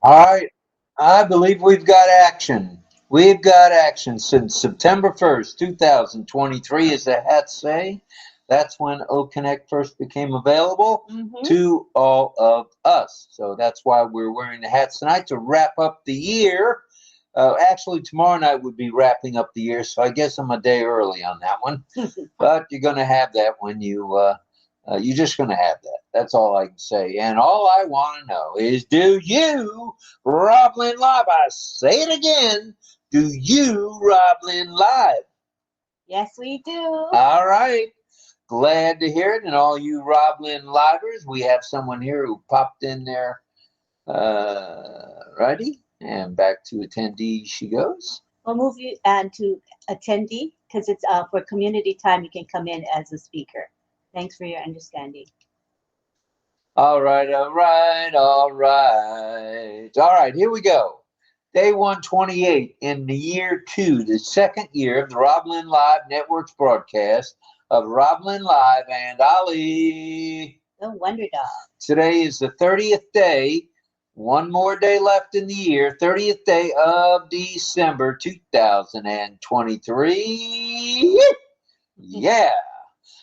All right. I believe we've got action. We've got action since September 1st, 2023, as the hats say. That's when OConnect first became available to all of us. So that's why we're wearing the hats tonight to wrap up the year. Actually, tomorrow night would be wrapping up the year, so I guess I'm a day early on that one. But you're going to have that when you're just going to have that. That's all I can say. And all I want to know is, do you, RobLynnLive? I say it again. Do you, RobLynnLive? Yes, we do. All right. Glad to hear it. And all you RobLynnLivers, we have someone here who popped in there. Righty. And back to attendee she goes. We'll move you and to attendee because it's for community time. You can come in as a speaker. Thanks for your understanding. All right, all right, all right. All right, here we go. Day 128 in the year 2, the second year of the RobLynnLive Network's broadcast of RobLynnLive and Ali. The Wonder Dog. Today is the 30th day. One more day left in the year, 30th day of December 2023. Yeah.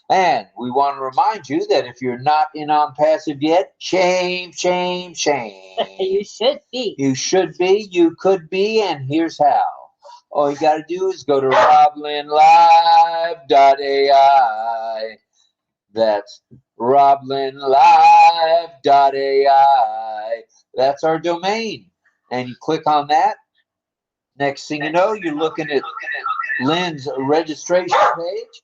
And we want to remind you that if you're not in ONPASSIVE yet, shame, shame, shame. You should be. You should be, you could be, and here's how. All you got to do is go to RobLynnLive.ai. That's RobLynnLive.ai. That's our domain. And you click on that. Next thing you know, you're looking at Lynn's registration page.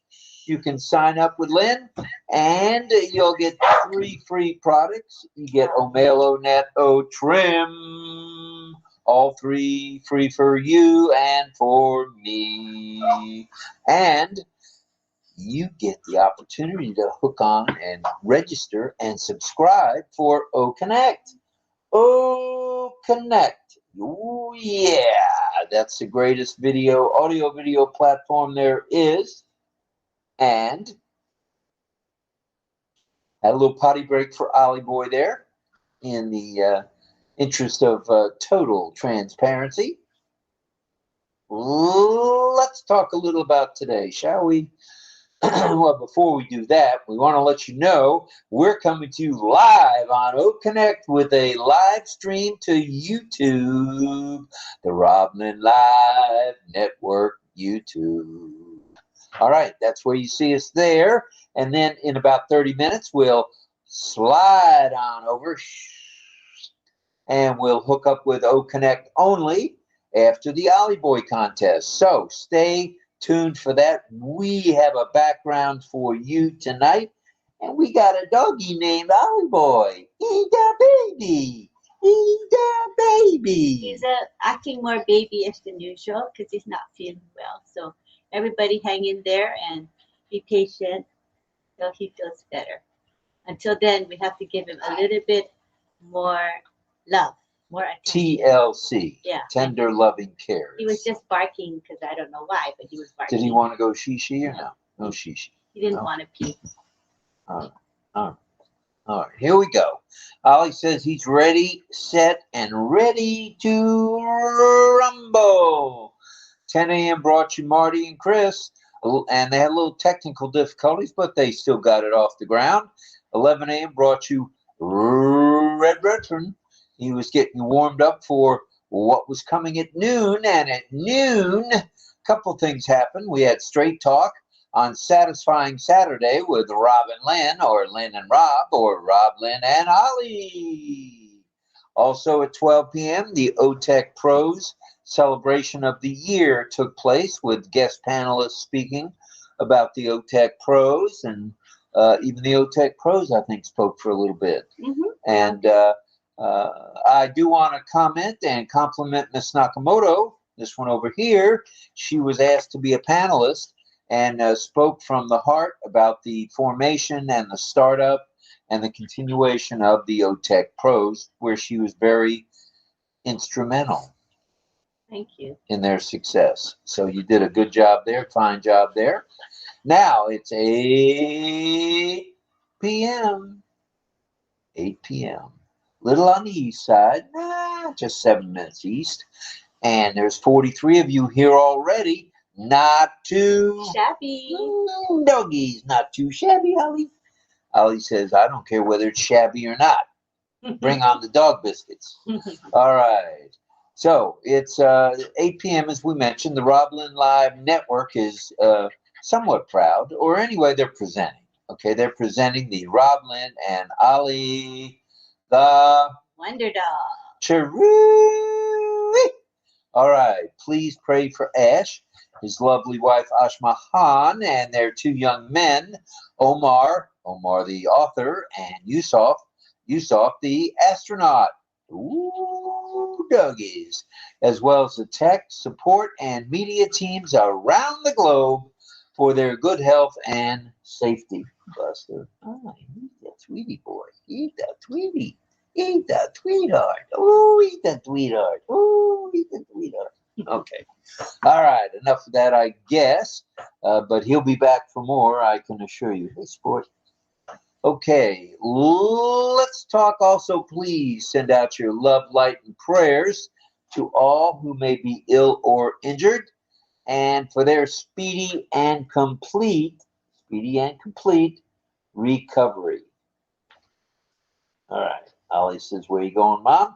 You can sign up with Lynn, and you'll get 3 free products. You get Omelo Net O Trim. All 3 free for you and for me. And you get the opportunity to hook on and register and subscribe for OConnect. OConnect. Oh, yeah. That's the greatest audio video platform there is. And had a little potty break for Ollie Boy there in the interest of total transparency. Let's talk a little about today, shall we? Well, before we do that, we want to let you know we're coming to you live on OConnect with a live stream to YouTube, the RobLynnLive Network YouTube. All right, that's where you see us there. And then in about 30 minutes, we'll slide on over and we'll hook up with OConnect only after the Ollie Boy contest. So stay tuned for that. We have a background for you tonight, and we got a doggy named Ollie Boy. He's a baby. He's a baby. He's acting more babyish than usual because he's not feeling well. So everybody hang in there and be patient till he feels better. Until then, we have to give him a little bit more love, more attention. TLC. Yeah. Tender loving care. He was just barking because I don't know why, but he was barking. Did he want to go she or no? No she. He didn't want to pee. All right, here we go. Ollie says he's ready, set, and ready to rumble. 10 a.m. brought you Marty and Chris, and they had a little technical difficulties, but they still got it off the ground. 11 a.m. brought you Red Redfern. He was getting warmed up for what was coming at noon, and at noon, a couple things happened. We had Straight Talk on Satisfying Saturday with Rob and Lynn, or Lynn and Rob, or Rob, Lynn, and Ollie. Also at 12 p.m., the OTech Pros celebration of the year took place with guest panelists speaking about the OTech Pros, and even the OTech Pros, I think, spoke for a little bit. And I do want to comment and compliment Miss Nakamoto, this one over here. She was asked to be a panelist and spoke from the heart about the formation and the startup and the continuation of the OTech Pros, where she was very instrumental. Thank you. In their success. So you did a good job there, fine job there. Now it's 8 p.m. 8 p.m. little on the east side, just 7 minutes east. And there's 43 of you here already. Not too shabby. Doggies, not too shabby, Holly. Holly says, I don't care whether it's shabby or not. Bring on the dog biscuits. All right. So it's 8 p.m. as we mentioned. The RobLynnLive network is somewhat proud, or anyway, they're presenting. Okay, they're presenting the RobLynn and Ollie the Wonder Dog. Cherie. All right. Please pray for Ash, his lovely wife Ashmahan, and their 2 young men, Omar the author, and Yusuf the astronaut. Ooh, doggies, as well as the tech, support, and media teams around the globe for their good health and safety. Buster, eat that sweetie boy. Eat that sweetie. Eat that sweetheart. Oh, eat that sweetheart. Oh, eat that sweetheart. Okay. All right. Enough of that, I guess. But he'll be back for more, I can assure you. Hey, sport. Okay, let's talk also. Please send out your love, light, and prayers to all who may be ill or injured, and for their speedy and complete recovery. All right, Ollie says, where you going, Mom?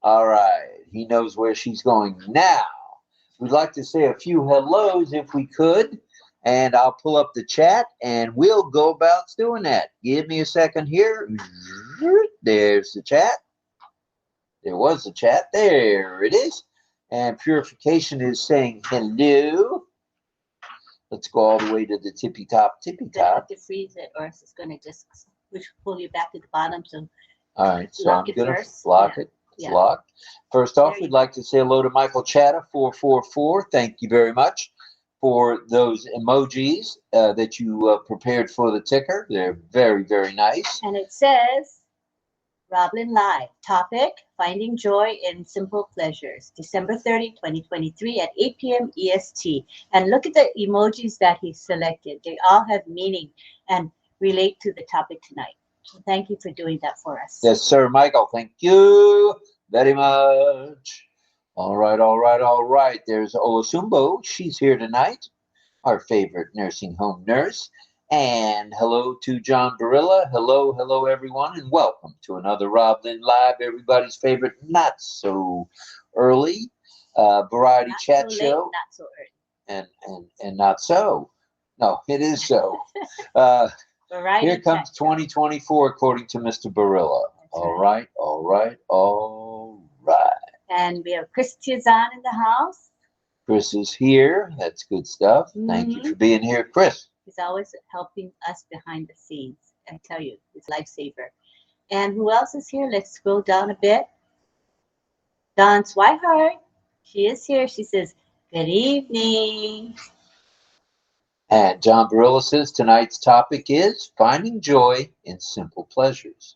All right, he knows where she's going now. We'd like to say a few hellos if we could. And I'll pull up the chat and we'll go about doing that. Give me a second here. There's the chat. There was the chat. There it is. And Purification is saying hello. Let's go all the way to the tippy top. You have to freeze it, or it's going to just pull you back to the bottom. So all right, so I'm going to lock it. It's yeah. Locked. First off, we'd like to say hello to Michael Chatta 444. Thank you very much for those emojis that you prepared for the ticker. They're very, very nice. And it says, RobLynnLive, topic, Finding Joy in Simple Pleasures, December 30, 2023 at 8 p.m. EST. And look at the emojis that he selected. They all have meaning and relate to the topic tonight. So thank you for doing that for us. Yes, sir, Michael. Thank you very much. All right, all right, all right. There's Olasumbo. She's here tonight, our favorite nursing home nurse. And hello to John Barilla. Hello, hello, everyone, and welcome to another RobLynnLive, everybody's favorite not so early variety not chat so show. Late, not so early. And not so. No, it is so. Here comes 2024, according to Mr. Barilla. All right, all right, all right. And we have Chris Tizan in the house. Chris is here. That's good stuff. Thank you for being here, Chris. He's always helping us behind the scenes. I tell you, he's a lifesaver. And who else is here? Let's scroll down a bit. Dawn Swihart. She is here. She says, good evening. And John Barilla says tonight's topic is finding joy in simple pleasures.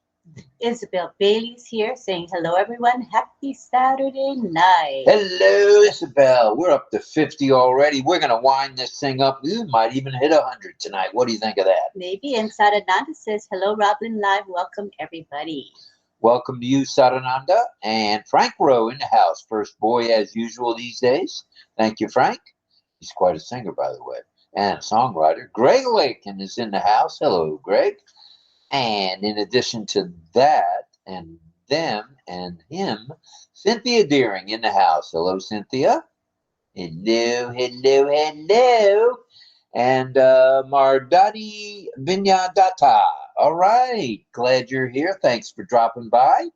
Isabel Bailey's here saying, hello, everyone. Happy Saturday night. Hello, Isabel. We're up to 50 already. We're going to wind this thing up. We might even hit 100 tonight. What do you think of that? Maybe. And Sarananda says, hello, RobLynnLive. Welcome, everybody. Welcome to you, Sarananda. And Frank Rowe in the house. First boy, as usual, these days. Thank you, Frank. He's quite a singer, by the way, and a songwriter. Greg Lakin is in the house. Hello, Greg. And in addition to that, and them and him, Cynthia Deering in the house. Hello, Cynthia. Hello, hello, hello. And Mardati Vinyadata. All right. Glad you're here. Thanks for dropping by.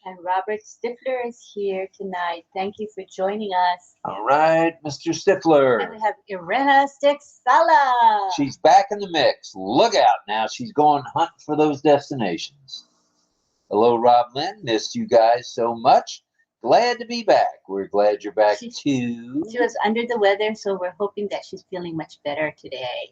And Robert Stifler is here tonight. Thank you for joining us. All right, Mr. Stifler. And we have Irena Stixala. She's back in the mix. Look out now. She's going hunting for those destinations. Hello, RobLynn. Missed you guys so much. Glad to be back. We're glad you're back too. She was under the weather, so we're hoping that she's feeling much better today.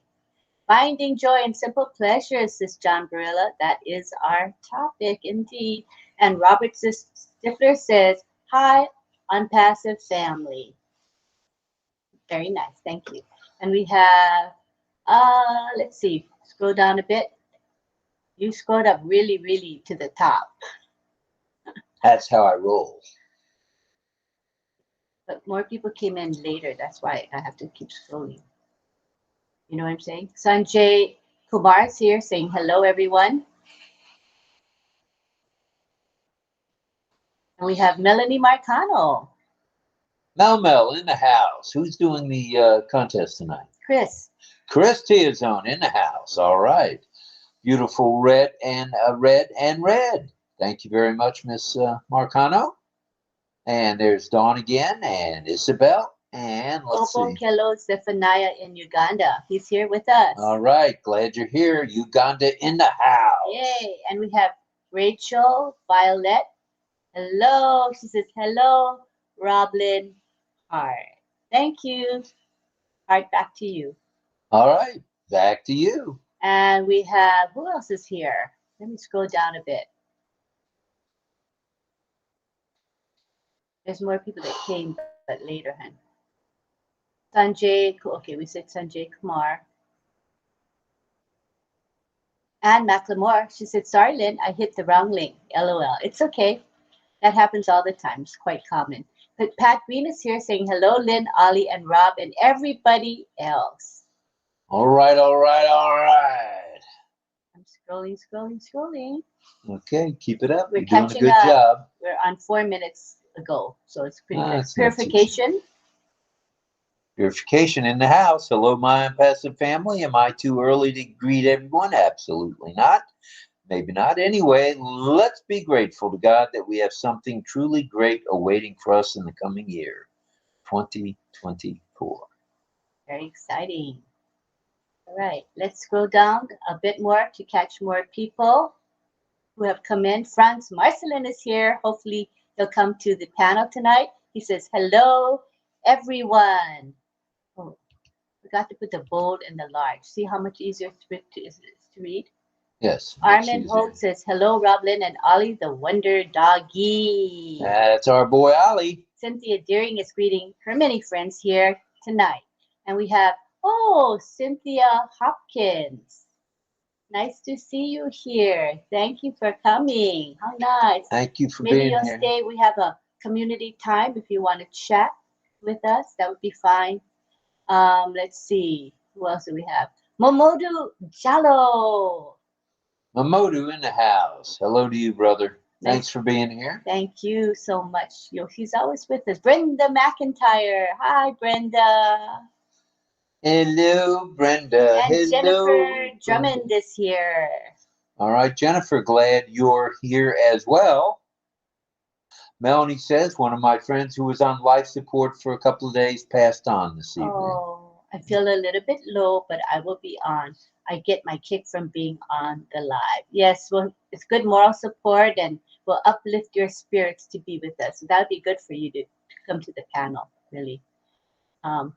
Finding joy in simple pleasures, says John Barilla. That is our topic indeed. And Robert Stifler says, hi, ONPASSIVE family. Very nice. Thank you. And we have, let's see, scroll down a bit. You scrolled up really, really to the top. That's how I roll. But more people came in later. That's why I have to keep scrolling. You know what I'm saying? Sanjay Kumar is here saying hello, everyone. And we have Melanie Marcano. Mel in the house. Who's doing the contest tonight? Chris. Chris Tiazone in the house. All right. Beautiful red and red and red. Thank you very much, Miss Marcano. And there's Dawn again and Isabel. And let's Opo see. Kelo Zephaniah in Uganda. He's here with us. All right. Glad you're here. Uganda in the house. Yay. And we have Rachel Violet. Hello. She says, hello, RobLynn. Heart. Thank you. Heart back to you. All right. Back to you. And we have, who else is here? Let me scroll down a bit. There's more people that came, but later, hun. Sanjay, okay, we said Sanjay Kumar. Anne McLemore, she said, sorry, Lynn, I hit the wrong link. LOL. It's okay. That happens all the time. It's quite common. But Pat Green is here saying hello, Lynn, Ollie, and Rob, and everybody else. All right, all right, all right. I'm scrolling. Okay, keep it up. We're You're doing a catching good up. job. We're on 4 minutes ago, so it's pretty good. That's not too Purification. Purification in the house. Hello, my ONPASSIVE family. Am I too early to greet everyone? Absolutely not. Maybe not. Anyway, let's be grateful to God that we have something truly great awaiting for us in the coming year, 2024. Very exciting. All right, let's scroll down a bit more to catch more people who have come in. Franz Marcelin is here. Hopefully he'll come to the panel tonight. He says, hello, everyone. Oh, forgot to put the bold and the large. See how much easier it is to read? Yes. Armin Holt says, hello, RobLynn and Ollie, the Wonder Doggy. That's our boy, Ollie. Cynthia Deering is greeting her many friends here tonight. And we have, oh, Cynthia Hopkins. Nice to see you here. Thank you for coming. How nice. Thank you for Maybe being you'll here. stay. We have a community time if you want to chat with us. That would be fine. Let's see. Who else do we have? Momodu Jalo. Mamodu in the house. Hello to you, brother. Thanks for being here. Thank you so much. He's always with us. Brenda McIntyre. Hi, Brenda. Hello, Brenda. And hello, Jennifer Drummond is here. All right, Jennifer, glad you're here as well. Melanie says, one of my friends who was on life support for a couple of days passed on this evening. Oh, I feel a little bit low, but I will be on. I get my kick from being on the live. Yes, well, it's good moral support and will uplift your spirits to be with us. So that would be good for you to come to the panel, really. And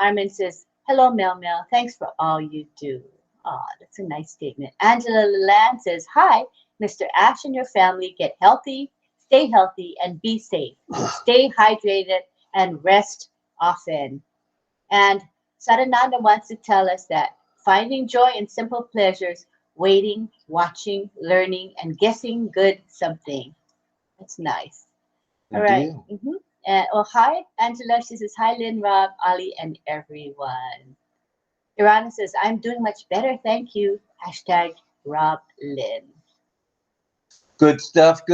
Armin says, hello, Mel. Thanks for all you do. Oh, that's a nice statement. Angela Leland says, hi, Mr. Ash and your family. Get healthy, stay healthy, and be safe. Stay hydrated and rest often. And Sarananda wants to tell us that finding joy in simple pleasures, waiting, watching, learning, and guessing good something. That's nice. All right. Oh, hi, Angela. She says, hi, Lynn, Rob, Ali, and everyone. Irana says, I'm doing much better. Thank you. Hashtag RobLynn. Good stuff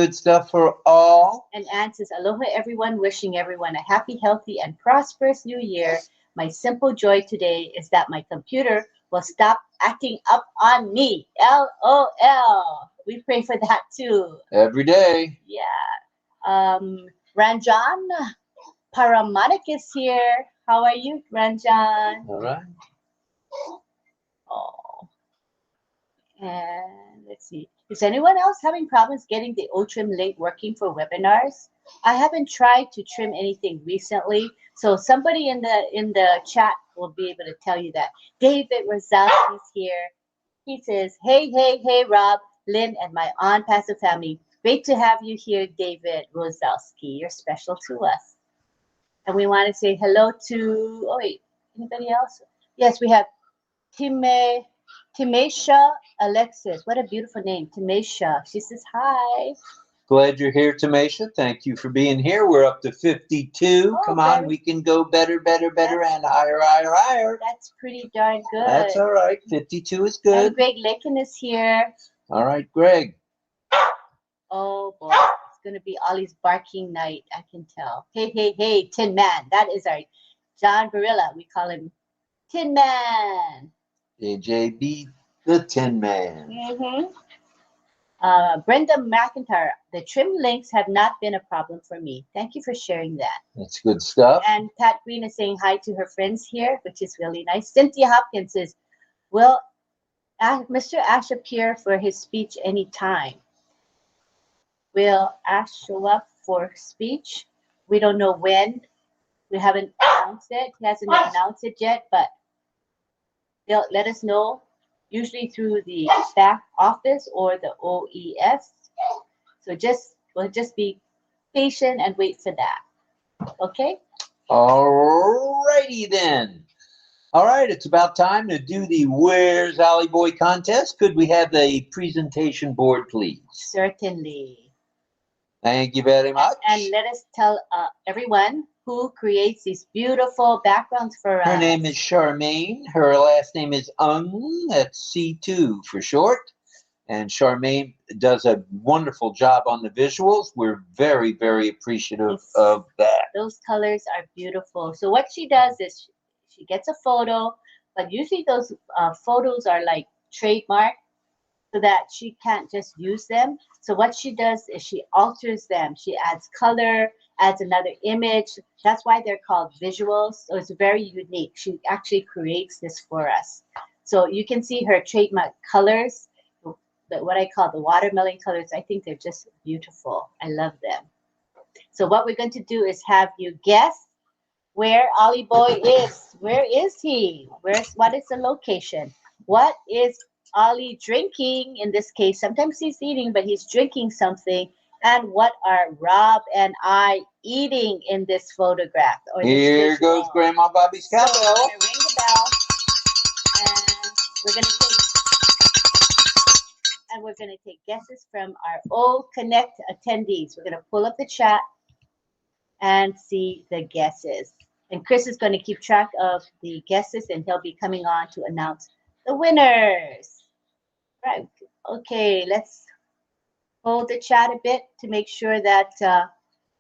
for all. And Anne says, aloha, everyone. Wishing everyone a happy, healthy, and prosperous new year. My simple joy today is that my computer will stop acting up on me. LOL. We pray for that too. Every day. Yeah. Ranjan Paramanik is here. How are you, Ranjan? All right. Oh. And let's see. Is anyone else having problems getting the O-Trim link working for webinars? I haven't tried to trim anything recently, so somebody in the chat will be able to tell you that. David Rosowski's is here. He says, hey, Rob, Lynn, and my ONPASSIVE family. Great to have you here, David Rosowski. You're special to us. And we want to say hello to, oh wait, anybody else? Yes, we have Timesha Alexis. What a beautiful name, Timesha. She says hi. Glad you're here, Tamisha. Thank you for being here. We're up to 52. Oh, Come on, we can go better, better, better, and higher, higher, higher. That's pretty darn good. That's all right. 52 is And good. Greg Lakin is here. All right, Greg. Oh boy, it's gonna be Ollie's barking night. I can tell. Hey, hey, hey, Tin Man. That is our John Barilla. We call him Tin Man. AJB, the Tin Man. Brenda McIntyre. The trim links have not been a problem for me. Thank you for sharing that. That's good stuff. And Pat Green is saying hi to her friends here, which is really nice. Cynthia Hopkins says, "Will Mr. Ash appear for his speech anytime? Will Ash show up for speech? We don't know when. We haven't announced it. He hasn't announced it yet, but they'll let us know, usually through the back office or the OES. So we'll just be patient and wait for that. Okay? All righty then. All right, it's about time to do the Where's Ollie Boy contest. Could we have the presentation board, please? Certainly. Thank you very much. And let us tell everyone who creates these beautiful backgrounds for us. Her name is Charmaine. Her last name is Ung. That's C2 for short. And Charmaine does a wonderful job on the visuals. We're very, very appreciative of that. Those colors are beautiful. So what she does is she gets a photo, but usually those photos are like trademark, so that she can't just use them. So what she does is she alters them. She adds color, adds another image. That's why they're called visuals. So it's very unique. She actually creates this for us. So you can see her trademark colors, what I call the watermelon colors. I think they're just beautiful. I love them. So what we're going to do is have you guess where Ollie Boy is. Where is he? What is the location? What is Ollie drinking in this case? Sometimes he's eating, but he's drinking something. And what are Rob and I eating in this photograph? Or this Here visual? goes Grandma Bobby's cowbell. So we're gonna ring the bell, and we're gonna take guesses from our OConnect attendees. We're gonna pull up the chat and see the guesses. And Chris is going to keep track of the guesses, and he'll be coming on to announce the winners. Right. Okay, let's hold the chat a bit to make sure that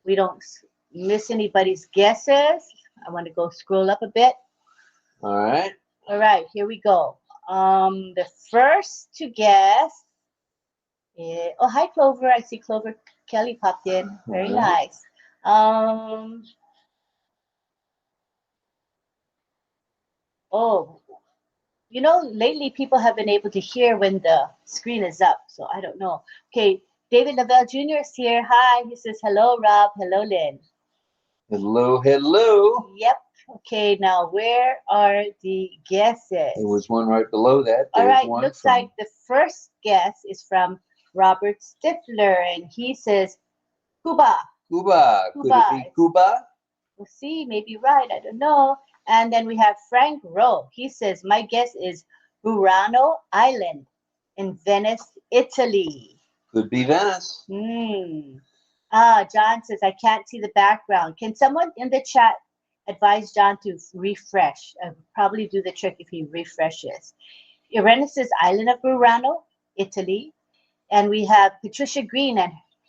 we don't miss anybody's guesses. I want to go scroll up a bit. All right. All right, here we go. The first to guess is, oh, hi, Clover. I see Clover Kelly popped in. Very nice. Oh, you know, lately people have been able to hear when the screen is up, so I don't know. Okay, David Lavelle Jr. is here. Hi, he says, hello, Rob. Hello, Lynn. Hello, hello. Yep. Okay, now where are the guesses? There was one right below that. All right, looks like the first guess is from Robert Stifler, and he says, Cuba. Cuba. Could it be Cuba? We'll see, maybe right, I don't know. And then we have Frank Rowe. He says, my guess is Burano Island in Venice, Italy. Could be Venice. John says, I can't see the background. Can someone in the chat advise John to refresh? I'll probably do the trick if he refreshes. Irene says, Island of Burano, Italy. And we have Patricia Green,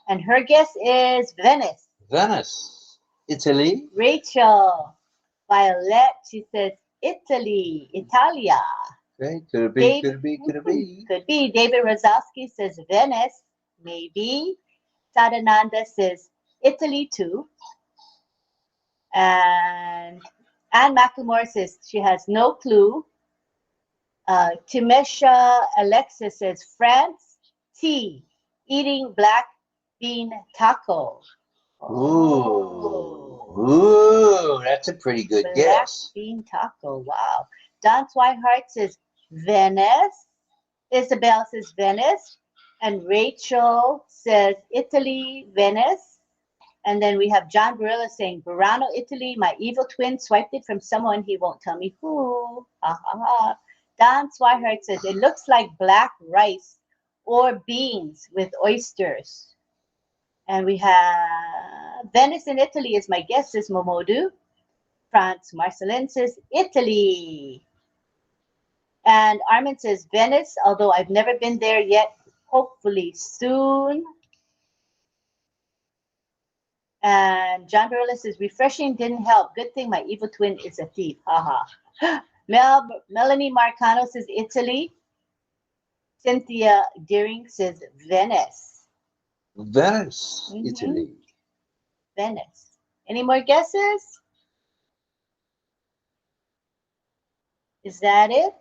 and her guess is Venice. Venice, Italy. Rachel Violet, she says Italy, Italia. Okay, could it be, could it be, could it be? Could be. David Rozowski says Venice, maybe. Sadananda says Italy too. And Anne McLemore says she has no clue. Timesha Alexis says France, tea, eating black bean taco. Ooh, that's a pretty good guess. Black bean taco, wow. Don Swihart says Venice. Isabel says Venice. And Rachel says Italy, Venice. And then we have John Barilla saying Burano, Italy. My evil twin swiped it from someone, he won't tell me who. Ha ha ha. Don Swihart says it looks like black rice or beans with oysters. And we have Venice in Italy is my guest, says Momodu. France, Marceline says Italy. And Armin says Venice, although I've never been there yet. Hopefully soon. And John Barilla says refreshing didn't help. Good thing my evil twin is a thief. Haha. Melanie Marcano says Italy. Cynthia Deering says Venice. Venice, Italy. Venice. Any more guesses? Is that it?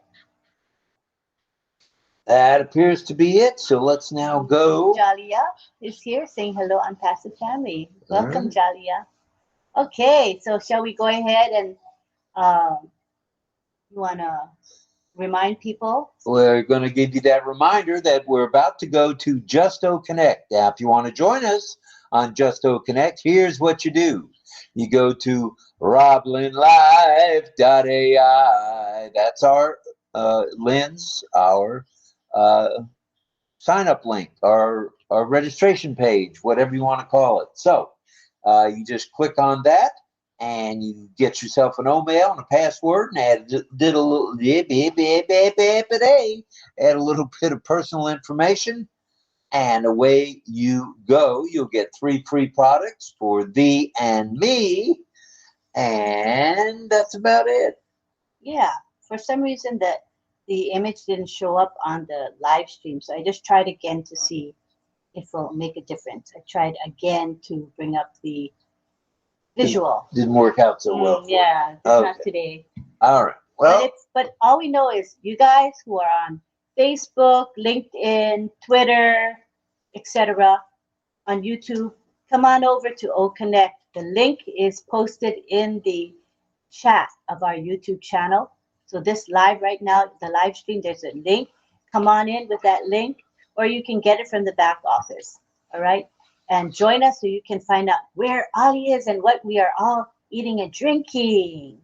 That appears to be it. So let's now go. Jalia is here saying hello, Unpassive family. Welcome, Jalia. Okay, so shall we go ahead and you want to remind people? We're going to give you that reminder that we're about to go to Just OConnect. Now, if you want to join us on Just OConnect, here's what you do. You go to RobLynnLive.ai. That's our Lynn's, our sign-up link, our registration page, whatever you want to call it. So you just click on that, and you get yourself an email and a password, and add a little bit of personal information, and away you go. You'll get 3 free products for thee and me, and that's about it. Yeah, for some reason the image didn't show up on the live stream, so I just tried again to see if it will make a difference. I tried again to bring up the visual. Didn't work out so well. Yeah, not today. All right. Well, but all we know is you guys who are on Facebook, LinkedIn, Twitter, etc., on YouTube, come on over to OConnect. The link is posted in the chat of our YouTube channel. So this live right now, the live stream, there's a link. Come on in with that link, or you can get it from the back office. All right. And join us so you can find out where Ali is and what we are all eating and drinking.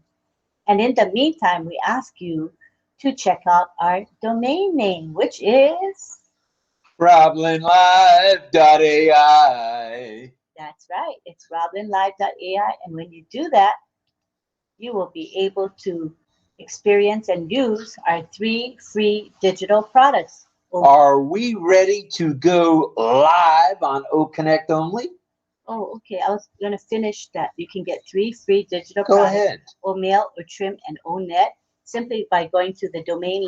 And in the meantime, we ask you to check out our domain name, which is RobLynnLive.ai. That's right. It's RobLynnLive.ai. And when you do that, you will be able to experience and use our 3 free digital products. Are we ready to go live on OConnect only? Oh, okay. I was going to finish that. You can get 3 free digital Go products. ahead. Mail, or trim, and Onet simply by going to the domain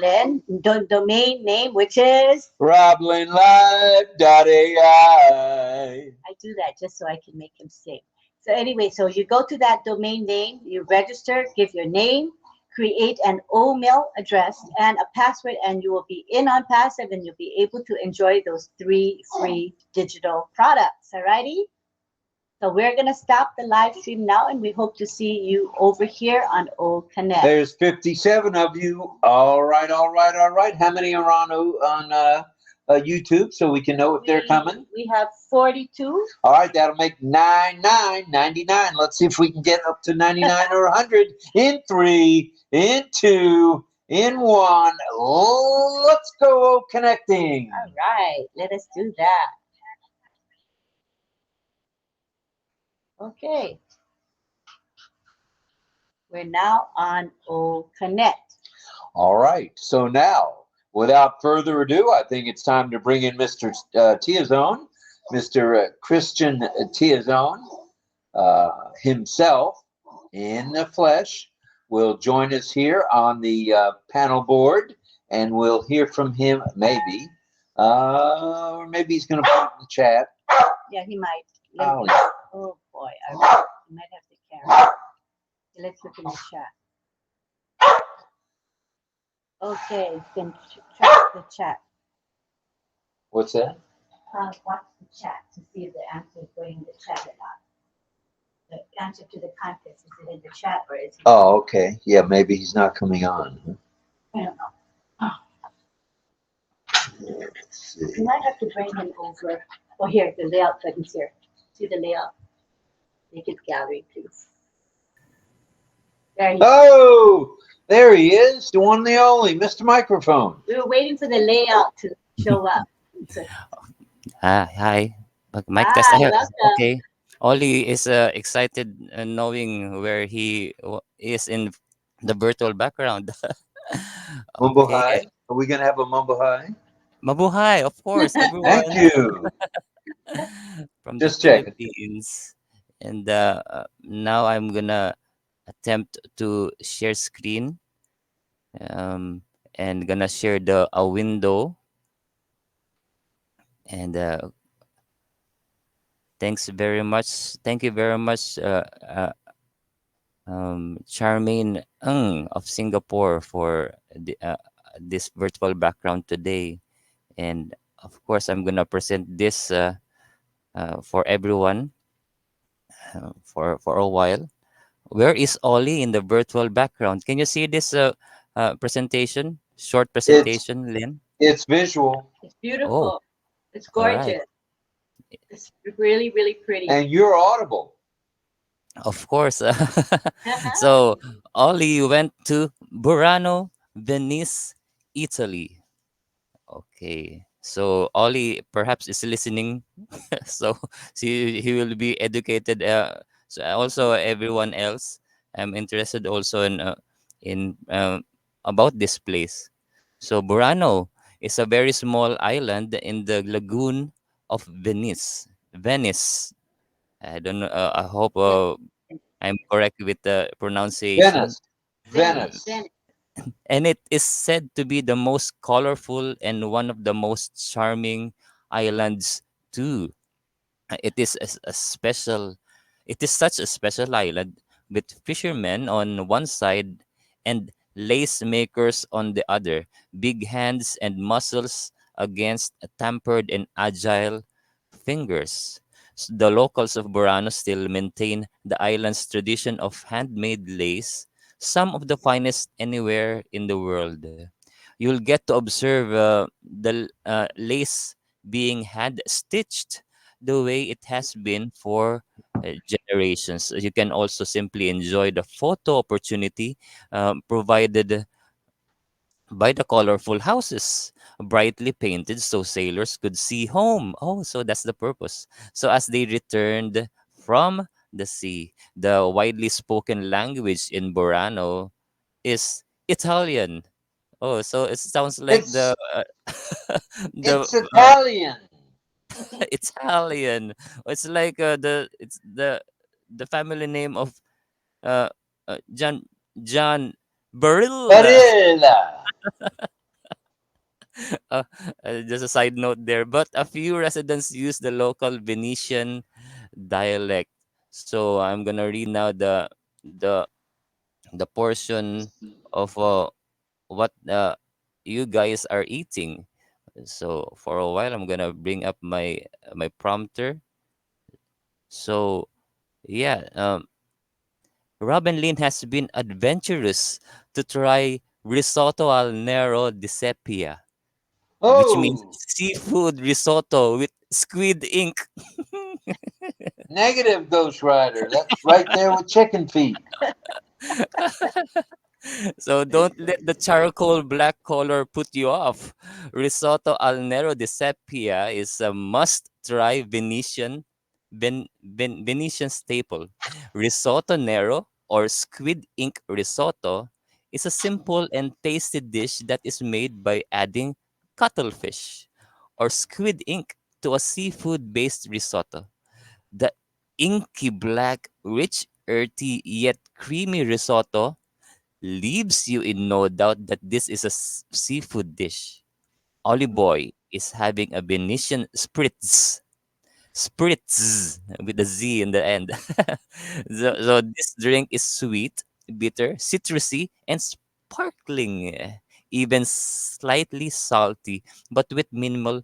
name, which is RobLynnLive.ai. I do that just so I can make him sing. So anyway, so you go to that domain name, you register, give your name, create an OMail address and a password, and you will be in ONPASSIVE, and you'll be able to enjoy those 3 free digital products. Alrighty? So we're going to stop the live stream now, and we hope to see you over here on OConnect. There's 57 of you. All right. How many are on YouTube so we can know if they're coming? We have 42. All right, that'll make 99. Let's see if we can get up to 99 or 100 in 3, in 2, in 1. Let's go connecting. All right, let us do that. Okay. We're now on OConnect. All right, so now, without further ado, I think it's time to bring in Mr. Tiazone, Mr. Christian Tiazone himself in the flesh will join us here on the panel board, and we'll hear from him maybe. Or maybe he's going to put it in the chat. Yeah, he might. Oh boy, I might have to carry. Let's look in the chat. Okay, then check the chat. What's that? Watch the chat to see if the answer is going in the chat or not. The answer to the contest, is it in the chat or is it? Oh, okay. Yeah, maybe he's not coming on. I don't know. Let's see. You might have to bring him over. Oh, here, the layout button's here. See the layout? Make it gallery, please. There he is, the one and the only, Mr. Microphone. We were waiting for the layout to show up. Hi. Mic test. Hi, welcome. Okay. Ollie is excited knowing where is in the virtual background. Mumbo Okay. High. Are we gonna have a Mumbo High? Mabuhay, of course, Thank everyone you. from the Just checking. Philippines. And now I'm gonna attempt to share screen, um, and gonna share the a window. And thanks very much. Thank you very much, Charmaine Ng of Singapore for this virtual background today. And of course, I'm gonna present this for everyone for a while. Where is Ollie in the virtual background? Can you see this presentation? Short It's presentation, Lynn? it's visual, It's Oh, beautiful. It's all right. gorgeous. It's really, really pretty. and you're audible. Of course. So Ollie went to Burano, Venice, Italy. Okay. So Ollie perhaps is listening. So he will be educated. So also everyone else, I'm interested also in about this place. So Burano is a very small island in the lagoon of Venice. Venice. I don't know. I hope I'm correct with the pronunciation. Venice, Venice, Venice. Venice. And it is said to be the most colorful and one of the most charming islands too. It is a special it is such a special island with fishermen on one side and lace makers on the other, big hands and muscles against tempered and agile fingers. The locals of Burano still maintain the island's tradition of handmade lace, some of the finest anywhere in the world. You'll get to observe the lace being hand stitched the way it has been for generations. You can also simply enjoy the photo opportunity provided by the colorful houses, brightly painted so sailors could see home. Oh, so that's the purpose. So as they returned from the sea, the widely spoken language in Burano is Italian. Oh, so it sounds like the It's the it's Italian. Italian. It's like it's the family name of uh, John Barilla. Barilla. uh, just a side note there, but a few residents use the local Venetian dialect. So I'm gonna read now the the portion of what you guys are eating. So for a while, I'm gonna bring up my prompter. So yeah, Robin Lynn has been adventurous to try risotto al nero di sepia, which means Oh, seafood risotto with squid ink. negative Ghost Rider. That's right there with chicken feet. So don't let the charcoal black color put you off. Risotto al nero di sepia is a must-try Venetian staple. Risotto nero or squid ink risotto is a simple and tasty dish that is made by adding cuttlefish or squid ink to a seafood-based risotto. The inky black, rich, earthy, yet creamy risotto leaves you in no doubt that this is a seafood dish. Ollie Boy is having a Venetian spritz with a Z in the end. So this drink is sweet, bitter, citrusy, and sparkling, even slightly salty, but with minimal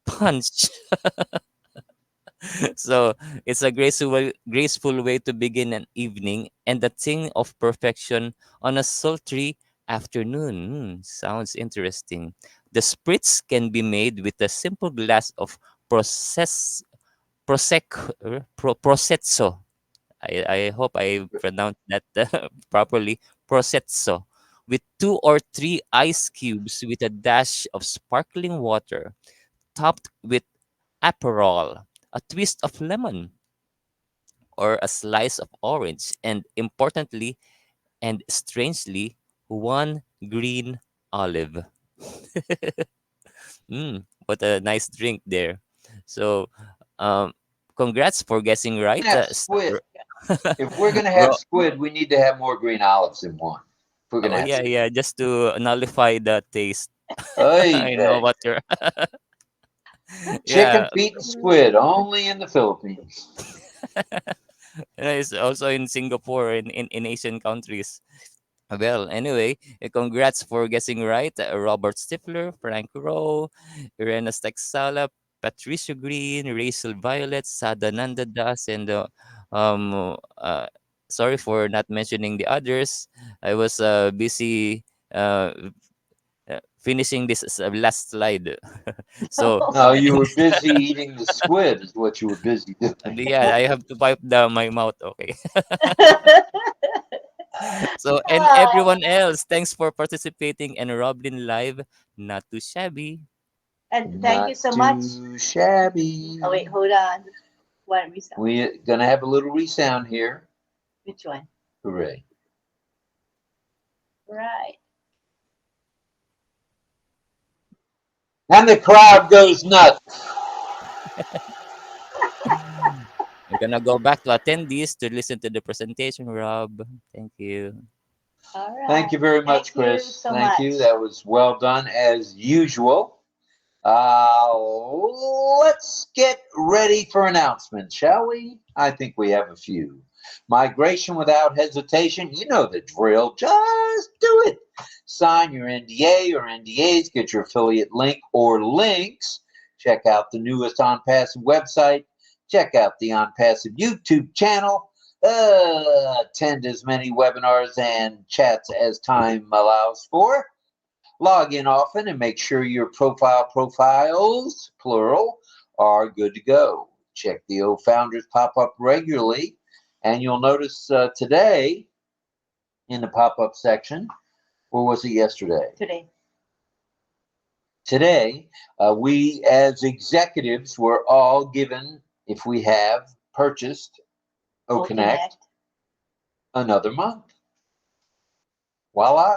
punch. So it's a graceful way to begin an evening and a thing of perfection on a sultry afternoon. Sounds interesting. The spritz can be made with a simple glass of prosecco. I hope I pronounced that properly. Prosecco. With two or three ice cubes with a dash of sparkling water, topped with Aperol, a twist of lemon, or a slice of orange, and importantly and strangely, one green olive. What a nice drink there. So, um, congrats for guessing We're right. gonna have squid. If we're gonna have Ro- squid, we need to have more green olives than one. If we're oh gonna have yeah, squid. yeah, just to nullify the taste. Hey, I know hey. what you're. Chicken Yeah, feet and squid only in the Philippines. and it's also in Singapore and in Asian countries. Well, anyway, congrats for guessing right. Robert Stifler, Frank Rowe, Irena Stexala, Patricia Green, Rachel Violet, Sadananda Das, and sorry for not mentioning the others. I was busy finishing this last slide. So, No, you were busy eating the squid, is what you were busy doing. yeah, I have to wipe my mouth. Okay. So, and Ah, everyone else, thanks for participating in RobLynn Live. Not too shabby. and thank you Not so much. too shabby. Oh wait, hold on. One resound. We're gonna have a little resound here. Which one? Hooray. Right. And the crowd goes nuts. We're gonna go back to attendees to listen to the presentation, Rob. Thank you. All Thank right. you very Thank much, you Chris. so Thank much. you. That was well done as usual. Uh, let's get ready for announcements, shall we? I think we have a few. Migration without hesitation. You know the drill. Just do it. Sign your NDA or NDAs. Get your affiliate link or links. Check out the newest OnPassive website. Check out the OnPassive YouTube channel. Attend as many webinars and chats as time allows for. Log in often and make sure your profiles, plural, are good to go. Check the O Founders pop up regularly, and you'll notice today in the pop up section, or was it yesterday? Today. Today, we as executives were all given, if we have purchased OConnect, another month. Voila.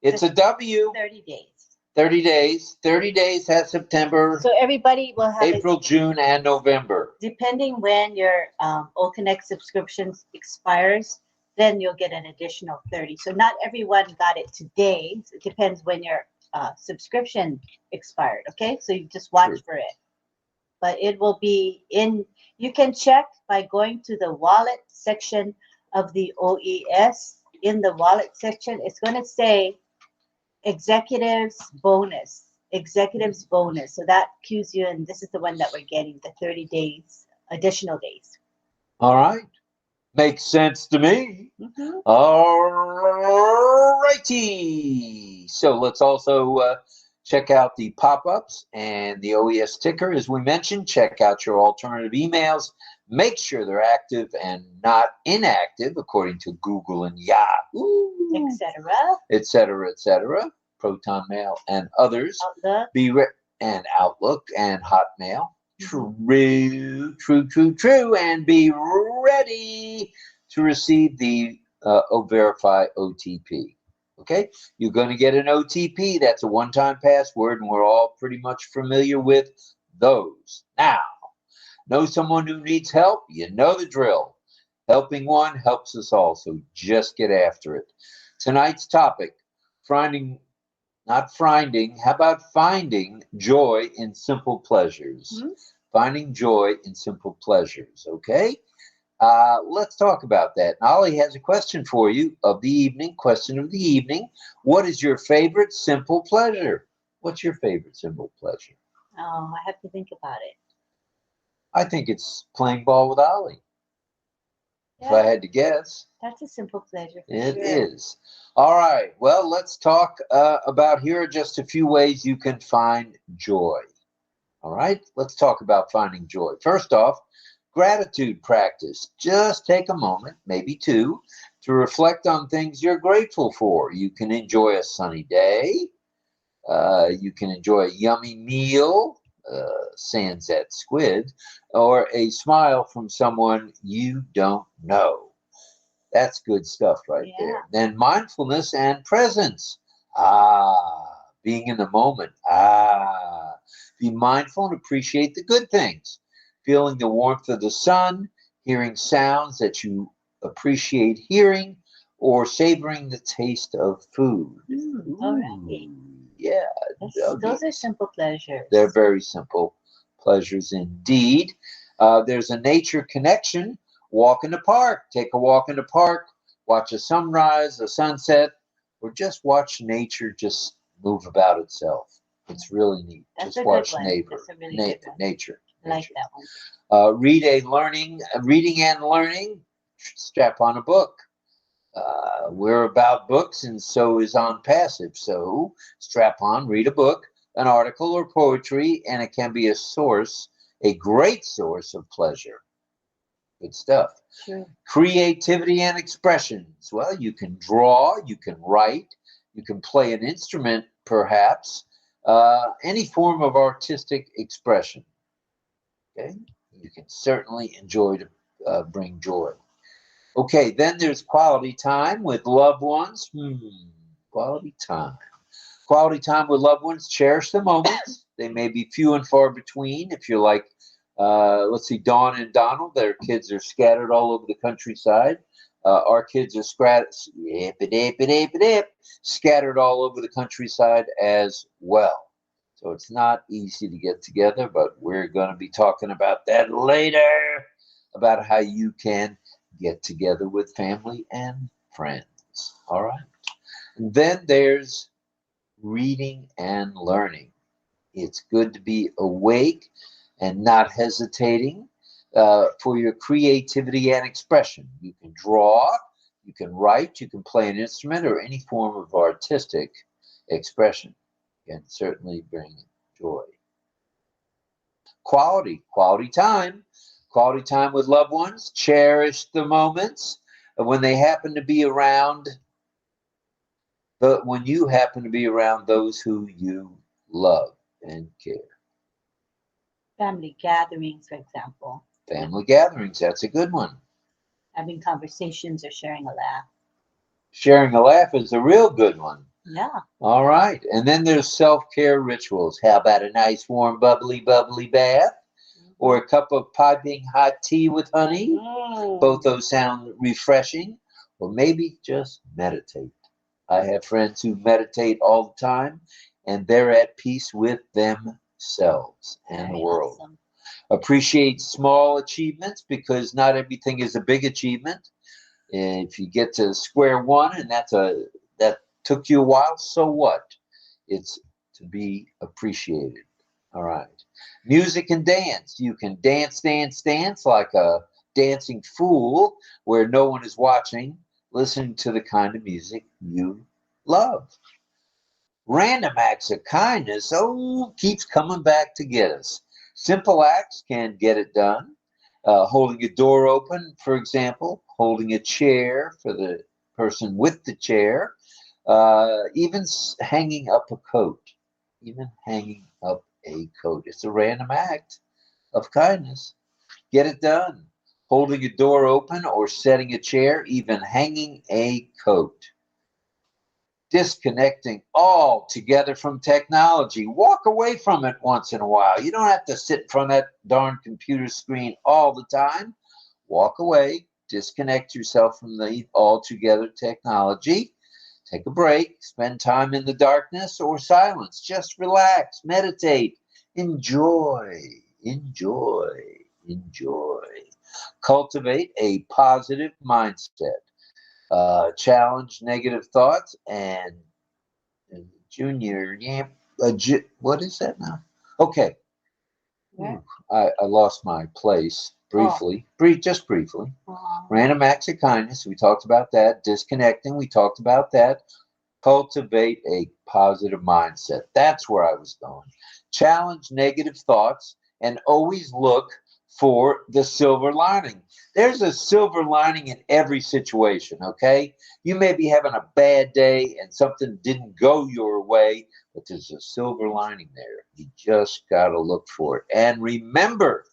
It's a W. 30 days. 30 days. 30 days has September, So everybody will have April, June, and November. depending when your OConnect subscription expires, then you'll get an additional 30. So not everyone got it today. It depends when your subscription expired. Okay, so you just watch Sure. for it. But it will be in. You can check by going to the wallet section of the OES. In the wallet section, it's going to say executives bonus. Executives bonus. So that cues you in. This is the one that we're getting, the 30 days, additional days. All right. Makes sense to me. Mhm. All righty. So let's also check out the pop ups and the OES ticker. As we mentioned, check out your alternative emails. Make sure they're active and not inactive, according to Google and Yahoo, Etc. etc., Proton Mail and others. Outlook. And Outlook and Hotmail. True, true, and be ready to receive the Verify OTP. Okay, you're going to get an OTP. That's a one-time password, and we're all pretty much familiar with those. Now, know someone who needs help? You know the drill. Helping one helps us all, so just get after it. Tonight's topic: finding not finding. How about finding joy in simple pleasures? Mhm. Finding joy in simple pleasures. Okay. Let's talk about that. Ollie has a question for you of the evening. Question of the evening. What is your favorite simple pleasure? What's your favorite simple pleasure? Oh, I have to think about it. I think it's playing ball with Ollie. If I Yeah, had to guess. that's a simple pleasure for It sure. is. All right. Well, let's talk about here are just a few ways you can find joy. All right. Let's talk about finding joy. First off, gratitude practice. Just take a moment, maybe two, to reflect on things you're grateful for. You can enjoy a sunny day. You can enjoy a yummy meal. sans that squid, or a smile from someone you don't know. That's good stuff right Yeah. there. Then mindfulness and presence. Being in the moment. Be mindful and appreciate the good things. Feeling the warmth of the sun, hearing sounds that you appreciate hearing, or savoring the taste of food. All right. Yeah, Those are simple pleasures. they're very simple pleasures indeed. There's a nature connection. Walk in the park. Take a walk in the park. Watch a sunrise, a sunset, or just watch nature just move about itself. It's really neat. That's just a good watch one. neighbor, That's a really good one. nature. I like nature. that one. Reading and learning. Strap on a book. We're about books, and so is OnPassive. So strap on, read a book, an article, or poetry, and it can be a great source of pleasure. Good stuff. Sure. Creativity and expressions. Well, you can draw, you can write, you can play an instrument, perhaps, any form of artistic expression. Okay, you can certainly enjoy to bring joy. Okay, then there's quality time with loved ones. Quality time. Quality time with loved ones. Cherish the moments. They may be few and far between. If you're like, let's see, Dawn and Donald, their kids are scattered all over the countryside. Our kids are scattered all over the countryside as well. So it's not easy to get together, but we're going to be talking about that later, about how you can get together with family and friends. All right. And then there's reading and learning. It's good to be awake and not hesitating for your creativity and expression. You can draw, you can write, you can play an instrument, or any form of artistic expression can certainly bring joy. Quality time. Quality time with loved ones. Cherish the moments when they happen to be around, but when you happen to be around those who you love and care. Family gatherings, for example. Family gatherings, that's a good one. Having conversations or sharing a laugh. Sharing a laugh is a real good one. Yeah. All right. And then there's self-care rituals. How about a nice warm bubbly bath or a cup of piping hot tea with honey? Both those sound refreshing. Or maybe just meditate. I have friends who meditate all the time and they're at peace with themselves and the Very world. awesome. Appreciate small achievements because not everything is a big achievement. If you get to square one and that took you a while, so what? It's to be appreciated. All right. Music and dance. You can dance like a dancing fool where no one is watching, listening to the kind of music you love. Random acts of kindness, keeps coming back to get us. Simple acts can get it done. Holding a door open, for example, holding a chair for the person with the chair, even hanging up a coat. Even hanging up a coat. It's a random act of kindness. Get it done. Holding a door open or setting a chair, even hanging a coat. Disconnecting altogether from technology. Walk away from it once in a while. You don't have to sit in front of that darn computer screen all the time. Walk away, disconnect yourself from the altogether technology. Take a break, spend time in the darkness or silence. Just relax, meditate, enjoy. Cultivate a positive mindset. Challenge negative thoughts and junior. Yeah, what is that now? Okay, Where? I lost my place briefly. Just briefly. Random acts of kindness. We talked about that. Disconnecting. We talked about that. Cultivate a positive mindset. That's where I was going. Challenge negative thoughts and always look for the silver lining. There's a silver lining in every situation, okay? You may be having a bad day and something didn't go your way, but there's a silver lining there. You just got to look for it. And remember,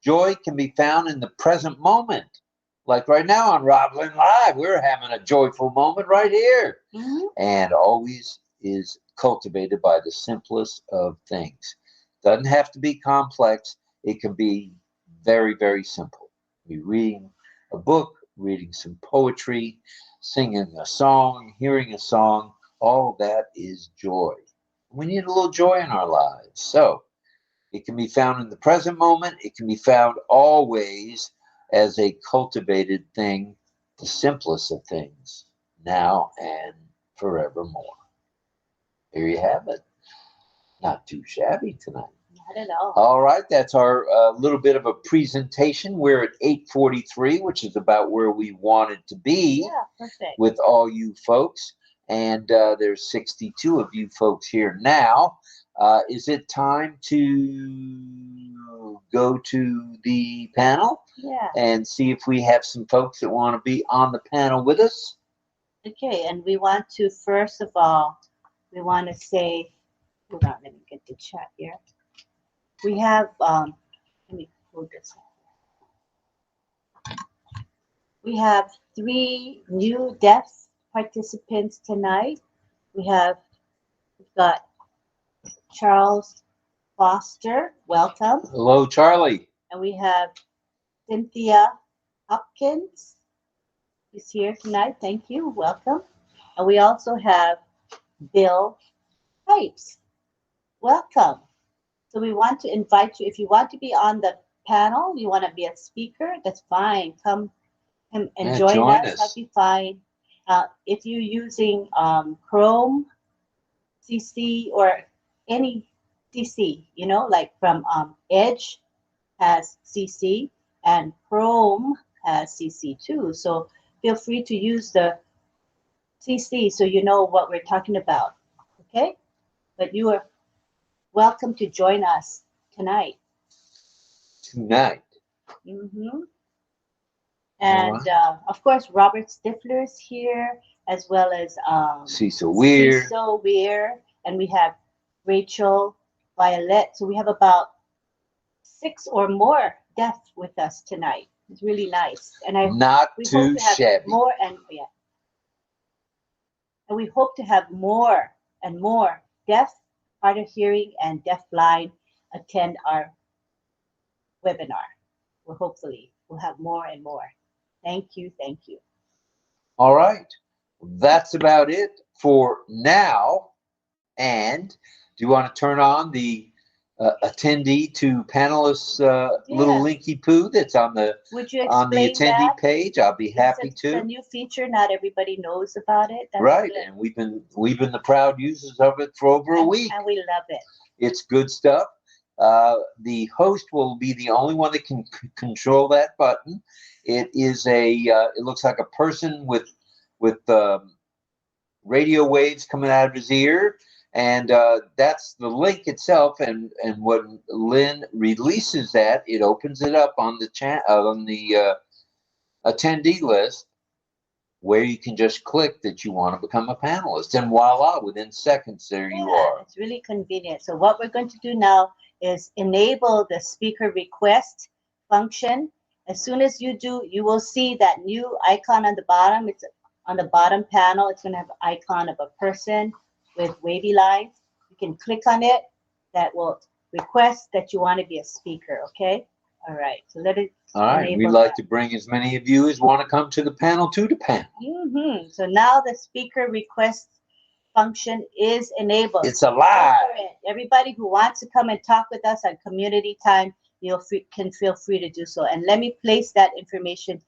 joy can be found in the present moment. Like right now on RobLynnLive, we're having a joyful moment right here. Mhm. And always is cultivated by the simplest of things. Doesn't have to be complex. It can be very, very simple. You're reading a book, reading some poetry, singing a song, hearing a song, all of that is joy. We need a little joy in our lives. So it can be found in the present moment. It can be found always as a cultivated thing, the simplest of things, now and forevermore. Here you have it. Not too shabby tonight. Not at all. All right, that's our little bit of a presentation. We're at 8:43, which is about where we wanted to be Yeah, perfect. with all you folks. And there's 62 of you folks here now. Is it time to go to the panel Yeah. and see if we have some folks that want to be on the panel with us? Okay, and we want to, first of all, we want to say, hold on, let me get the chat here. We have, let me pull this up. We have 3 new deaf participants tonight. We've got Charles Foster, welcome. Hello, Charlie. And we have Cynthia Hopkins, who's here tonight. Thank you, welcome. And we also have Bill Pipes, welcome. So we want to invite you, if you want to be on the panel, you want to be a speaker, that's fine. Come and Yeah, join join us. us. That'd be fine. If you're using Chrome, CC, or any CC, you know, like from Edge has CC and Chrome has CC too. So feel free to use the CC so you know what we're talking about. Okay? But you are welcome to join us tonight. Tonight. Mm-hmm. And of course, Robert Stifler is here, as well as Cecil Weir. Cecil Weir, and we have Rachel Violet. So we have about 6 or more deaf with us tonight. It's really nice, and Not we hope too to have shabby. more and we hope to have more and more deaf, hard of hearing, and deaf-blind attend our webinar. Well, hopefully, we'll have more and more. Thank you, thank you. All right. That's about it for now. And do you want to turn on the attendee to panelists little linky poo that's on the Would you on the explain attendee that? page? I'll be happy It's to. a new feature. Not everybody knows about it. That's Right, good. and we've been the proud users of it for over a week. And we love it. It's good stuff. The host will be the only one that can control that button. It is it looks like a person with radio waves coming out of his ear, and that's the link itself. And when Lynn releases that, it opens it up on the attendee list, where you can just click that you want to become a panelist, and voila, within seconds, there you are. It's really convenient. So what we're going to do now is enable the speaker request function. As soon as you do, you will see that new icon on the bottom. It's on the bottom panel. It's going to have an icon of a person with wavy lines. You can click on it. That will request that you want to be a speaker, okay? All right, so let it All right, we'd like to bring as many of you as want to come to the panel to the panel. Mm-hmm. So now the speaker request function is enabled. It's alive. Everybody who wants to come and talk with us on community time, can feel free to do so. And let me place that information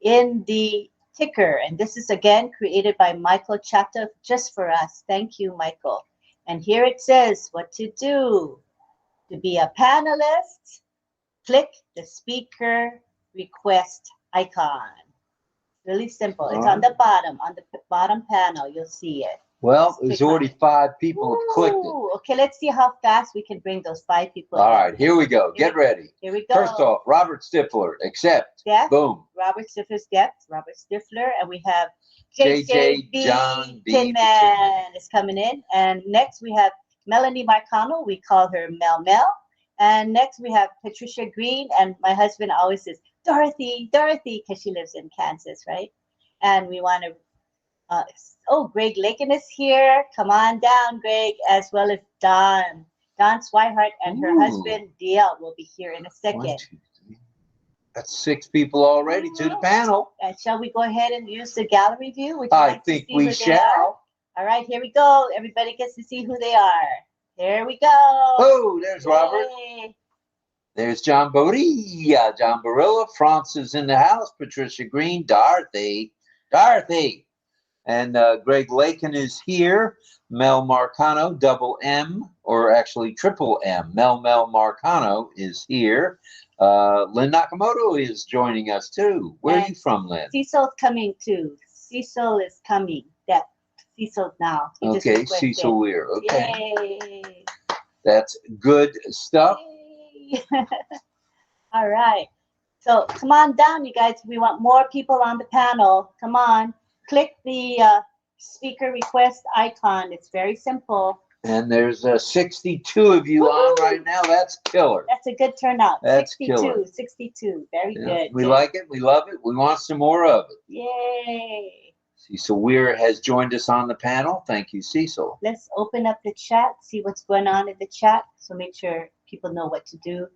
in the ticker. And this is again created by Michael Chato just for us. Thank you, Michael. And here it says what to do. To be a panelist, click the speaker request icon. Really simple. It's on the bottom panel. You'll see it. Well, there's already 5 people have clicked it. Ooh, okay, let's see how fast we can bring those 5 people All in. right, here we go. Get ready. Here we go. First off, Robert Stifler, accept. Deaf. Boom. Robert Stifler's Deaf. Robert Stifler. And we have JJ JJ John B. Tin Man is coming in. And next we have Melanie Marcano. We call her Mel Mel. And next we have Patricia Green. And my husband always says, Dorothy, Dorothy, because she lives in Kansas, right? And we want to Greg Lakin is here. Come on down, Greg, as well as Don. Don Swihart and her husband, DL, will be here in a second. 1, 2, 3. That's 6 people already to the panel. And shall we go ahead and use the gallery view? Would you I like think to see we who they shall. are? All right, here we go. Everybody gets to see who they are. Here we go. Oh, there's Robert. Yay. There's John Bodilla, John Barilla. France is in the house. Patricia Green, Dorothy. And Greg Lakin is here. Mel Marcano, double M, or actually triple M. Mel Marcano is here. Lynn Nakamoto is joining us too. Where are you from, Lynn? Cecil's coming too. Cecil is coming. Cecil now. Okay, Cecil Weir. Okay. Yay. That's good stuff. Yay. All right. So come on down, you guys. We want more people on the panel. Come on. Click the speaker request icon. It's very simple. And there's 62 of you on right now. That's killer. That's a good turnout. That's 62, killer. 62. Very good. We like it. We love it. We want some more of it. Yay. Cecil Weir has joined us on the panel. Thank you, Cecil. Let's open up the chat, see what's going on in the chat. So make sure people know what to do.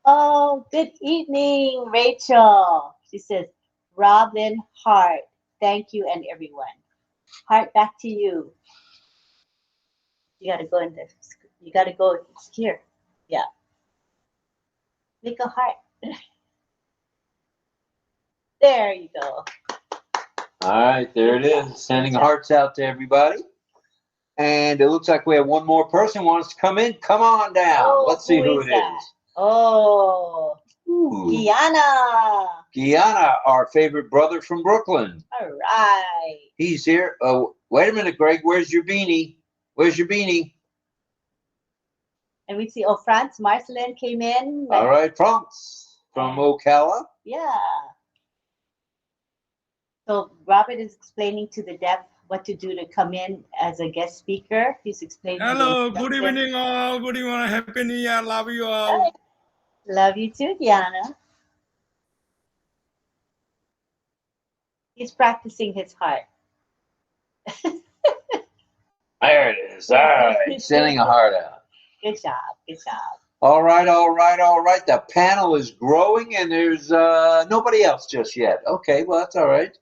Oh, good evening, Rachel. She says, RobLynn Hart. Thank you and everyone. Heart, back to you. You gotta go in there. You gotta go here. Yeah. Make a heart. There you go. All right, there it is. Sending hearts out to everybody. And it looks like we have one more person who wants to come in. Come on down. Oh, let's see who is it that? is. Oh, Ooh. Guyana. Our favorite brother from Brooklyn. All right. He's here. Oh, wait a minute, Greg. Where's your beanie? Where's your beanie? And we see, France Marcelin came in. All right, France from Ocala. Yeah. So Robert is explaining to the deaf what to do to come in as a guest speaker. He's explaining. Hello, good evening all. Good evening, happy new year. Love you all. Love you too, Diana. He's practicing his heart. There it is. All right, sending a heart out. Good job. Good job. All right. The panel is growing, and there's nobody else just yet. Okay, well, that's all right.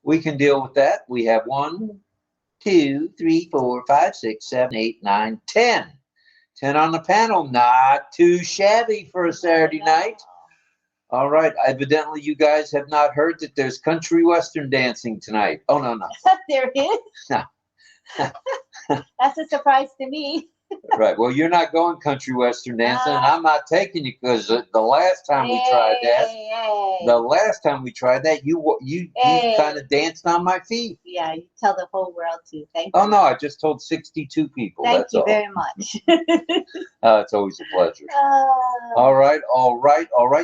We can deal with that. We have 1, 2, 3, 4, 5, 6, 7, 8, 9, 10. 10 on the panel. Not too shabby for a Saturday night. All right. Evidently, you guys have not heard that there's country western dancing tonight. Oh, no. There is? No. That's a surprise to me. Right. Well, you're not going country western dancing, and I'm not taking you because the last time we tried that, you kind of danced on my feet. Yeah, you tell the whole world to. Thank you. Oh no, I just told 62 people. Thank that's you all. very much. It's always a pleasure. All right.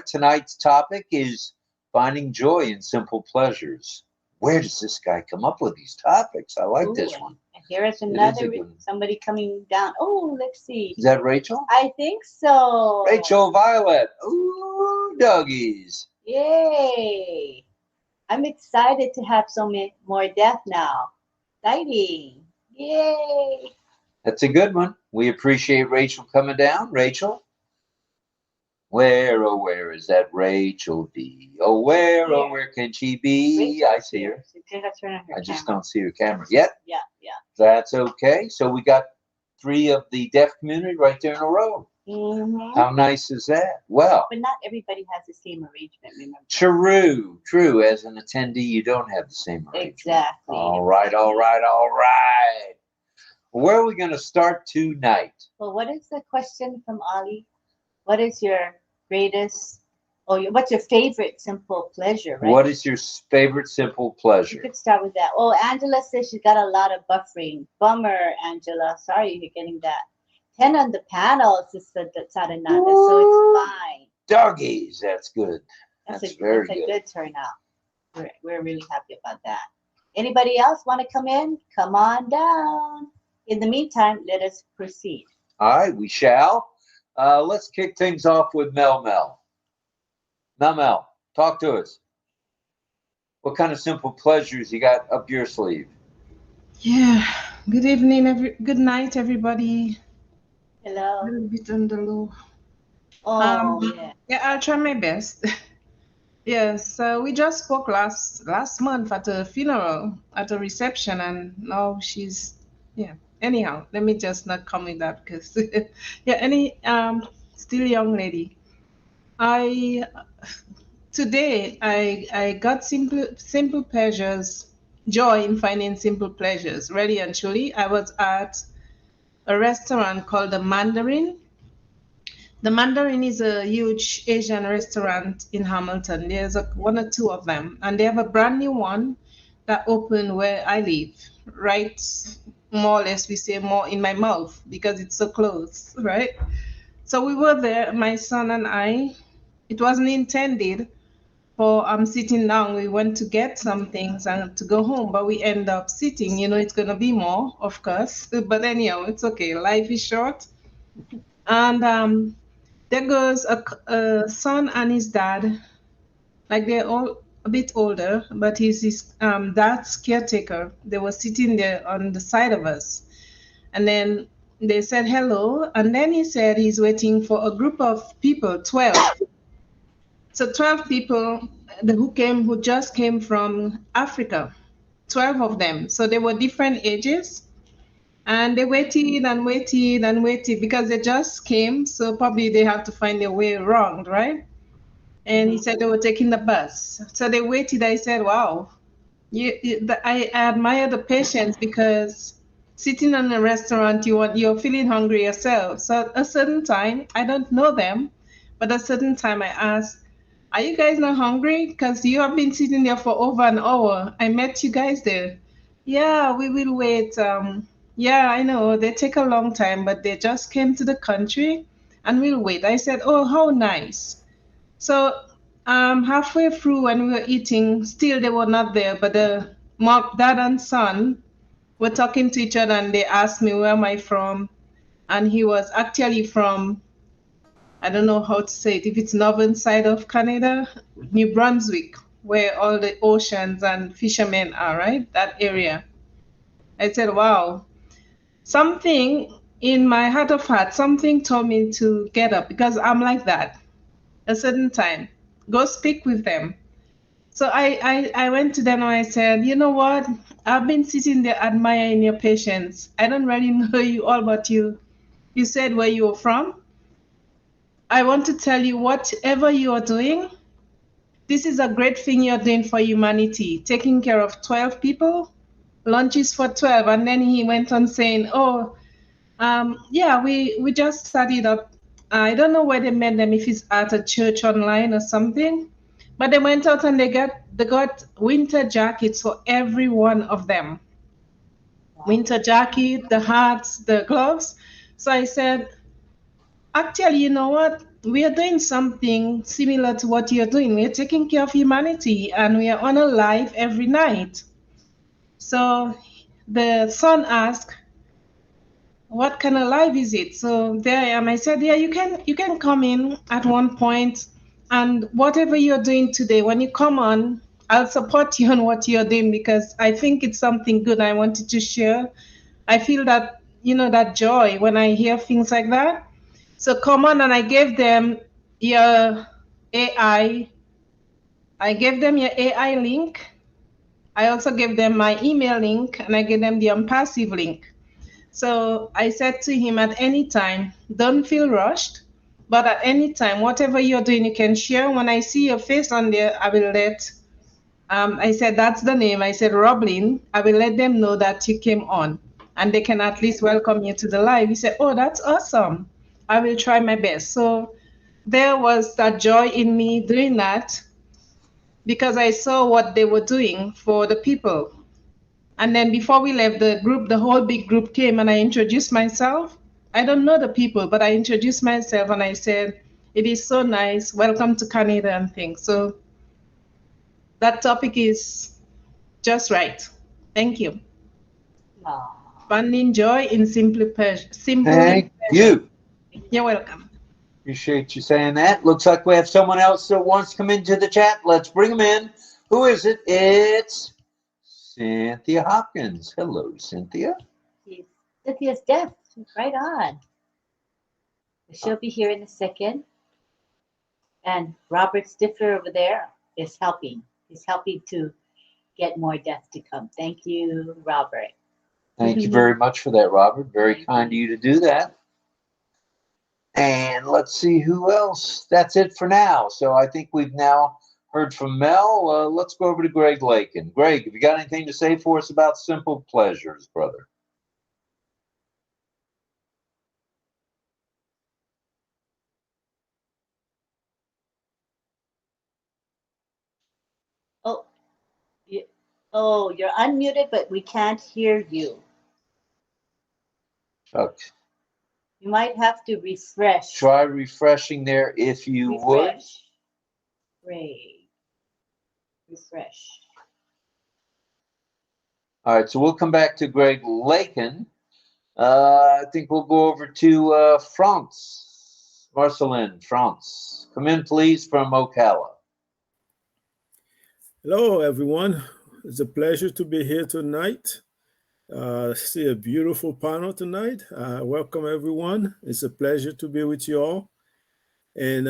Tonight's topic is finding joy in simple pleasures. Where does this guy come up with these topics? I like this one. And here is another somebody coming down. Oh, let's see. Is that Rachel? I think so. Rachel Violet. Ooh, doggies. Yay. I'm excited to have so many more deaf now. Exciting. Yay. That's a good one. We appreciate Rachel coming down. Rachel? Where is that Rachel be? Oh, where can she be? I see her. I just don't see her camera yet. Yeah. That's okay. So we got 3 of the deaf community right there in a row. Mm-hmm. How nice is that? Well, but not everybody has the same arrangement, remember? True. As an attendee, you don't have the same arrangement. Exactly. All right. Where are we going to start tonight? Well, what is the question from Ali? What is your greatest Oh, what's your favorite simple pleasure, right? What is your favorite simple You pleasure? could start with that. Oh, Angela says she's got a lot of buffering. Bummer, Angela. Sorry you're getting that. 10 on the panel, Sister Sarananda, so it's fine. Doggies, that's good. That's That's a very that's a good. good turnout. We're really happy about that. Anybody else want to come in? Come on down. In the meantime, let us proceed. All right, we shall. Let's kick things off with Mel Mel. Mel, talk to us. What kind of simple pleasures you got up your sleeve? Yeah. Good evening, good night, everybody. A Hello. little bit on the low. Oh, yeah. Yeah, I'll try my best. Yes, we just spoke last month at a funeral, at a reception, and now she's yeah. Anyhow, let me just not come with that because yeah, still young lady. I Today I got simple pleasures, joy in finding simple pleasures. Really and truly, I was at a restaurant called the Mandarin. The Mandarin is a huge Asian restaurant in Hamilton. There's one or two of them, and they have a brand new one that opened where I live, right more or less we say more in my mouth because it's so close, right? So we were there, my son and I. It wasn't intended for sitting down. We went to get some things and to go home, but we end up sitting. It's gonna be more, of course. But anyhow, it's okay. Life is short. And there goes a son and his dad. Like they're all a bit older, but he's his dad's caretaker. They were sitting there on the side of us, and then they said hello, and then he said he's waiting for a group of people, 12. So 12 people who just came from Africa, 12 of them. So they were different ages. And they waited and waited and waited because they just came. So probably they had to find their way around, right? And he Hmm. said they were taking the bus. So they waited. I said, wow, I admire the patience because sitting in a restaurant, you're feeling hungry yourself. So at a certain time, I don't know them, but at a certain time I asked, are you guys not hungry? Because you have been sitting there for over an hour. I met you guys there. Yeah, we will wait. Yeah, I know they take a long time, but they just came to the country and we'll wait. I said, oh, how nice. So halfway through when we were eating, still they were not there, but the mom, dad and son were talking to each other and they asked me where am I from? And he was actually from, I don't know how to say it, if it's northern side of Canada, New Brunswick, where all the oceans and fishermen are, right? That area. I said, wow. Something in my heart of heart, something told me to get up because I'm like that. A certain time, go speak with them. So I went to them and I said, you know what? I've been sitting there admiring your patience. I don't really know you all, but you said where you were from. I want to tell you whatever you are doing, this is a great thing you're doing for humanity, taking care of 12 people, lunches for 12. And then he went on saying, oh, yeah, we just started up. I don't know where they met them, if it's at a church online or something, but they went out and they got winter jackets for every one of them. Wow. Winter jacket, the hats, the gloves. So I said, actually, you know what? We are doing something similar to what you're doing. We are taking care of humanity and we are on a live every night. So the son asked, what kind of live is it? So there I am. I said, yeah, you can come in at one point, and whatever you're doing today, when you come on, I'll support you on what you're doing because I think it's something good I wanted to share. I feel that that joy when I hear things like that. So come on, and I gave them your AI. I gave them your AI link. I also gave them my email link, and I gave them the ONPASSIVE link. So I said to him, at any time, don't feel rushed, but at any time, whatever you're doing, you can share. When I see your face on there, I will let, I said, that's the name. I said, RobLynn. I will let them know that you came on and they can at least welcome you to the live. He said, oh, that's awesome. I will try my best. So there was that joy in me doing that because I saw what they were doing for the people. And then before we left the group, the whole big group came and I introduced myself. I don't know the people, but I introduced myself and I said, it is so nice. Welcome to Canada and things. So that topic is just right. Thank you. Aw, Finding joy in simple pleasure. Thank you. You're welcome. Appreciate you saying that. Looks like we have someone else that wants to come into the chat. Let's bring them in. Who is it? It's Cynthia Hopkins. Hello, Cynthia. Cynthia's deaf. Right on. She'll be here in a second. And Robert Stifler over there is helping. He's helping to get more deaf to come. Thank you, Robert. Thank you very much for that, Robert. Very kind of you to do that. And let's see who else. That's it for now. So I think we've now heard from Mel. Let's go over to Greg Lakin. Greg, have you got anything to say for us about simple pleasures, brother? Oh, you're unmuted, but we can't hear you. Okay. You might have to refresh. Try refreshing there if you would. Great. Refresh. All right, so we'll come back to Greg Lakin. I think we'll go over to France. Marcelin, France. Come in, please, from Ocala. Hello, everyone. It's a pleasure to be here tonight. See a beautiful panel tonight. Welcome, everyone. It's a pleasure to be with you all. And,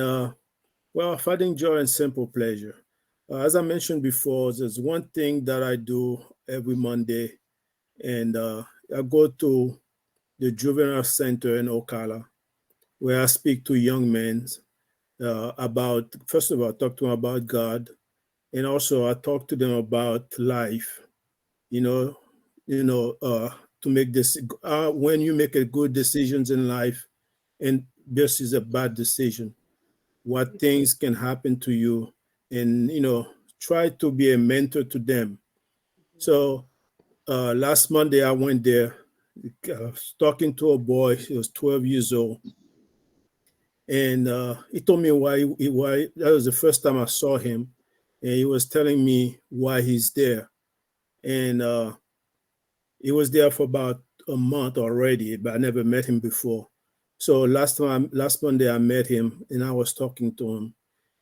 well, finding joy and simple pleasure. As I mentioned before, there's one thing that I do every Monday, and I go to the Juvenile Center in Ocala, where I speak to young men about, first of all, talk to them about God, and also I talk to them about life. To make this when you make a good decisions in life, and this is a bad decision, what things can happen to you, and try to be a mentor to them. So last Monday I went there, talking to a boy. He was 12 years old. And he told me why that was the first time I saw him. And he was telling me why he's there. And he was there for about a month already, but I never met him before. So last Monday I met him and I was talking to him.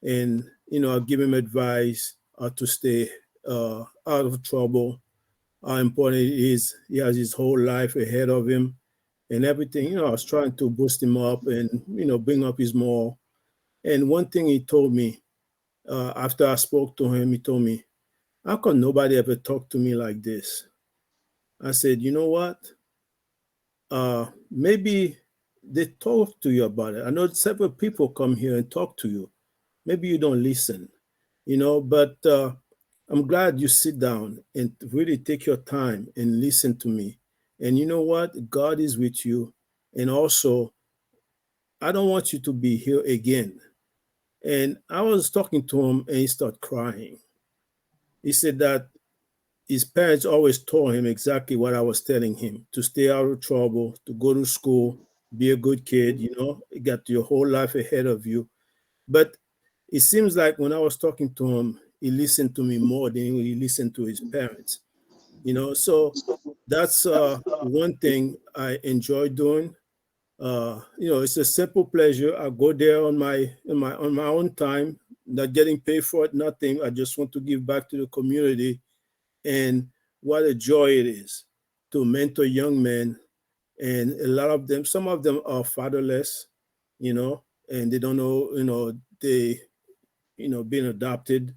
And, I give him advice how to stay out of trouble, how important it is. He has his whole life ahead of him and everything. I was trying to boost him up and, bring up his morale. And one thing he told me after I spoke to him, he told me, how come nobody ever talked to me like this? I said, you know what? Maybe they talk to you about it. I know several people come here and talk to you. Maybe you don't listen, but I'm glad you sit down and really take your time and listen to me. And you know what? God is with you. And also, I don't want you to be here again. And I was talking to him and he started crying. He said that his parents always told him exactly what I was telling him, to stay out of trouble, to go to school, be a good kid, you got your whole life ahead of you. But it seems like when I was talking to him, he listened to me more than he listened to his parents, so that's one thing I enjoy doing. It's a simple pleasure. I go there on my own time, not getting paid for it, nothing. I just want to give back to the community. And what a joy it is to mentor young men. And a lot of them, some of them are fatherless, and they don't know, they, being adopted,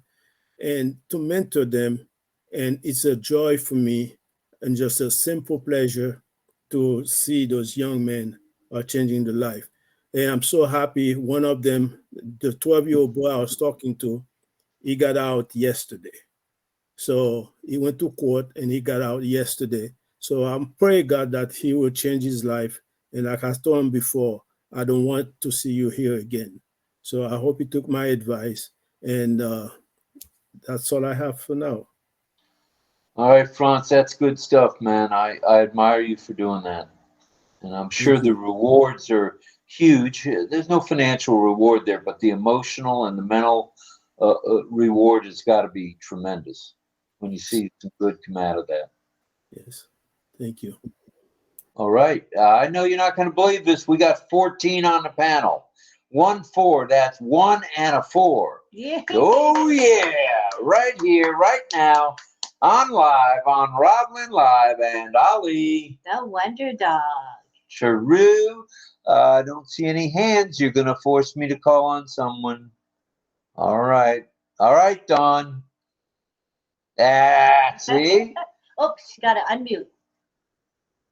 and to mentor them. And it's a joy for me and just a simple pleasure to see those young men are changing the life. And I'm so happy. One of them, the 12-year-old boy I was talking to, he got out yesterday. So he went to court and he got out yesterday. So I'm praying God that he will change his life. And like I told him before, I don't want to see you here again. So I hope he took my advice, and that's all I have for now. All right, Franz, that's good stuff, man. I admire you for doing that. And I'm sure Thank the you. rewards are huge. There's no financial reward there, but the emotional and the mental reward has got to be tremendous when you see some good come out of that. Yes, thank you. All right. I know you're not going to believe this. We got 14 on the panel. 1 4. That's 1 and a 4. Yeah. Oh, yeah. Right here, right now, on live, on RobLynnLive, and Ali. The Wonder Dog. Charu. I don't see any hands. You're going to force me to call on someone. All right. All right, Dawn. See? Oops, you gotta unmute.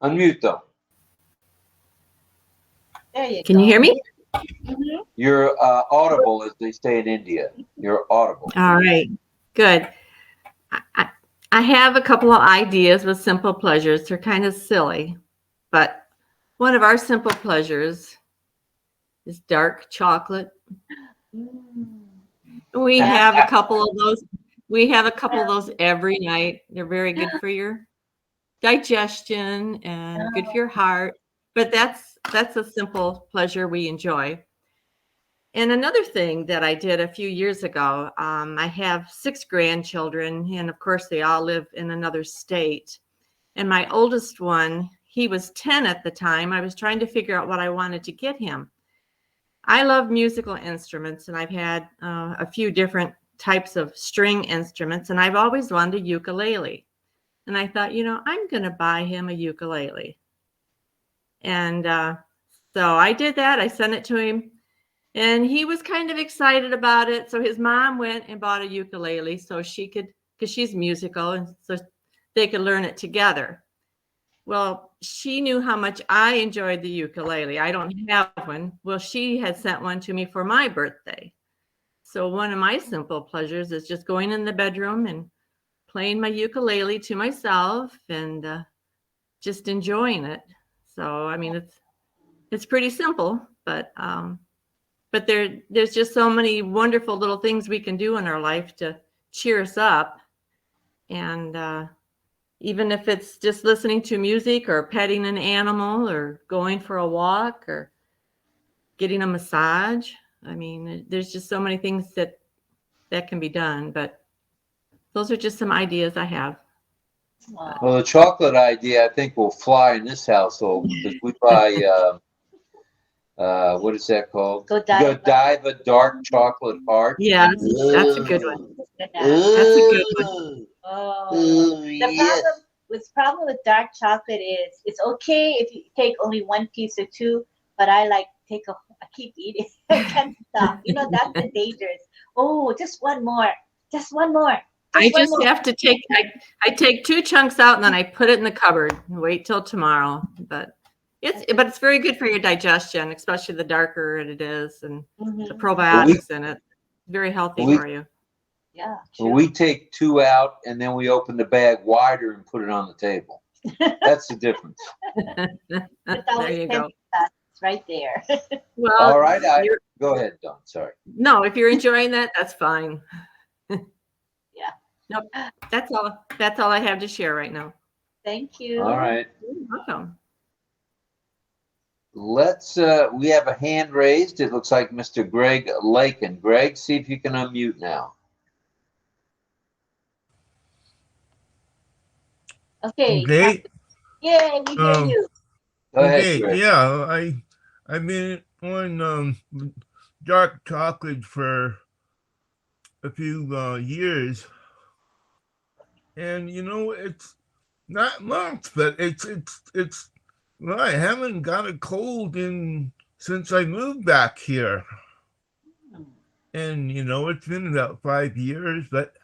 Unmute, though. There you go. Can you hear me? Mhm. You're audible, as they say in India. You're audible. All right, good. I have a couple of ideas with simple pleasures. They're kind of silly, but one of our simple pleasures is dark chocolate. Mm. We have a couple of those. We have a couple of those every night. They're very good for your digestion and good for your heart. But that's a simple pleasure we enjoy. And another thing that I did a few years ago, I have 6 grandchildren, and of course they all live in another state. And my oldest one, he was 10 at the time. I was trying to figure out what I wanted to get him. I love musical instruments, and I've had a few different types of string instruments, and I've always wanted a ukulele. And I thought, I'm going to buy him a ukulele. And so I did that. I sent it to him. And he was kind of excited about it. So his mom went and bought a ukulele so she could, because she's musical, and so they could learn it together. Well, she knew how much I enjoyed the ukulele. I don't have one. Well, she had sent one to me for my birthday. So one of my simple pleasures is just going in the bedroom and playing my ukulele to myself and just enjoying it. So, I mean, it's pretty simple, but there's just so many wonderful little things we can do in our life to cheer us up. And even if it's just listening to music or petting an animal or going for a walk or getting a massage. I mean, there's just so many things that can be done, but those are just some ideas I have. Wow. Well, the chocolate idea, I think, will fly in this household because we buy, what is that called? Godiva dark chocolate heart. Yeah, that's a good one. That's a good one. Oh. Yes. problem with dark chocolate is it's okay if you take only 1 piece or 2, but I keep eating. I can't stop. That's the dangerous. Oh, just one more. Just one more. I just have to take, I take 2 chunks out and then I put it in the cupboard and wait till tomorrow. But it's very good for your digestion, especially the darker it is and the probiotics in it. Very healthy for you. Yeah. Well, we take 2 out and then we open the bag wider and put it on the table. That's the difference. There you go. It's right there. Well, all right. Go ahead, Dawn. Sorry. No, if you're enjoying that, that's fine. Yeah. Nope. That's all I have to share right now. Thank you. All right. You're welcome. Let's we have a hand raised. It looks like Mr. Greg Lakin. Greg, see if you can unmute now. Okay. Okay. Yay, we hear you. Go ahead, Okay. Greg. Yeah, I've been on dark chocolate for a few years, and it's not much, but it's well, I haven't got a cold since I moved back here, and it's been about 5 years, but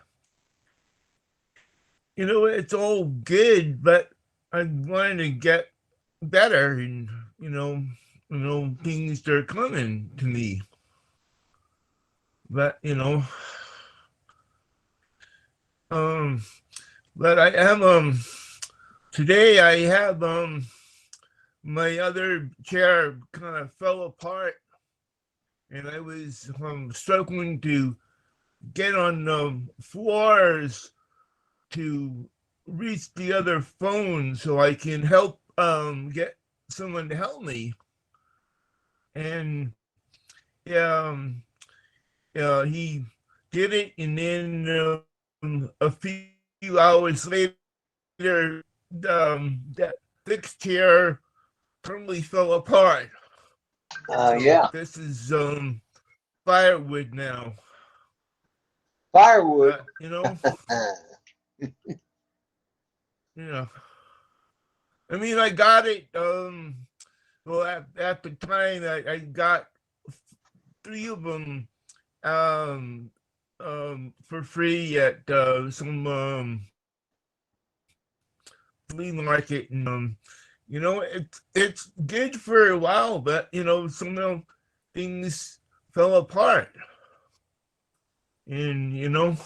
it's all good, but I wanted to get better, and things are coming to me, but but I have today I have my other chair kind of fell apart, and I was struggling to get on floors to reach the other phone so I can help get someone to help me. And he did it, and then a few hours later, that fixed chair totally fell apart. So Yeah. this is firewood now. Firewood. You know, yeah. I mean, I got it. Well, at the time, I got 3 of them for free at some flea market, and you know, it's good for a while, but you know, some things fell apart, and you know,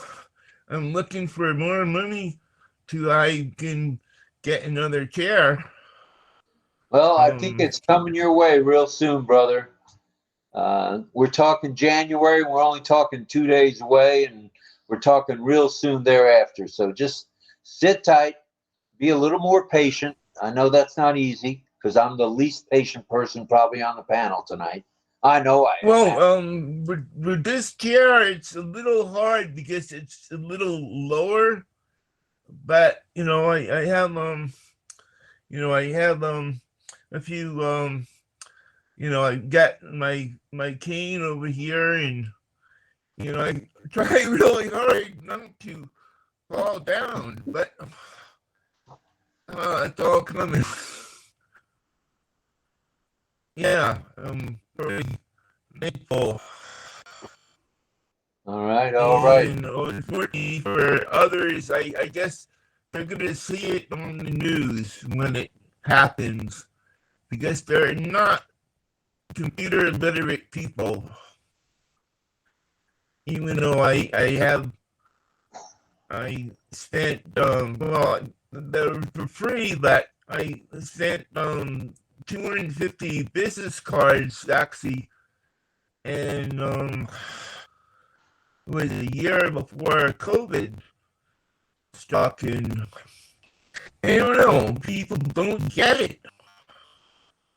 I'm looking for more money to I can get another chair. Well, I think it's coming your way real soon, brother. We're talking January. We're only talking 2 days away, and we're talking real soon thereafter. So just sit tight, be a little more patient. I know that's not easy because I'm the least patient person probably on the panel tonight. I know I am. Well, with this chair, it's a little hard because it's a little lower. But you know, I have a few you know, I got my cane over here, and you know, I try really hard not to fall down, but it's all coming. Yeah, I'm very thankful. All right, all right. And unfortunately for others, I guess they're gonna see it on the news when it happens because they're not computer literate people. Even though I spent well, they're for free, but I sent 250 business cards actually, and it was a year before COVID struck, and I don't know, people don't get it.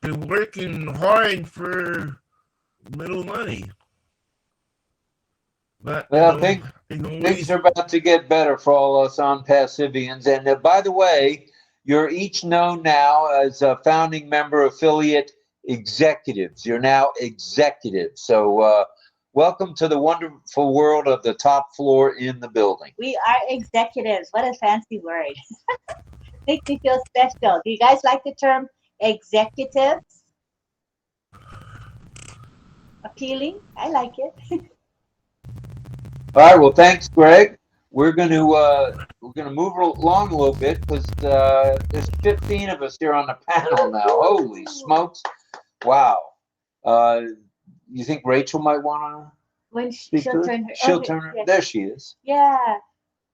They're working hard for little money. But Well, things are about to get better for all us ONPASSIVians. And by the way, you're each known now as a founding member affiliate executives. You're now executives. So welcome to the wonderful world of the top floor in the building. We are executives. What a fancy word. Makes me feel special. Do you guys like the term executives? Appealing? I like it. All right. Well, thanks, Greg. We're going to move along a little bit because there's 15 of us here on the panel now. Holy smokes! Wow. You think Rachel might want to speak to it? She'll turn her. Yes. There she is. Yeah.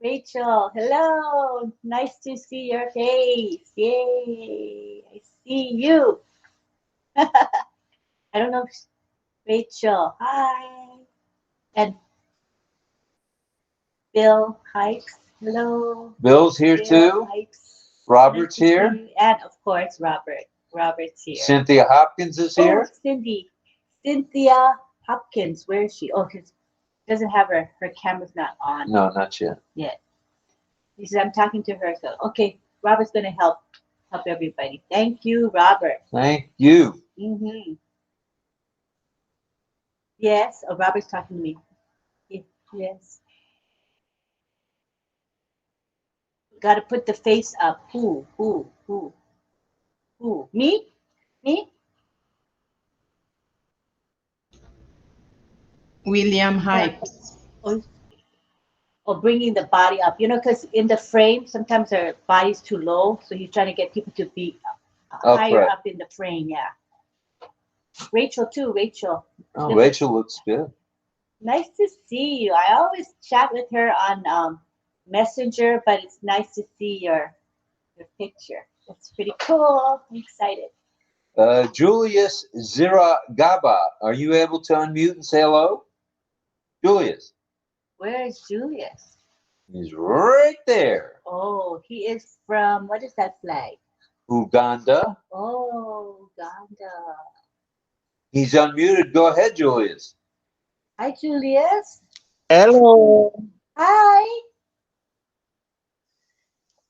Rachel, hello. Nice to see your face. Yay. I see you. I don't know. Rachel, hi. And Bill Hikes, hello. Bill's here too. Hikes. Robert's here. And of course, Robert. Robert's here. Cynthia Hopkins is here. Oh, Cindy. Cynthia Hopkins. Where is she? Oh, because doesn't have her camera's not on. No, not yet. Yet. She says, I'm talking to her. So, okay, Robert's going to help everybody. Thank you, Robert. Thank you. Mm-hmm. Yes. Oh, Robert's talking to me. Yes. Got to put the face up. Who? Me? William Hypes. Or bringing the body up. You know, because in the frame, sometimes their body's too low. So he's trying to get people to be higher up in the frame. Yeah. Rachel, too. Rachel. Oh, Rachel looks good. Nice to see you. I always chat with her on Messenger, but it's nice to see your picture. That's pretty cool. I'm excited. Julius Ziragaba, are you able to unmute and say hello? Julius. Where is Julius? He's right there. Oh, he is from, what is that flag? Uganda. Oh, Uganda. He's unmuted. Go ahead, Julius. Hi, Julius. Hello, Hi.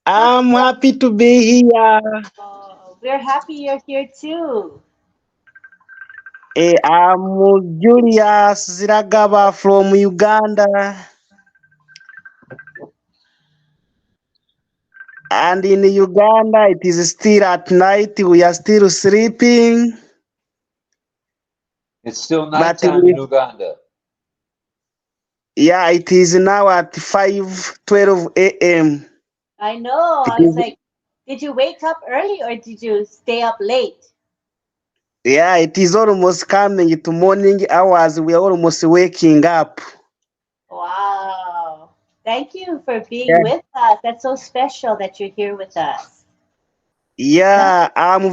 I'm happy to be here. Oh, we're happy you're here too. I'm Julius Ziragaba from Uganda. And in Uganda, it is still at night. We are still sleeping. It's still But nighttime in Uganda. yeah, it is now at 5:12 a.m. I know. I was like, did you wake up early or did you stay up late? Yeah, it is almost coming to morning hours. We are almost waking up. Wow. Thank you for being Yeah. with us. That's so special that you're here with us. Yeah, I'm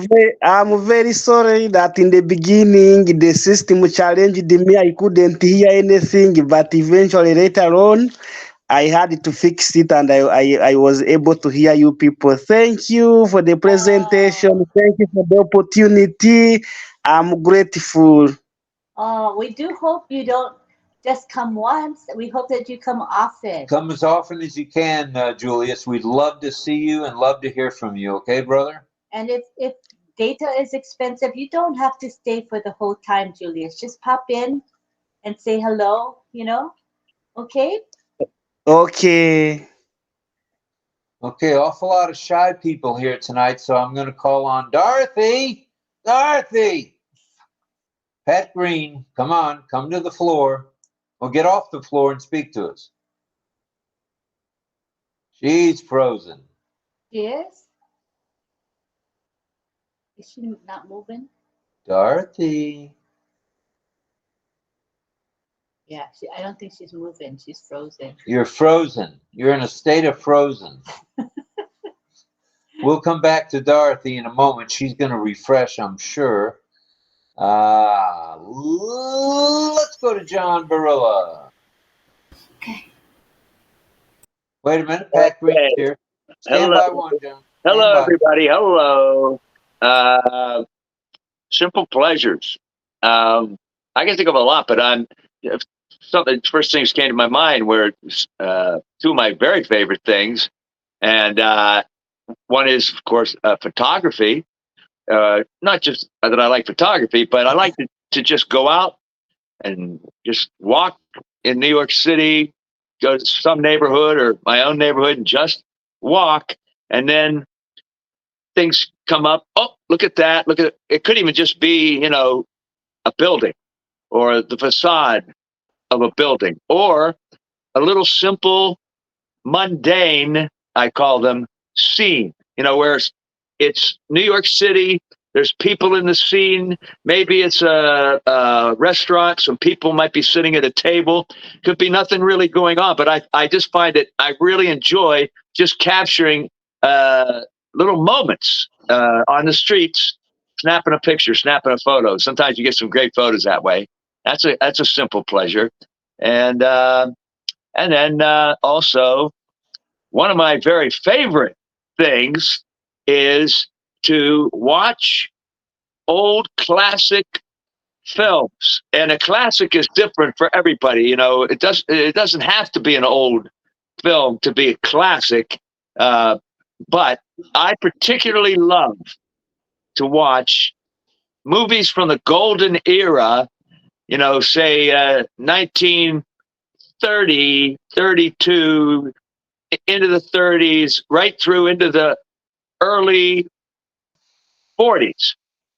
very sorry that in the beginning the system challenged me. I couldn't hear anything, but eventually later on I had to fix it and I was able to hear you people. Thank you for the presentation. Oh, Thank you for the opportunity. I'm grateful. oh, we do hope you don't just come once. We hope that you come often. Come as often as you can, Julius. We'd love to see you and love to hear from you. Okay, brother? And if data is expensive, you don't have to stay for the whole time, Julius. Just pop in and say hello, Okay? Okay. Okay, awful lot of shy people here tonight, so I'm going to call on Dorothy. Dorothy! Pat Green, come on, come to the floor. Or get off the floor and speak to us. She's frozen. Yes? Is she not moving? Dorothy. Yeah, I don't think she's moving. She's frozen. You're frozen. You're in a state of frozen. We'll come back to Dorothy in a moment. She's going to refresh, I'm sure. Let's go to John Barilla. Okay. Wait a minute. Pat Green's Okay. here. Stand Hello. by one, John. Stand Hello, by. everybody. Hello. Simple pleasures. I can think of a lot, but something. First things came to my mind were two of my very favorite things, and one is, of course, photography. Not just that I like photography, but I like to just go out and just walk in New York City, go to some neighborhood or my own neighborhood and just walk. And then things come up. Oh, look at that. Look at it. It could even just be, a building or the facade of a building or a little simple, mundane, I call them, scene, where it's New York City. There's people in the scene. Maybe it's a restaurant. Some people might be sitting at a table. Could be nothing really going on, but I just find it, I really enjoy just capturing little moments on the streets, snapping a picture, snapping a photo. Sometimes you get some great photos that way. That's a simple pleasure. And then also, one of my very favorite things is to watch old classic films. And a classic is different for everybody. It doesn't have to be an old film to be a classic. But I particularly love to watch movies from the golden era, say 1930, 32, into the 30s, right through into the early 40s,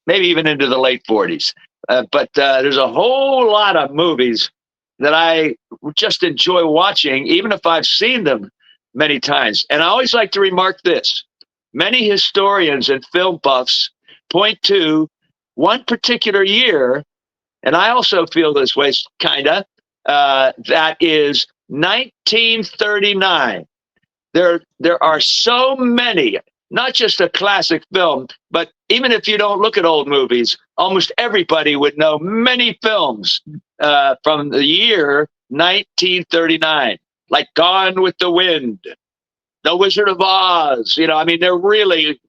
maybe even into the late 40s. But there's a whole lot of movies that I just enjoy watching, even if I've seen them many times. And I always like to remark this. Many historians and film buffs point to one particular year, and I also feel this way, kind of, that is 1939. There are so many not just a classic film, but even if you don't look at old movies, almost everybody would know many films from the year 1939, like Gone with the Wind, The Wizard of Oz. You know, I mean, they're really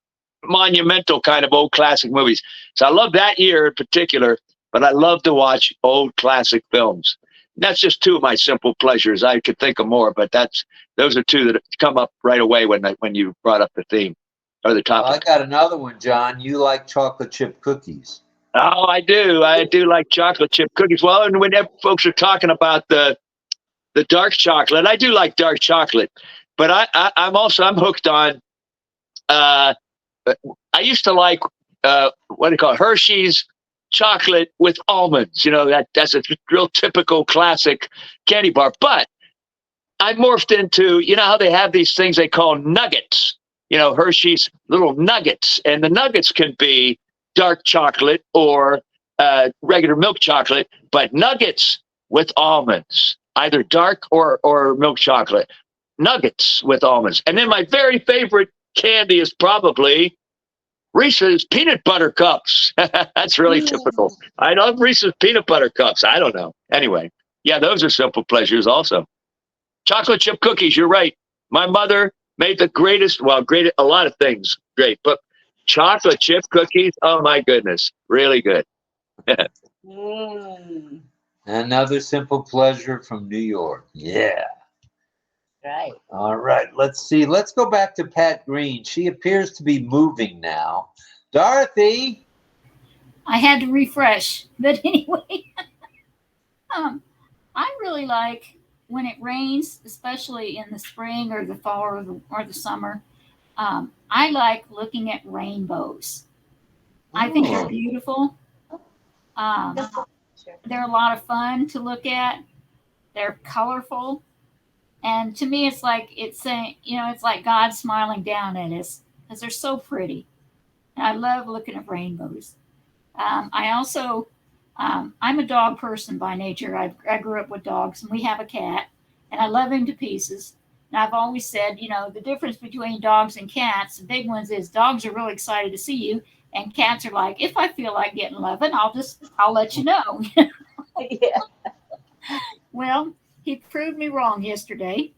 monumental kind of old classic movies. So I love that year in particular, but I love to watch old classic films. That's just two of my simple pleasures. I could think of more, but those are two that come up right away when you brought up the theme or the Well, I topic. got another one, John. You like chocolate chip cookies. Oh, I do. I do like chocolate chip cookies. Well, and when folks are talking about the dark chocolate, I do like dark chocolate, but I'm hooked on. I used to like what do you call it? Hershey's chocolate with almonds. You know, that's a real typical classic candy bar. But I morphed into, you know how they have these things they call nuggets. You know, Hershey's little nuggets, and the nuggets can be dark chocolate or regular milk chocolate, but nuggets with almonds, either dark or milk chocolate. Nuggets with almonds. And then my very favorite candy is probably Reese's peanut butter cups. That's really typical. I love Reese's peanut butter cups. I don't know. Anyway, yeah, those are simple pleasures also. Chocolate chip cookies, you're right. My mother made the greatest, a lot of things great, but chocolate chip cookies, oh my goodness, really good. Another simple pleasure from New York. Yeah. Right. All right. Let's see. Let's go back to Pat Green. She appears to be moving now. Dorothy. I had to refresh, but anyway, I really like when it rains, especially in the spring or the fall or the summer. I like looking at rainbows. I think they're beautiful. They're a lot of fun to look at. They're colorful. And to me, it's like it's saying, it's like God smiling down at us because they're so pretty. And I love looking at rainbows. I also, I'm a dog person by nature. I grew up with dogs, and we have a cat, and I love him to pieces. And I've always said, the difference between dogs and cats, the big ones is dogs are really excited to see you, and cats are like, if I feel like getting loving, I'll let you know. Yeah. Well, he proved me wrong yesterday.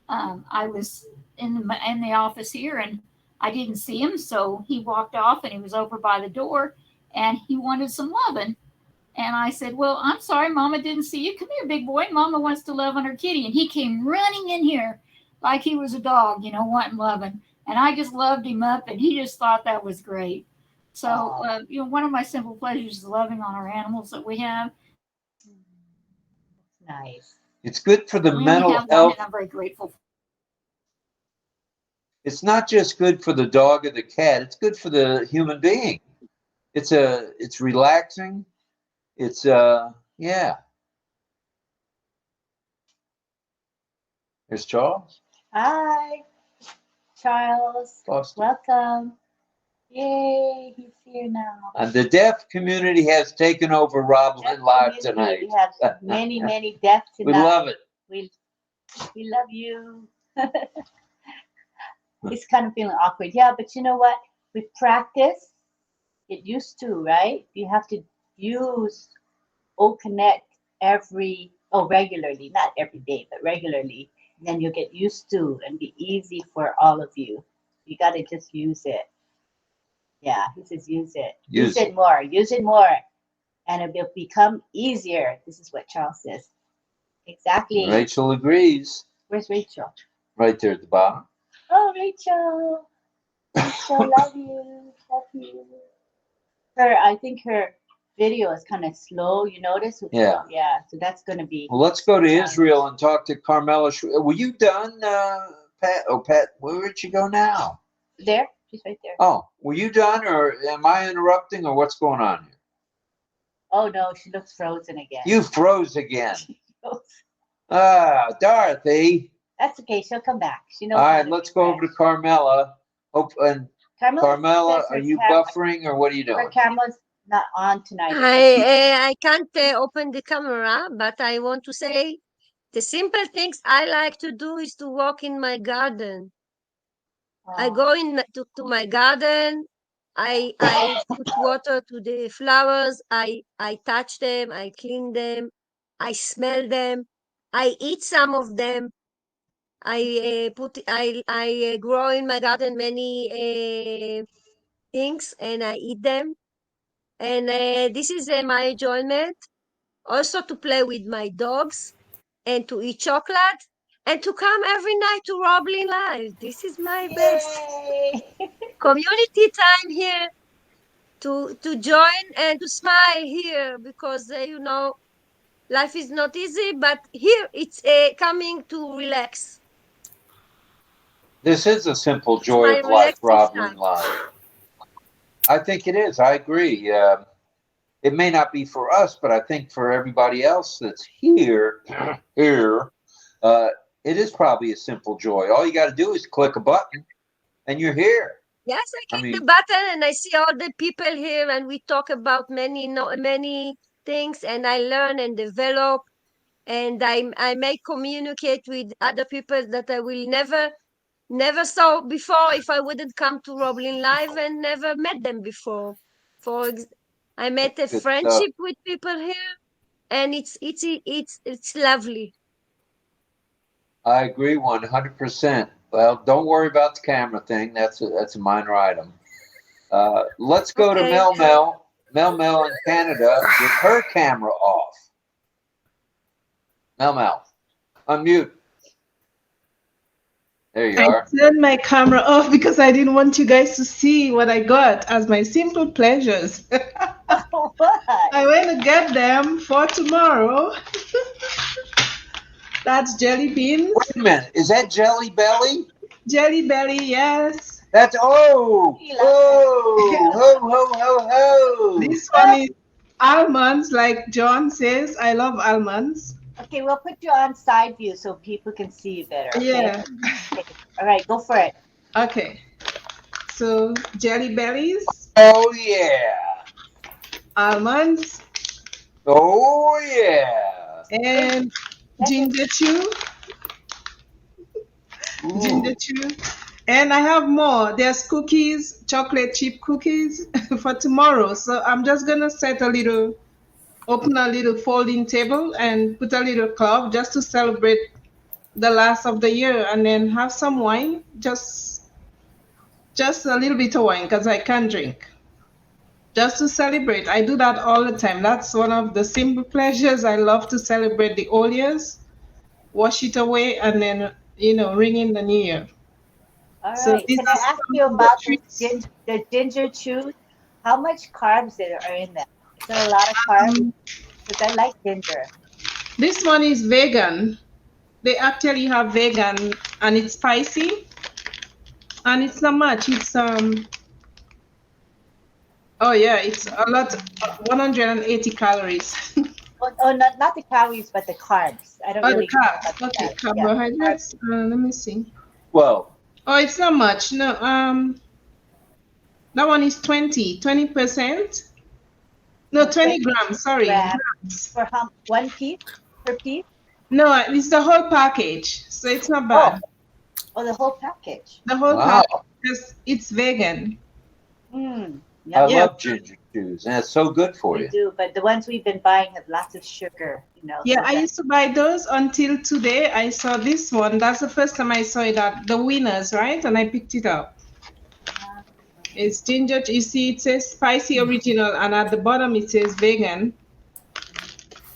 I was in the office here, and I didn't see him, so he walked off, and he was over by the door, and he wanted some loving. And I said, well, I'm sorry, Mama didn't see you. Come here, big boy. Mama wants to love on her kitty. And he came running in here like he was a dog, wanting loving. And I just loved him up, and he just thought that was great. So, one of my simple pleasures is loving on our animals that we have. Nice. It's good for the We mental only have health. one, and I'm very grateful. It's not just good for the dog or the cat. It's good for the human being. It's relaxing. It's yeah. There's Charles. Hi, Charles. Boston. Welcome. Yay, he's here now. And the deaf community has taken over RobLynnLive tonight. We have many deaf tonight. We love it. We love you. It's kind of feeling awkward. Yeah, but you know what? We practice. It used to, right? You have to use OConnect regularly, not every day, but regularly. And then you'll get used to and be easy for all of you. You got to just use it. Yeah, he says use it. Use it more. Use it more. And it will become easier. This is what Charles says. Exactly. Rachel agrees. Where's Rachel? Right there at the bottom. Oh, Rachel. Rachel, love you. Love you. I think her video is kind of slow. You notice? Yeah. Yeah. So that's going to be. Well, let's go to Israel and talk to Carmela. Were you done, Pat? Oh, Pat, where'd you go now? There. She's right there. Oh, were you done, or am I interrupting, or what's going on here? Oh, no. She looks frozen again. You froze again. Dorothy. That's okay. She'll come back. She knows. All right, let's go over to Carmela. Carmela, are you buffering, or what are you doing? Her camera's not on tonight. I can't open the camera, but I want to say the simple things I like to do is to walk in my garden. I go to my garden. I put water to the flowers. I touch them. I clean them. I smell them. I eat some of them. I grow in my garden many things and I eat them. And this is my enjoyment. Also to play with my dogs and to eat chocolate and to come every night to RobLynnLive. This is my best Yay! community time here to join and to smile here because life is not easy, but here it's coming to relax. This is a simple It's joy my of life, relaxing time. RobLynnLive. I think it is. I agree. It may not be for us, but I think for everybody else that's here, uh, it is probably a simple joy. All you got to do is click a button, and you're here. Yes, I I click the mean, button and I see all the people here, and we talk about many things, and I learn and develop, and I may communicate with other people that I will never saw before if I wouldn't come to RobLynnLive and never met them before. I met a good stuff. friendship with people here, and it's lovely. I agree 100%. Well, don't worry about the camera thing. That's a minor item. Let's go to Okay. Mel in Canada with her camera off. Mel, unmute. There you I are. turned my camera off because I didn't want you guys to see what I got as my simple pleasures. What? I went to get them for tomorrow. That's jelly beans. Wait a minute. Is that Jelly Belly? Jelly belly, yes. That's ho, ho. This one is almonds, like John says. I love almonds. Okay, we'll put you on side view so people can see you better. Okay? Yeah. Okay. All right, go for it. Okay. So jelly bellies, Oh yeah. almonds, Oh yeah. and ginger chew. Ginger Ooh. chew. And I have more. There's cookies, chocolate chip cookies for tomorrow. So I'm just gonna open a little folding table and put a little club just to celebrate the last of the year, and then have some wine, just a little bit of wine because I can't drink. Just to celebrate. I do that all the time. That's one of the simple pleasures. I love to celebrate the old years, wash it away, and then ring in the new year. All So right. these Can are I ask some you of the about treats. the ginger chews? How much carbs are in them? Is there a lot of carbs? Because I like ginger. This one is vegan. They actually have vegan, and it's spicy, and it's not much. It's oh yeah, it's a lot, 180 calories. Oh, not the calories, but the carbs. I don't Oh, the really care carbs. about the Okay, calories. Yeah, carbohydrates. Let me see. Well, Oh, it's not much. No, that one is 20%. No, so 20 20 grams. Sorry, grams grams. for one piece per piece? No, it's the whole package, so it's not Oh, bad. the whole package. The whole wow. package, because it's vegan. Mm, I yum. Yeah, love ginger chews, and it's so good for We you. do, but the ones we've been buying have lots of sugar, yeah. so I used to buy those until today. I saw this one. That's the first time I saw it at the Winners, right? And I picked it up. It's ginger. You see, it says spicy original, and at the bottom it says vegan.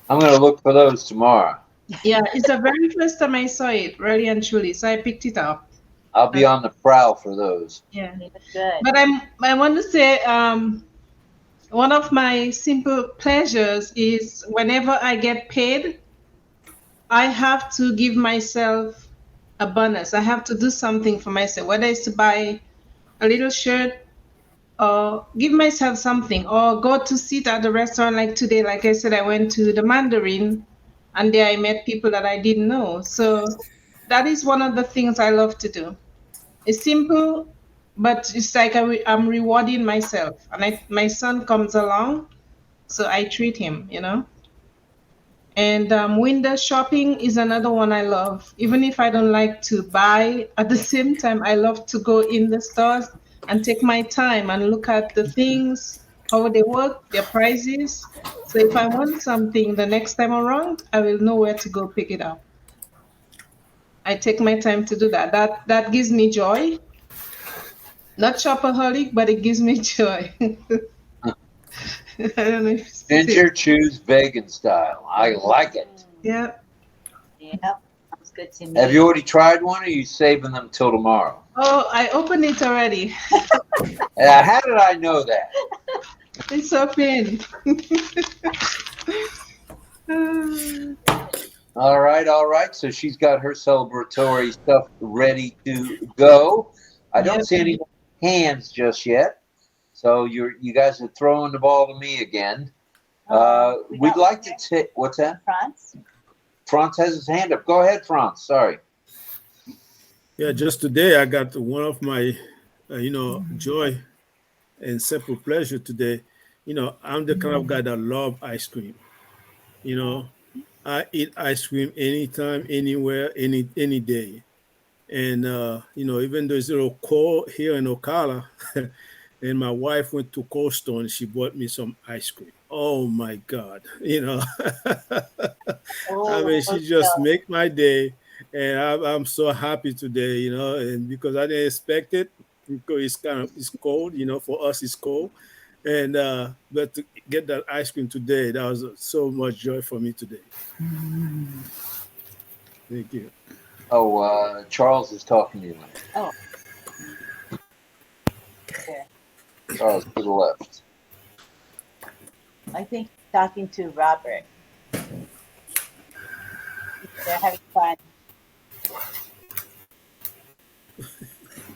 I'm gonna look for those tomorrow. Yeah, it's the very first time I saw it, really and truly. So I picked it up. I'll be on the prowl for those. Yeah. good. But I want to say one of my simple pleasures is whenever I get paid, I have to give myself a bonus. I have to do something for myself, whether it's to buy a little shirt or give myself something or go to sit at the restaurant like today. Like I said, I went to the Mandarin and there I met people that I didn't know. So that is one of the things I love to do. It's simple, but it's like I'm rewarding myself. And my son comes along, so I treat him, And window shopping is another one I love. Even if I don't like to buy, at the same time, I love to go in the stores and take my time and look at the things, how they work, their prices. So if I want something the next time around, I will know where to go pick it up. I take my time to do that. That gives me joy. Not shopaholic, but it gives me joy. I don't know if Ginger chews vegan style. I like it. Yeah. Yep. Sounds good to me. Have you already tried one, or are you saving them till tomorrow? Oh, I opened it already. How did I know that? It's open. All right, all right. So she's got her celebratory stuff ready to go. I don't Yep. see any hands just yet. So you guys are throwing the ball to me again. We We'd got like one to there. take, what's that? France? Franz has his hand up. Go ahead, Franz. Sorry. Yeah, just today I got one of my, joy and simple pleasure today. I'm the kind of guy that love ice cream. I eat ice cream anytime, anywhere, any day. And even though it's a little cold here in Ocala, and my wife went to Cold Stone and she bought me some ice cream. Oh my God. I mean, she just make my day, and I'm so happy today, and because I didn't expect it, because it's cold, for us it's cold, and but to get that ice cream today, that was so much joy for me today. Thank you. Oh, Charles is talking to you. Oh. There. Charles to the left. I think he's talking to Robert. They're having fun.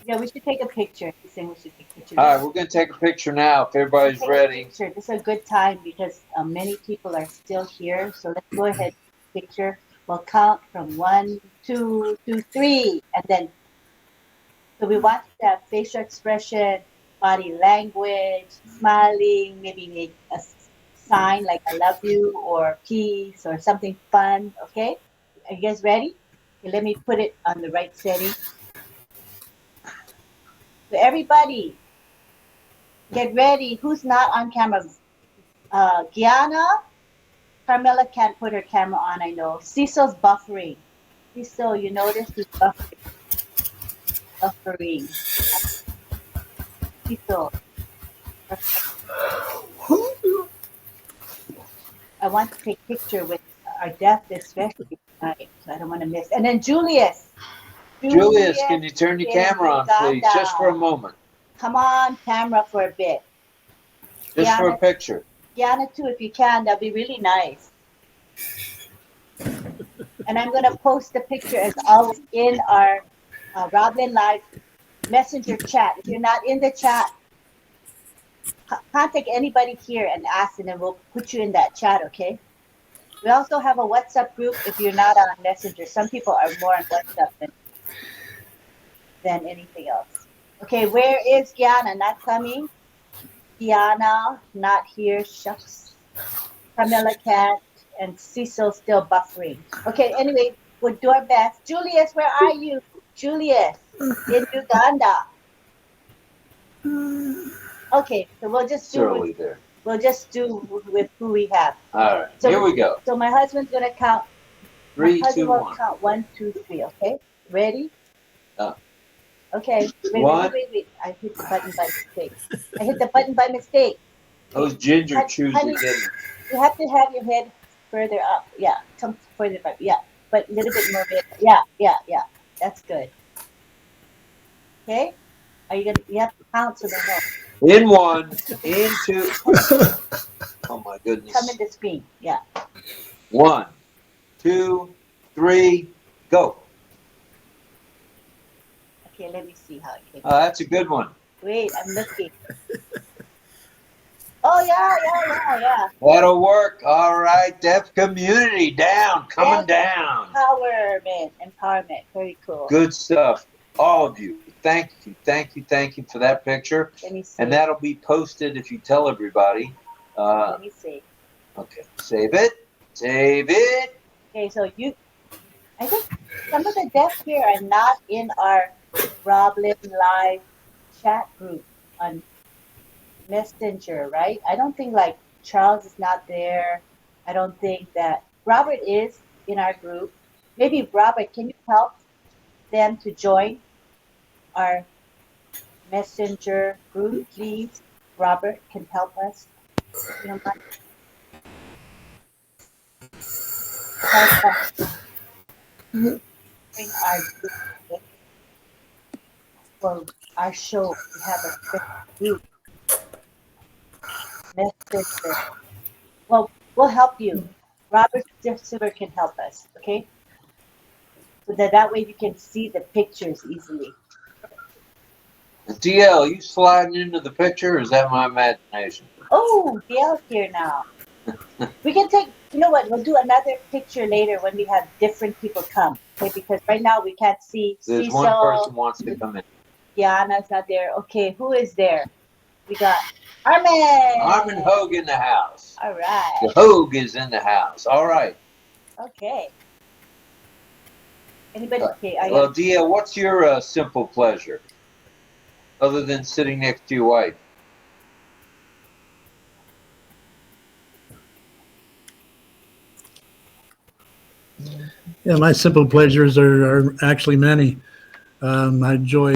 Yeah, we should take a picture. He's saying we should take a picture. All right, we're going to take a picture now if everybody's ready. This is a good time because many people are still here. So let's go ahead and take a picture. We'll count from 1, 2, 3, and then. So we want to have facial expression, body language, smiling, maybe make a sign like I love you or peace or something fun. Okay, are you guys ready? Okay, let me put it on the right setting. So everybody, get ready. Who's not on camera? Gianna? Carmela can't put her camera on, I know. Cecil's buffering. Cecil, you notice he's buffering. Cecil. I want to take a picture with our guest especially tonight, so I don't want to miss. And then Julius. Julius, can you turn your camera on, please, just for a moment? Come on, camera for a bit. Just for a picture. Gianna, too, if you can, that'd be really nice. And I'm going to post the picture as always in our RobLynnLive Messenger chat. If you're not in the chat, contact anybody here and ask, and then we'll put you in that chat, okay? We also have a WhatsApp group if you're not on Messenger. Some people are more on WhatsApp than anything else. Okay, where is Gianna? Not coming? Gianna, not here. Shucks. Camilla can't. And Cecil still buffering. Okay, anyway, we'll do our best. Julius, where are you? Julius, in Uganda. Okay, so we'll just do with who we have. All right, so here we go. So my husband's gonna count. 3, 2, 1. Will count 1, 2, 3. Okay, ready? Okay. Wait. I hit the button by mistake. Those ginger chews are getting. You have to have your head further up. Yeah, come further up. Yeah, but a little bit more. Yeah. That's good. Okay. Are you gonna? You have to count so they know. In 1, in 2. Oh my goodness. Come in the screen. Yeah. 1, 2, 3, go. Okay, let me see how it came. That's a good one. Wait, I'm looking. Oh yeah. That'll work. All right, deaf community down, coming down. Empowerment. Very cool. Good stuff, all of you. Thank you for that picture. Let me see. And that'll be posted if you tell everybody. Let me see. Okay, save it. Save it. Okay, so I think some of the deaf here are not in our RobLynnLive chat group on Messenger, right? I don't think like Charles is not there. I don't think that Robert is in our group. Maybe Robert, can you help them to join our Messenger group, please? Robert can help us. You know, help us join our group, okay? For our show. We have a special group, Messenger. Well, we'll help you. Robert Silver can help us, okay? So that way you can see the pictures easily. DL, you sliding into the picture, or is that my imagination? Oh, DL's here now. We can take, you know what, we'll do another picture later when we have different people come, okay? Because right now we can't see There's Cecil. one person wants to come in. Diana's not there. Okay, who is there? We got Armin. Armin Hogue in the house. All right. The Hogue is in the house. All right. Okay. Anybody? Okay, Well, DL, what's your simple pleasure? Other than sitting next to your wife? Yeah, my simple pleasures are actually many. I enjoy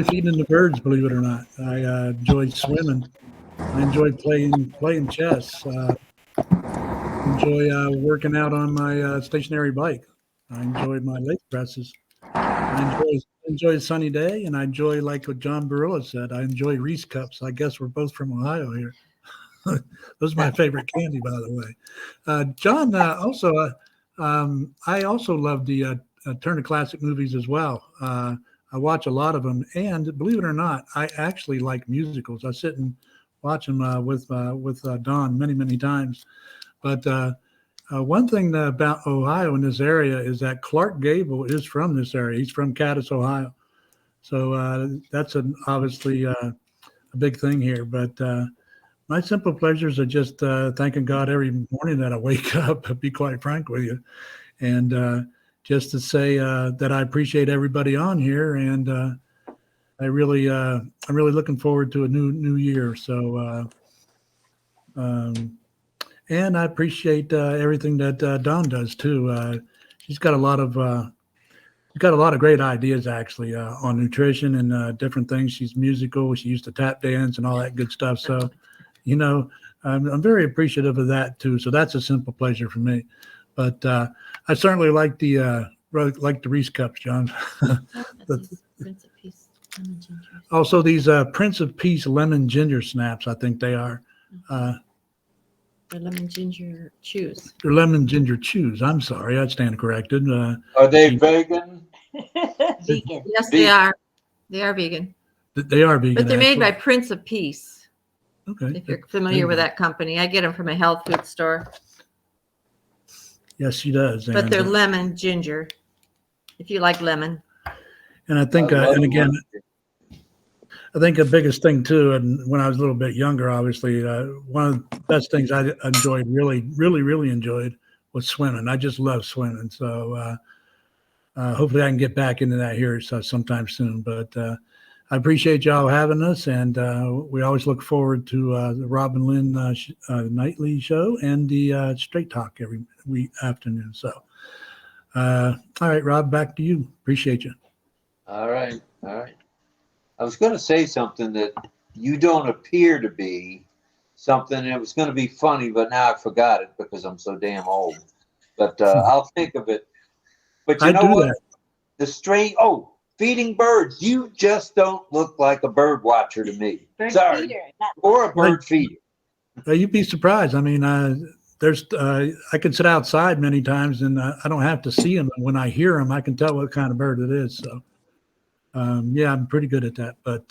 feeding the birds, believe it or not. I enjoy swimming. I enjoy playing chess. Enjoy working out on my stationary bike. I enjoy my leg presses. I enjoy a sunny day, and I enjoy, like what John Barilla said, I enjoy Reese cups. I guess we're both from Ohio here. Those are my favorite candy, by the way. John, I also love the Turner Classic Movies as well. I watch a lot of them, and believe it or not, I actually like musicals. I sit and watch them with Don many times. But one thing about Ohio in this area is that Clark Gable is from this area. He's from Cadiz, Ohio. So that's obviously a big thing here. But my simple pleasures are just thanking God every morning that I wake up, to be quite frank with you. And just to say that I appreciate everybody on here. And I'm really looking forward to a new year. So, and I appreciate everything that Dawn does too. She's got a lot of great ideas actually on nutrition and different things. She's musical. She used to tap dance and all that good stuff. So, you know, I'm very appreciative of that too. So that's a simple pleasure for me. But I certainly like the Reese cups, John. Prince of Peace lemon ginger. Also, these Prince of Peace lemon ginger snaps, I think they are. Or lemon ginger chews. They're lemon ginger chews. I'm sorry, I stand corrected. Are they vegan? Vegan. Yes, they are. They are vegan. They are vegan. But they're made by Prince of Peace. Okay. If you're familiar with that company, I get them from a health food store. Yes, she does. But they're lemon ginger. If you like lemon. And I think, and again, I think the biggest thing too, and when I was a little bit younger, obviously, one of the best things I enjoyed, really enjoyed, was swimming. I just love swimming. So hopefully I can get back into that here sometime soon. But I appreciate y'all having us, and we always look forward to the Rob and Lynn nightly show and the Straight Talk every afternoon. So, all right, Rob, back to you. Appreciate you. All right. I was going to say something that you don't appear to be something. It was going to be funny, but now I forgot it because I'm so damn old. But I'll think of it. But you know what? The feeding birds. You just don't look like a bird watcher to me. Sorry. Feeder, or a bird feeder. You'd be surprised. I mean, I can sit outside many times and I don't have to see them. And when I hear them, I can tell what kind of bird it is. So, yeah, I'm pretty good at that. But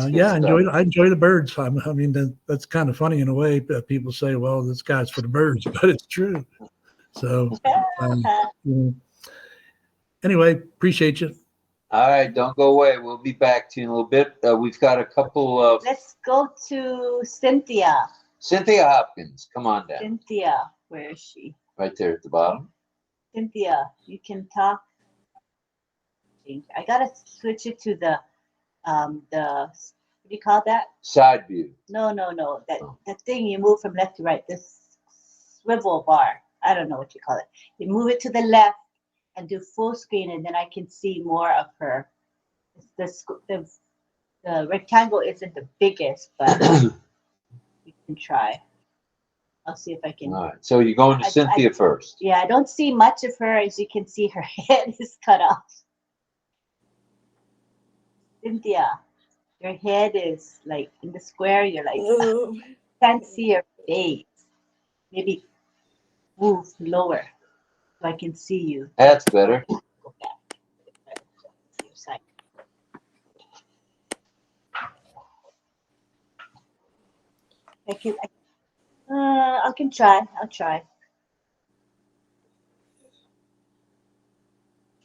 yeah, I enjoy the birds. I mean, that's kind of funny in a way. People say, "Well, this guy's for the birds," but it's true. So, anyway, appreciate you. All right, don't go away. We'll be back to you in a little bit. We've got a couple of. Let's go to Cynthia. Cynthia Hopkins, come on down. Cynthia, where is she? Right there at the bottom. Cynthia, you can talk. I gotta switch it to the what do you call that? Side view. No. That thing you move from left to right. This swivel bar. I don't know what you call it. You move it to the left and do full screen, and then I can see more of her. The rectangle isn't the biggest, but you can try. I'll see if I can. All right. So you're going to Cynthia first. Yeah, I don't see much of her. As you can see, her head is cut off. Cynthia, your head is like in the square. You're like, can't see your face. Maybe move lower so I can see you. That's better. Go back. See your side. I can try. I'll try.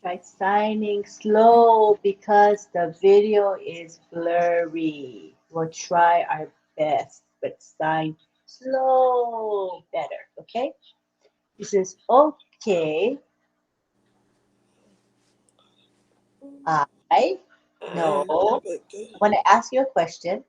Try signing slow because the video is blurry. We'll try our best, but sign slow better, okay? This is okay. I want to ask you a question.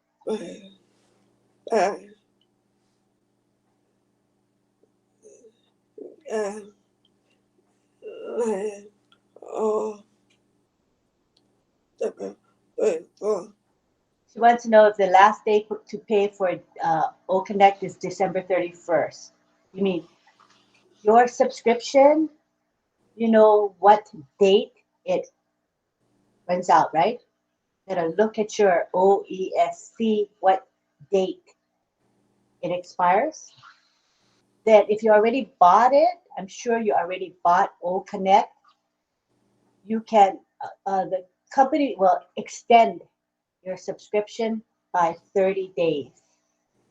She wants to know if the last day to pay for OConnect is December 31st. You mean your subscription? You know what date it runs out, right? You gotta look at your OESC, what date it expires. Then if you already bought it, I'm sure you already bought OConnect, you can, the company will extend your subscription by 30 days.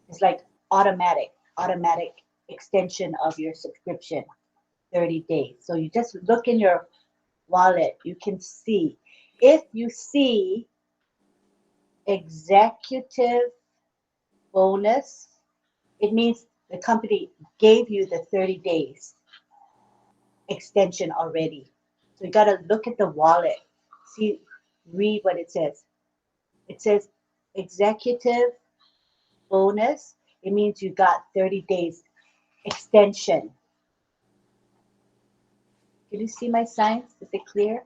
It's like automatic extension of your subscription, 30 days. So you just look in your wallet, you can see. If you see executive bonus, it means the company gave you the 30 days extension already. So you got to look at the wallet, see, read what it says. It says executive bonus. It means you got 30 days extension. Can you see my signs? Is it clear?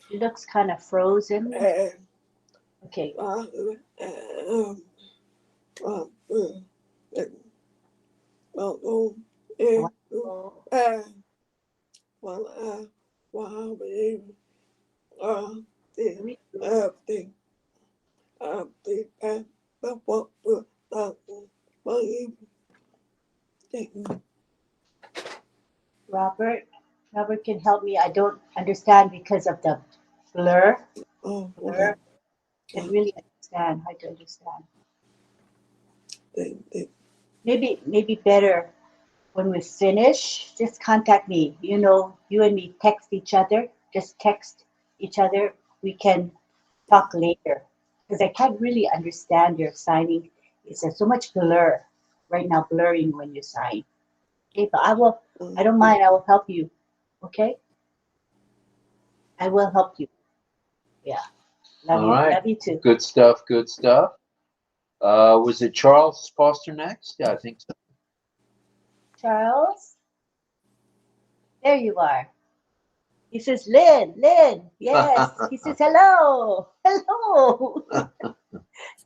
It looks kind of frozen. Okay. Robert can help me. I don't understand because of the blur. Blur. I don't really understand how to understand. Maybe better when we finish, just contact me. You know, you and me text each other. Just text each other. We can talk later because I can't really understand your signing. It's so much blur right now, blurring when you sign. Okay, but I don't mind. I will help you. Okay? I will help you. Yeah. Love All you. right. Love you too. Good stuff. Good stuff. Was it Charles Foster next? Yeah, I think so. Charles? There you are. He says, Lynn, yes. He says, hello.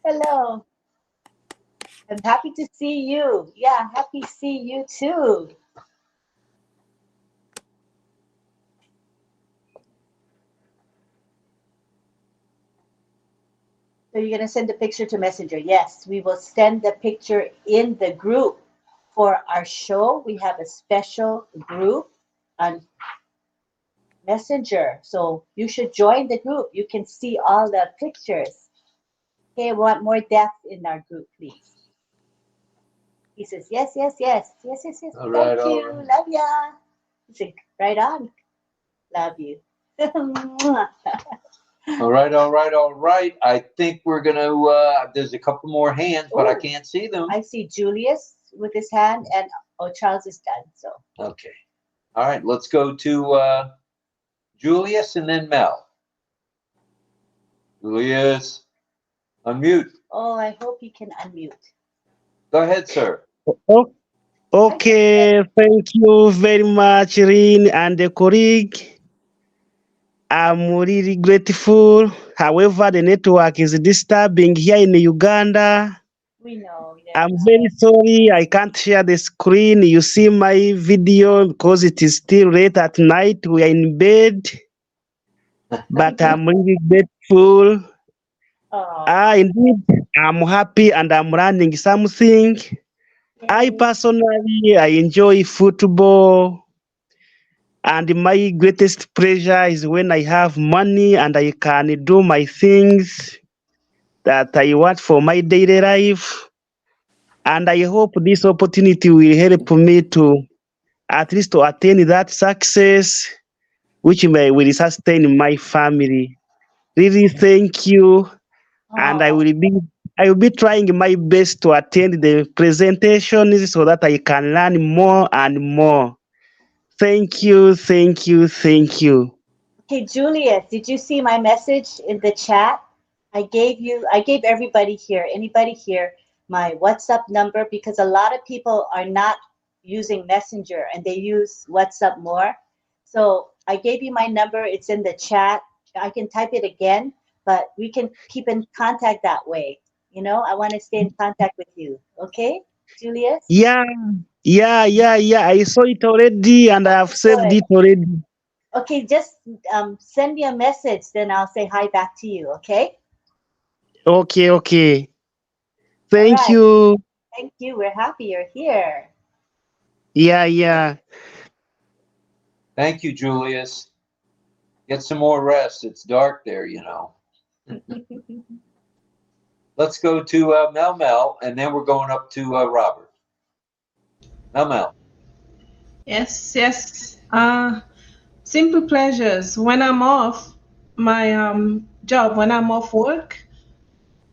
Hello. I'm happy to see you. Yeah, happy to see you too. So you're going to send the picture to Messenger. Yes, we will send the picture in the group for our show. We have a special group on Messenger. So you should join the group. You can see all the pictures. Okay, we want more depth in our group, please. He says, yes. All Thank you. right. Love ya. He said, right on. Love you. All right, all right, all right. I think we're gonna. There's a couple more hands, but I Ooh. can't see them. I see Julius with his hand, and Charles is done. So Okay. All right. Let's go to Julius and then Mel. Julius, unmute. I hope he can unmute. Go ahead, sir. Oh, okay, thank you very much, Rin and the colleague. I'm really grateful. However, the network is disturbing here in Uganda. We know. I'm very sorry I can't share the screen. You see my video because it is still late at night. We are in bed, but I'm really grateful. Indeed, I'm happy and I'm learning something. I personally, I enjoy football, and my greatest pleasure is when I have money and I can do my things that I want for my daily life. And I hope this opportunity will help me to at least to attain that success, which will sustain my family. Really, thank you, and I will be trying my best to attend the presentations so that I can learn more and more. Thank you, thank you, thank you. Okay, Julius, did you see my message in the chat? I gave everybody here, anybody here, my WhatsApp number because a lot of people are not using Messenger and they use WhatsApp more. So I gave you my number. It's in the chat. I can type it again, but we can keep in contact that way. I want to stay in contact with you. Okay, Julius? Yeah, yeah. I saw it already and I have saved Good. it already. Okay, just send me a message, then I'll say hi back to you, okay? Okay. All Thank right. you. Thank you. We're happy you're here. Yeah. Thank you, Julius. Get some more rest. It's dark there, Let's go to Mel, and then we're going up to Robert. Mel. Yes. Simple pleasures. When I'm off my job, when I'm off work,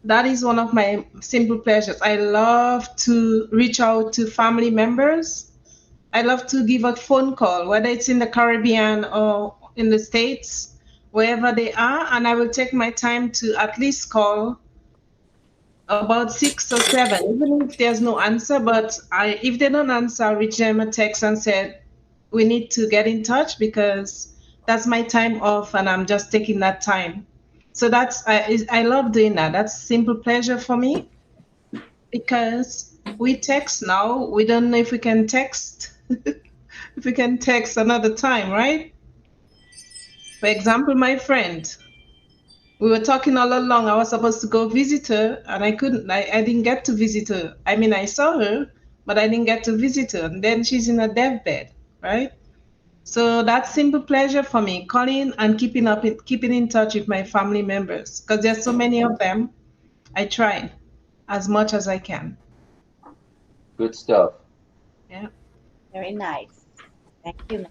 that is one of my simple pleasures. I love to reach out to family members. I love to give a phone call, whether it's in the Caribbean or in the States, wherever they are, and I will take my time to at least call about 6 or 7, even if there's no answer. But if they don't answer, I'll reach them a text and said, we need to get in touch because that's my time off and I'm just taking that time. So I love doing that. That's simple pleasure for me because we text now. We don't know if we can text if we can text another time, right? For example, my friend, we were talking all along. I was supposed to go visit her, and I couldn't. I didn't get to visit her. I mean, I saw her, but I didn't get to visit her. And then she's in a deathbed, right? So that's simple pleasure for me, calling and keeping in touch with my family members, because there's so many of them. I try as much as I can. Good stuff. Yeah. Very nice. Thank you,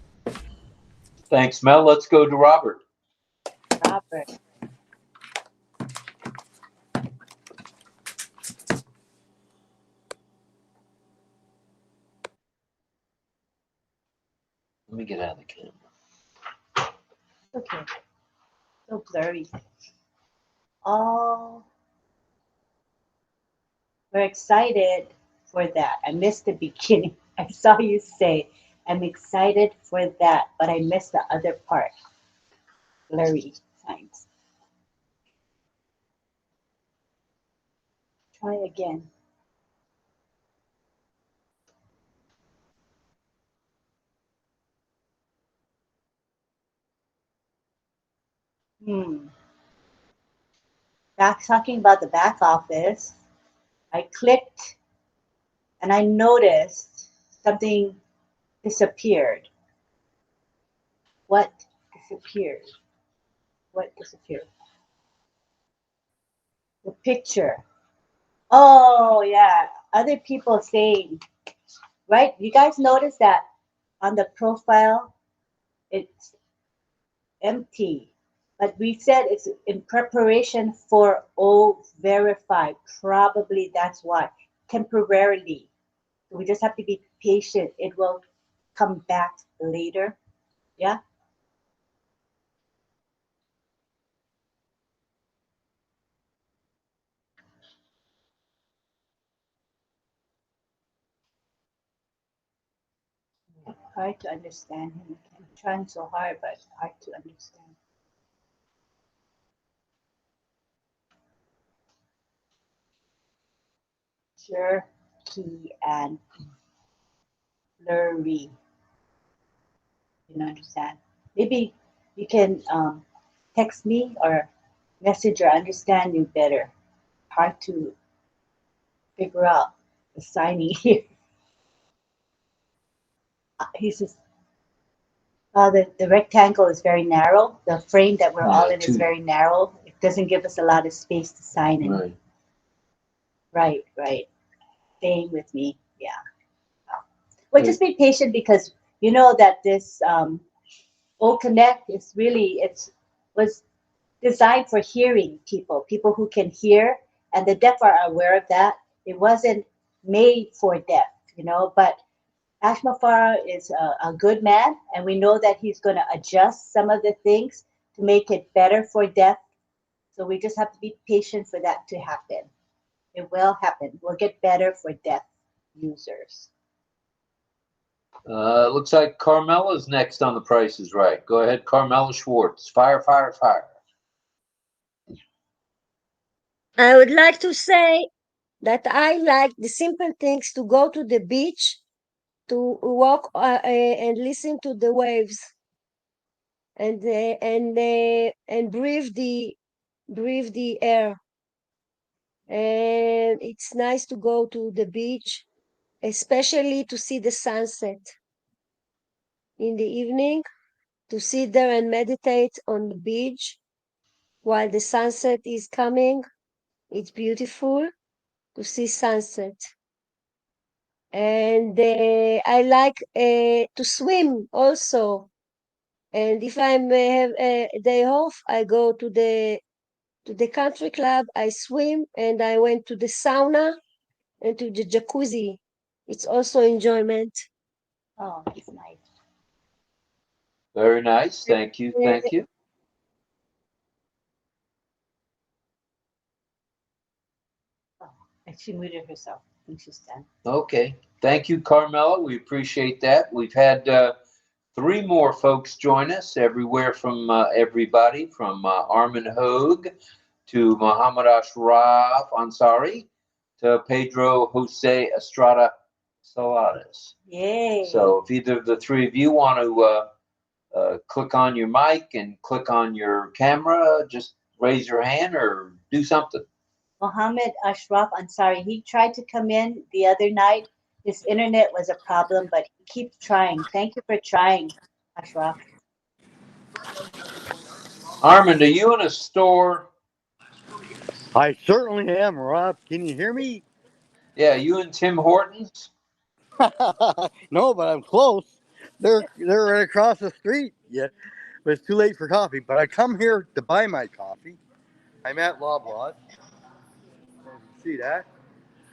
Thanks, Mel. Let's go to Robert. Robert. Let me get out of the camera. Okay. So blurry. Oh, we're excited for that. I missed the beginning. I saw you say, I'm excited for that, but I missed the other part. Blurry signs. Try again. Talking about the back office, I clicked and I noticed something disappeared. What disappeared? What disappeared? The picture. Oh, yeah. Other people saying, right? You guys notice that on the profile, it's empty, But we said it's in preparation for O-Verify. Probably that's why. Temporarily. So we just have to be patient. It will come back later. Yeah. Hard to understand him. I'm trying so hard, but hard to understand. Jerky and blurry. You don't understand. Maybe you can text me or message or understand you better. Hard to figure out the signing here. He says, the rectangle is very narrow. The frame that we're all in is very narrow. It doesn't give us a lot of space to sign in. Right. Right, right. Staying with me. Yeah. Well, just be patient because you know that this OConnect is really, was designed for hearing people who can hear, and the deaf are aware of that. It wasn't made for deaf, but Ashmafara is a good man, and we know that he's going to adjust some of the things to make it better for deaf. So we just have to be patient for that to happen. It will happen. We'll get better for deaf users. Looks like Carmela's next on The Price is Right. Go ahead, Carmela Schwartz. Fire, fire, fire. I would like to say that I like the simple things, to go to the beach, to walk and listen to the waves, and breathe the air. And it's nice to go to the beach, especially to see the sunset in the evening, to sit there and meditate on the beach while the sunset is coming. It's beautiful to see sunset. And I like to swim also. And if I have a day off, I go to the country club. I swim, and I went to the sauna and to the jacuzzi. It's also enjoyment. Oh, it's nice. Very nice. Thank you. Thank you. Oh, and she muted herself. I think she's done. Okay. Thank you, Carmela. We appreciate that. We've had 3 more folks join us, everywhere from everybody from Armin Hogue to Muhammad Ashraf Ansari to Pedro Jose Estrada Saladas. Yay. So if either of the 3 of you want to click on your mic and click on your camera, just raise your hand or do something. Muhammad Ashraf Ansari, he tried to come in the other night. His internet was a problem, but he keeps trying. Thank you for trying, Ashraf. Armand, are you in a store? I certainly am, Rob. Can you hear me? Yeah, you and Tim Hortons? No, but I'm close. They're right across the street. Yeah, but it's too late for coffee. But I come here to buy my coffee. I'm at Loblaws. See that?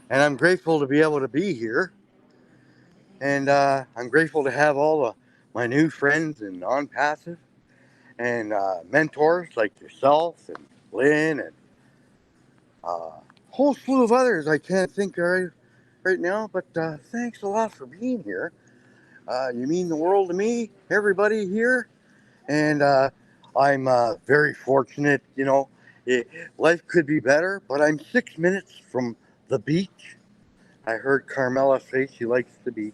And I'm grateful to be able to be here. And I'm grateful to have all my new friends in ONPASSIVE and mentors like yourself and Lynn and a whole slew of others I can't think of right now. But thanks a lot for being here. You mean the world to me, everybody here. And I'm very fortunate, life could be better, but I'm 6 minutes from the beach. I heard Carmela say she likes the beach.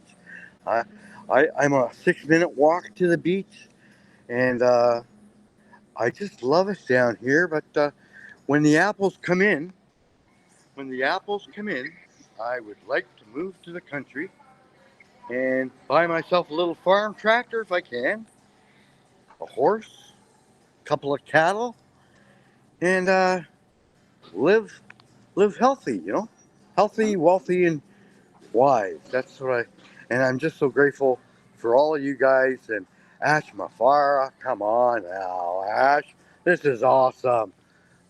I'm a 6 minute walk to the beach, and I just love it down here. But when the apples come in, I would like to move to the country and buy myself a little farm tractor if I can, a horse, a couple of cattle, and live healthy, healthy, wealthy, and wise. That's what and I'm just so grateful for all of you guys. And Ash Mafara, come on now, Ash, This is awesome.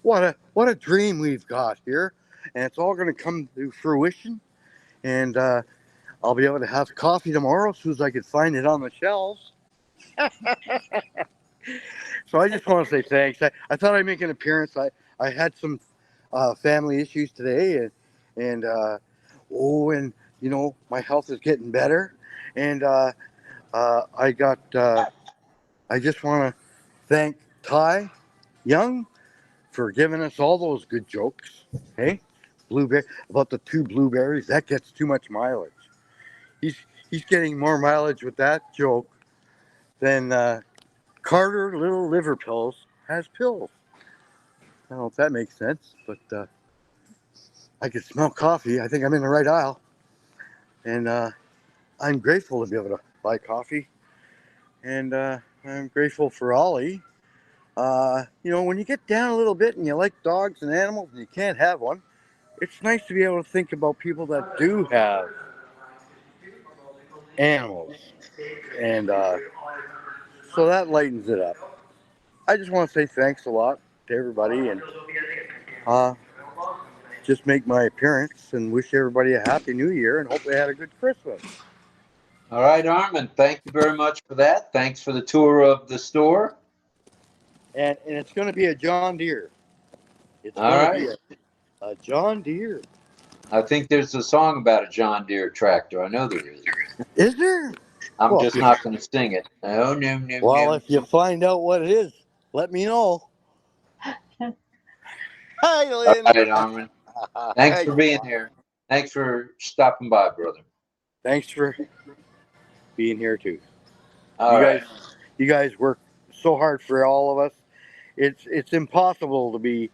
What a dream we've got here, and it's all going to come to fruition. And I'll be able to have coffee tomorrow as soon as I can find it on the shelves. So I just want to say thanks. I thought I'd make an appearance. I had some family issues today, and you know, my health is getting better, and I just want to thank Ty Young for giving us all those good jokes. Hey, blueberry about the 2 blueberries, that gets too much mileage. He's getting more mileage with that joke than Carter Little Liver Pills has pills. I don't know if that makes sense, but I can smell coffee. I think I'm in the right aisle, and I'm grateful to be able to buy coffee, and I'm grateful for Ollie. You know, when you get down a little bit and you like dogs and animals and you can't have one, it's nice to be able to think about people that do have animals. And so that lightens it up. I just want to say thanks a lot to everybody and just make my appearance and wish everybody a happy new year and hope they had a good Christmas. All right, Armin, thank you very much for that. Thanks for the tour of the store. And it's going to be a John Deere. It's All going right. to be a John Deere. I think there's a song about a John Deere tractor. I know there is. Is there? I'm Well, just not going to sing it. No, no, no, Well, no. if you find out what it is, let me know. Hi, All Lynn. right, Armin. Thanks for being here. Thanks for stopping by, brother. Thanks for being here too. All right. You guys work so hard for all of us. It's impossible to be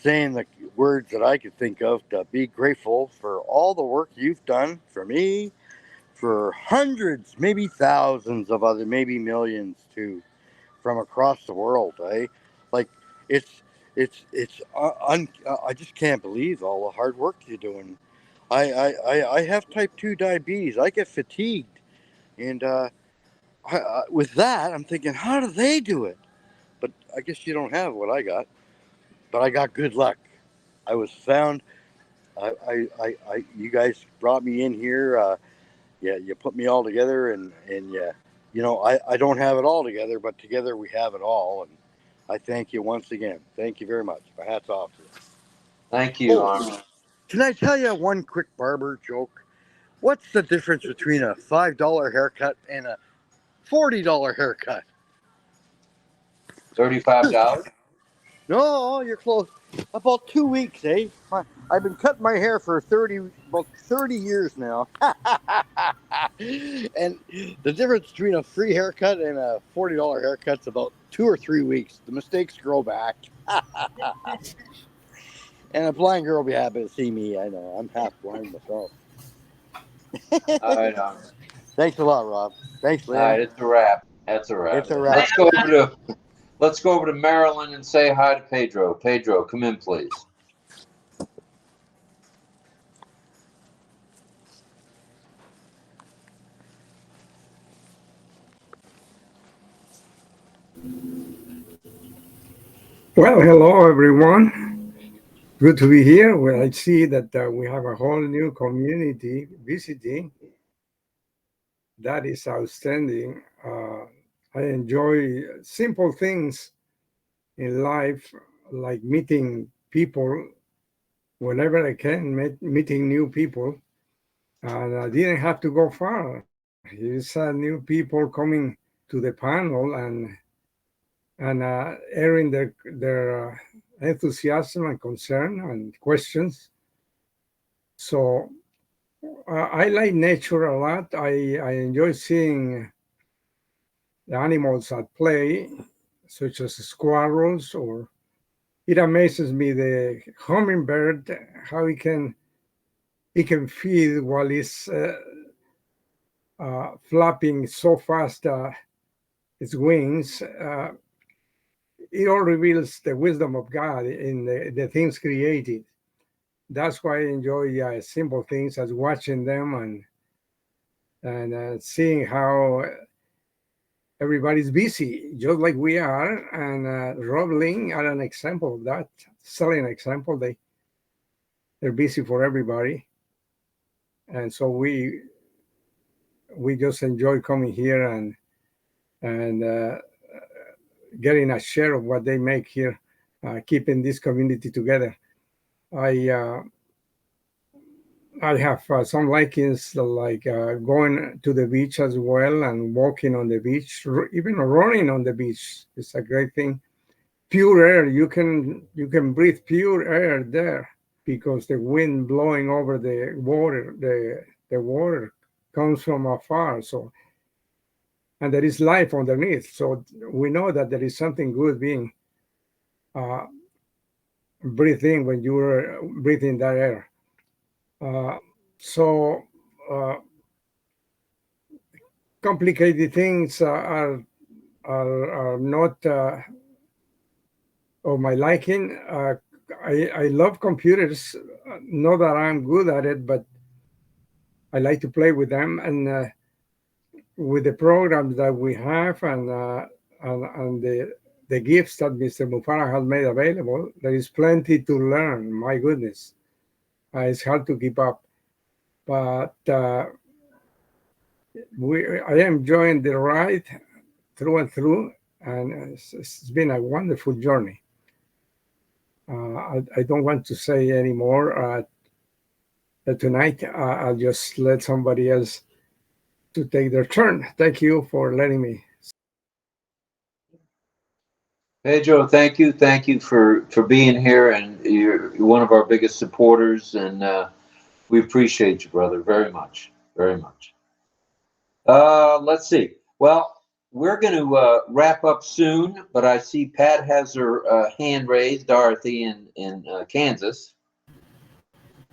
saying the words that I could think of to be grateful for all the work you've done for me, for hundreds, maybe thousands of other, maybe millions too, from across the world. Like I just can't believe all the hard work you're doing. I have type 2 diabetes. I get fatigued, and with that, I'm thinking, how do they do it? But I guess you don't have what I got. But I got good luck. I was found. You guys brought me in here. Yeah, you put me all together, and yeah, you know, I don't have it all together, but together we have it all. And I thank you once again. Thank you very much. My hat's off to you. Thank you, Armin. Can I tell you one quick barber joke? What's the difference between a $5 haircut and a $40 haircut? $35? No, you're close. About 2 weeks, eh? I've been cutting my hair for about 30 years now. And the difference between a free haircut and a $40 haircut's about 2 or 3 weeks. The mistakes grow back. And a blind girl will be happy to see me. I know. I'm half blind myself. All right, Armin. Thanks a lot, Rob. Thanks, Lynn. All right, it's a wrap. That's a wrap. It's a wrap. Let's go over to Maryland and say hi to Pedro. Pedro, come in, please. Well, hello everyone. Good to be here. Well, I see that we have a whole new community visiting. That is outstanding. I enjoy simple things in life, like meeting people whenever I can, meeting new people. And I didn't have to go far. It's new people coming to the panel and airing their enthusiasm and concern and questions. So I like nature a lot. I enjoy seeing the animals at play, such as squirrels, or it amazes me the hummingbird, how it can feed while it's flapping so fast its wings. It all reveals the wisdom of God in the things created. That's why I enjoy simple things as watching them and seeing how everybody's busy, just like we are. And RobLynn are an example of that, selling example. They're busy for everybody. And so we just enjoy coming here and getting a share of what they make here, keeping this community together. I have some likings like going to the beach as well and walking on the beach, even running on the beach. It's a great thing. Pure air, you can breathe pure air there because the wind blowing over the water, the water comes from afar. So, and there is life underneath. So we know that there is something good being breathed in when you are breathing that air. So complicated things are not of my liking. I love computers. Not that I'm good at it, but I like to play with them. And with the programs that we have and the gifts that Mr. Mufara has made available, there is plenty to learn. My goodness, it's hard to keep up. But I am enjoying the ride through and through, and it's been a wonderful journey. I don't want to say any more tonight. I'll just let somebody else to take their turn. Thank you for letting me. Pedro, thank you for being here, and you're one of our biggest supporters, and we appreciate you, brother, very much, very much. Let's see. Well, we're going to wrap up soon, but I see Pat has her hand raised, Dorothy in Kansas.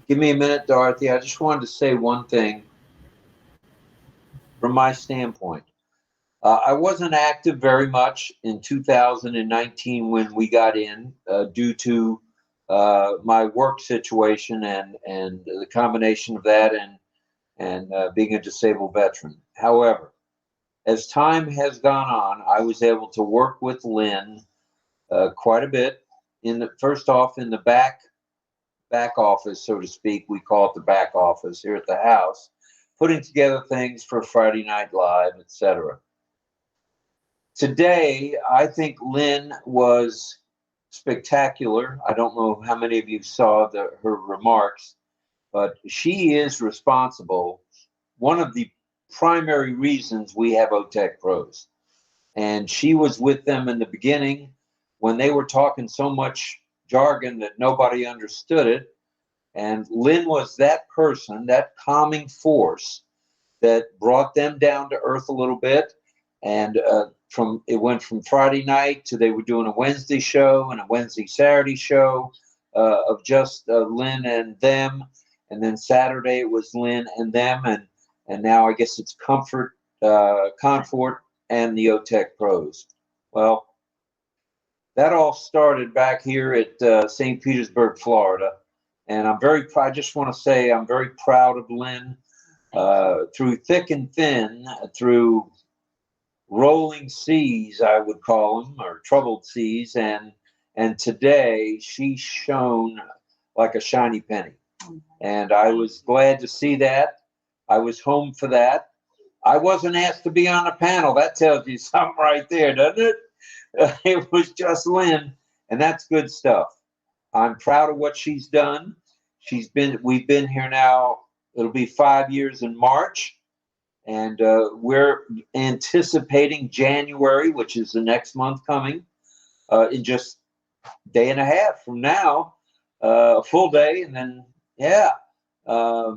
Give me a minute, Dorothy. I just wanted to say one thing from my standpoint. I wasn't active very much in 2019 when we got in due to my work situation and the combination of that and being a disabled veteran. However, as time has gone on, I was able to work with Lynn quite a bit. First off, in the back office, so to speak, we call it the back office here at the house, putting together things for Friday Night Live, etc. Today, I think Lynn was spectacular. I don't know how many of you saw her remarks, but she is responsible. One of the primary reasons we have OTEC Pros. And she was with them in the beginning when they were talking so much jargon that nobody understood it. And Lynn was that person, that calming force that brought them down to earth a little bit. And it went from Friday night to they were doing a Wednesday show and a Saturday show of just Lynn and them. And then Saturday it was Lynn and them. And now I guess it's Comfort and the OTEC Pros. Well, that all started back here at St. Petersburg, Florida. And I just want to say I'm very proud of Lynn. Through thick and thin, through rolling seas, I would call them, or troubled seas, and today she shone like a shiny penny. And I was glad to see that. I was home for that. I wasn't asked to be on a panel. That tells you something right there, doesn't it? It was just Lynn, and that's good stuff. I'm proud of what she's done. We've been here now, it'll be 5 years in March, and we're anticipating January, which is the next month coming, in just a day and a half from now, a full day, and then,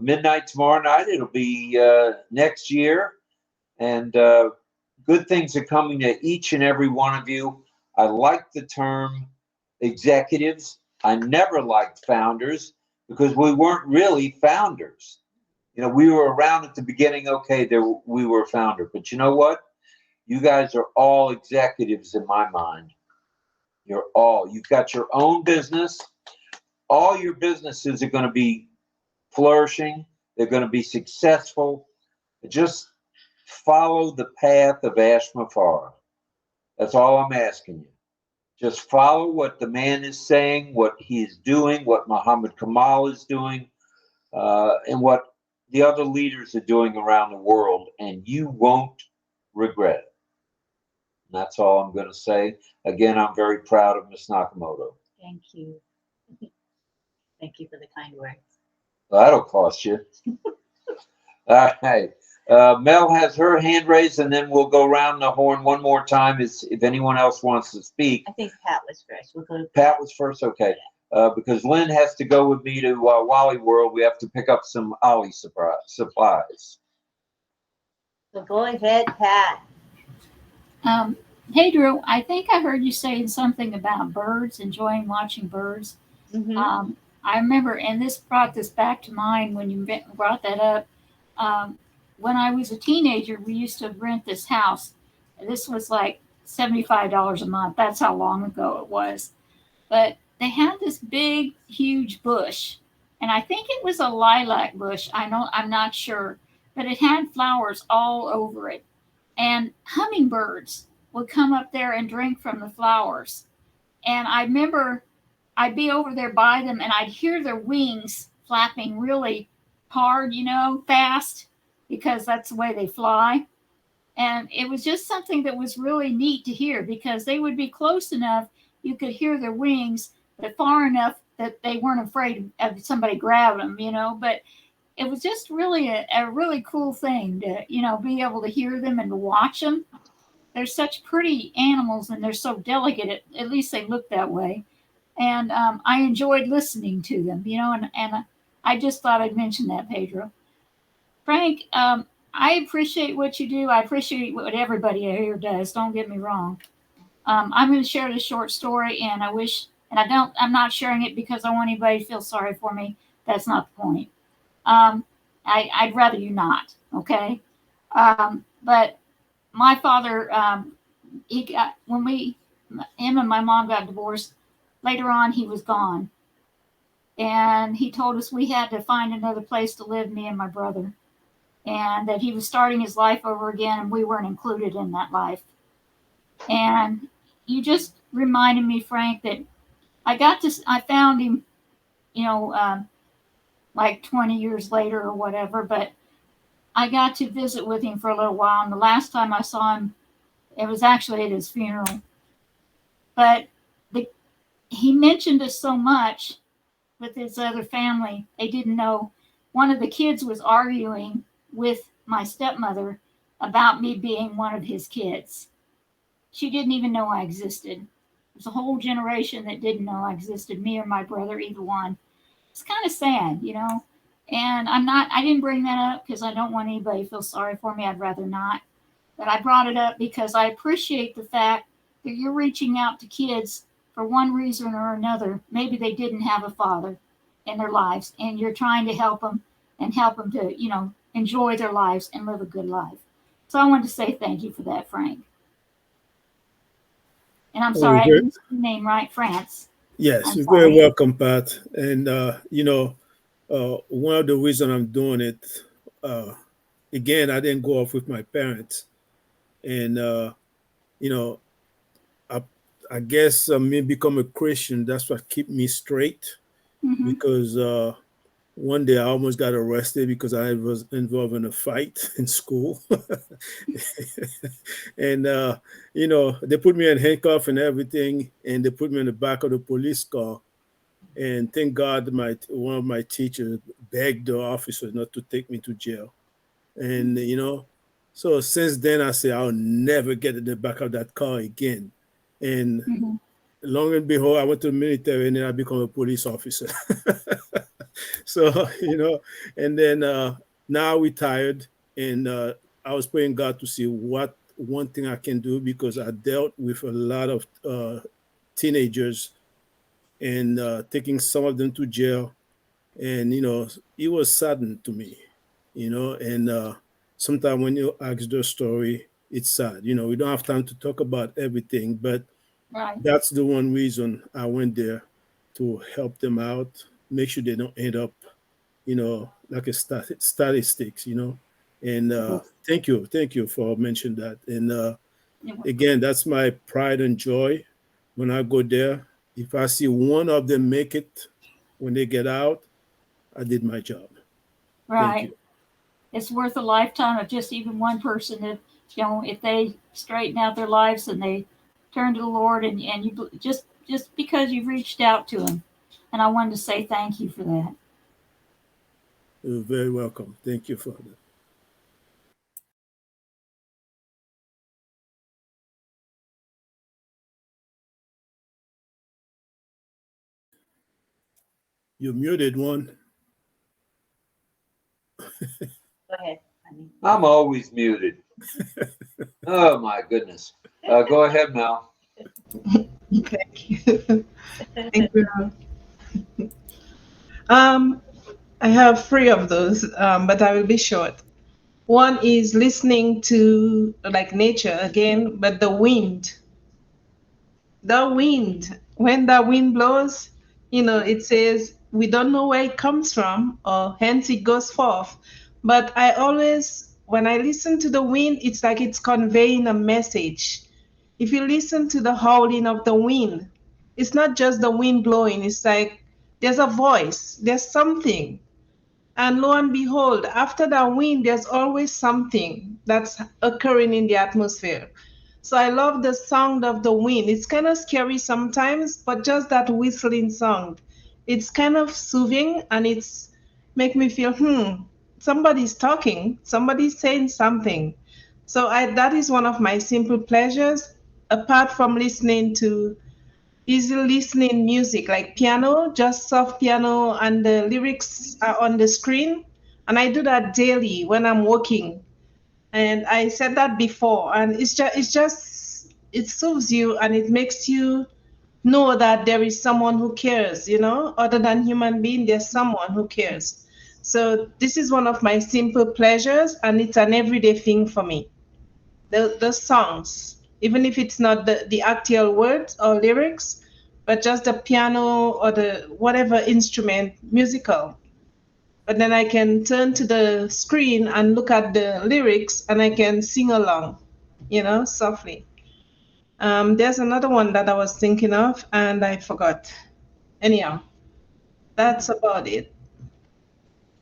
midnight tomorrow night, it'll be next year. And good things are coming to each and every one of you. I like the term executives. I never liked founders because we weren't really founders. You know, we were around at the beginning. Okay, we were a founder. But you know what? You guys are all executives in my mind. You've got your own business. All your businesses are going to be flourishing. They're going to be successful. Just follow the path of Ashmafar. That's all I'm asking you. Just follow what the man is saying, what he is doing, what Muhammad Kamal is doing, and what the other leaders are doing around the world, and you won't regret it. And that's all I'm going to say. Again, I'm very proud of Miss Nakamoto. Thank you. Thank you for the kind words. Well, that'll cost you. All right. Mel has her hand raised, and then we'll go around the horn one more time if anyone else wants to speak. I think Pat was first. We'll go to Pat was first? Okay. Because Lynn has to go with me to Wally World. We have to pick up some Ollie supplies. So go ahead, Pat. Hey, Drew, I think I heard you saying something about birds, enjoying watching birds. Mm-hmm. I remember, and this brought this back to mind when you brought that up. When I was a teenager, we used to rent this house. This was like $75 a month. That's how long ago it was. But they had this big, huge bush, and I think it was a lilac bush. I'm not sure, but it had flowers all over it, and hummingbirds would come up there and drink from the flowers. And I remember I'd be over there by them, and I'd hear their wings flapping really hard, fast, because that's the way they fly. And it was just something that was really neat to hear, because they would be close enough you could hear their wings, but far enough that they weren't afraid of somebody grabbing them, But it was just really a really cool thing to, be able to hear them and to watch them. They're such pretty animals, and they're so delicate. At least they look that way. And I enjoyed listening to them, and I just thought I'd mention that, Pedro. Frank, I appreciate what you do. I appreciate what everybody here does. Don't get me wrong. I'm going to share this short story, and I'm not sharing it because I want anybody to feel sorry for me. That's not the point. I'd rather you not, okay? But my father, him and my mom got divorced, later on he was gone. And he told us we had to find another place to live, me and my brother. And that he was starting his life over again, and we weren't included in that life. And you just reminded me, Frank, that I found him, like 20 years later or whatever, but I got to visit with him for a little while. And the last time I saw him, it was actually at his funeral. But he mentioned us so much with his other family, they didn't know. One of the kids was arguing with my stepmother about me being one of his kids. She didn't even know I existed. There's a whole generation that didn't know I existed, me or my brother, either one. It's kind of sad, And I didn't bring that up because I don't want anybody to feel sorry for me. I'd rather not. But I brought it up because I appreciate the fact that you're reaching out to kids for one reason or another. Maybe they didn't have a father in their lives, and you're trying to help them to, enjoy their lives and live a good life. So I wanted to say thank you for that, Frank. And I'm sorry, I didn't say your name right, France. Yes, you're very welcome, Pat. And, one of the reasons I'm doing it, again, I didn't go off with my parents. And, I guess me become a Christian, that's what keep me straight. Mm-hmm. Because one day I almost got arrested because I was involved in a fight in school. And, they put me in handcuffs and everything, and they put me in the back of the police car. And thank God one of my teachers begged the officer not to take me to jail. And, so since then I said, I'll never get in the back of that car again. And long and behold, I went to the military, and then I become a police officer. So, and then now retired, and I was praying God to see what one thing I can do, because I dealt with a lot of teenagers and taking some of them to jail. And, it was saddened to me, and sometimes when you ask the story, it's sad. We don't have time to talk about everything, but that's the one reason I went there, to help them out, make sure they don't end up, like a statistics, And thank you for mentioning that. And again, that's my pride and joy when I go there. If I see one of them make it when they get out, I did my job. Right. Thank you. It's worth a lifetime of just even one person if if they straighten out their lives and they turn to the Lord and you just because you've reached out to him. And I wanted to say thank you for that. You're very welcome. Thank you for that. You're muted, one. Go ahead, honey. I'm always muted. Oh my goodness. Go ahead, Mel. Thank you. Thank you. I have three of those, but I will be short. One is listening to like nature again, but the wind. The wind. When the wind blows, it says we don't know where it comes from, or hence it goes forth. But I always, when I listen to the wind, it's like it's conveying a message. If you listen to the howling of the wind, it's not just the wind blowing, it's like there's a voice, there's something. And lo and behold, after that wind, there's always something that's occurring in the atmosphere. So I love the sound of the wind. It's kind of scary sometimes, but just that whistling sound, it's kind of soothing and it's make me feel, somebody's talking, somebody's saying something. So that is one of my simple pleasures, apart from listening to easy listening music like piano, just soft piano, and the lyrics are on the screen. And I do that daily when I'm working. And I said that before, and it soothes you and it makes you know that there is someone who cares, other than human being, there's someone who cares. So this is one of my simple pleasures, and it's an everyday thing for me. The songs, even if it's not the actual words or lyrics, but just the piano or the whatever instrument, musical. But then I can turn to the screen and look at the lyrics and I can sing along, softly. There's another one that I was thinking of and I forgot. Anyhow, that's about it.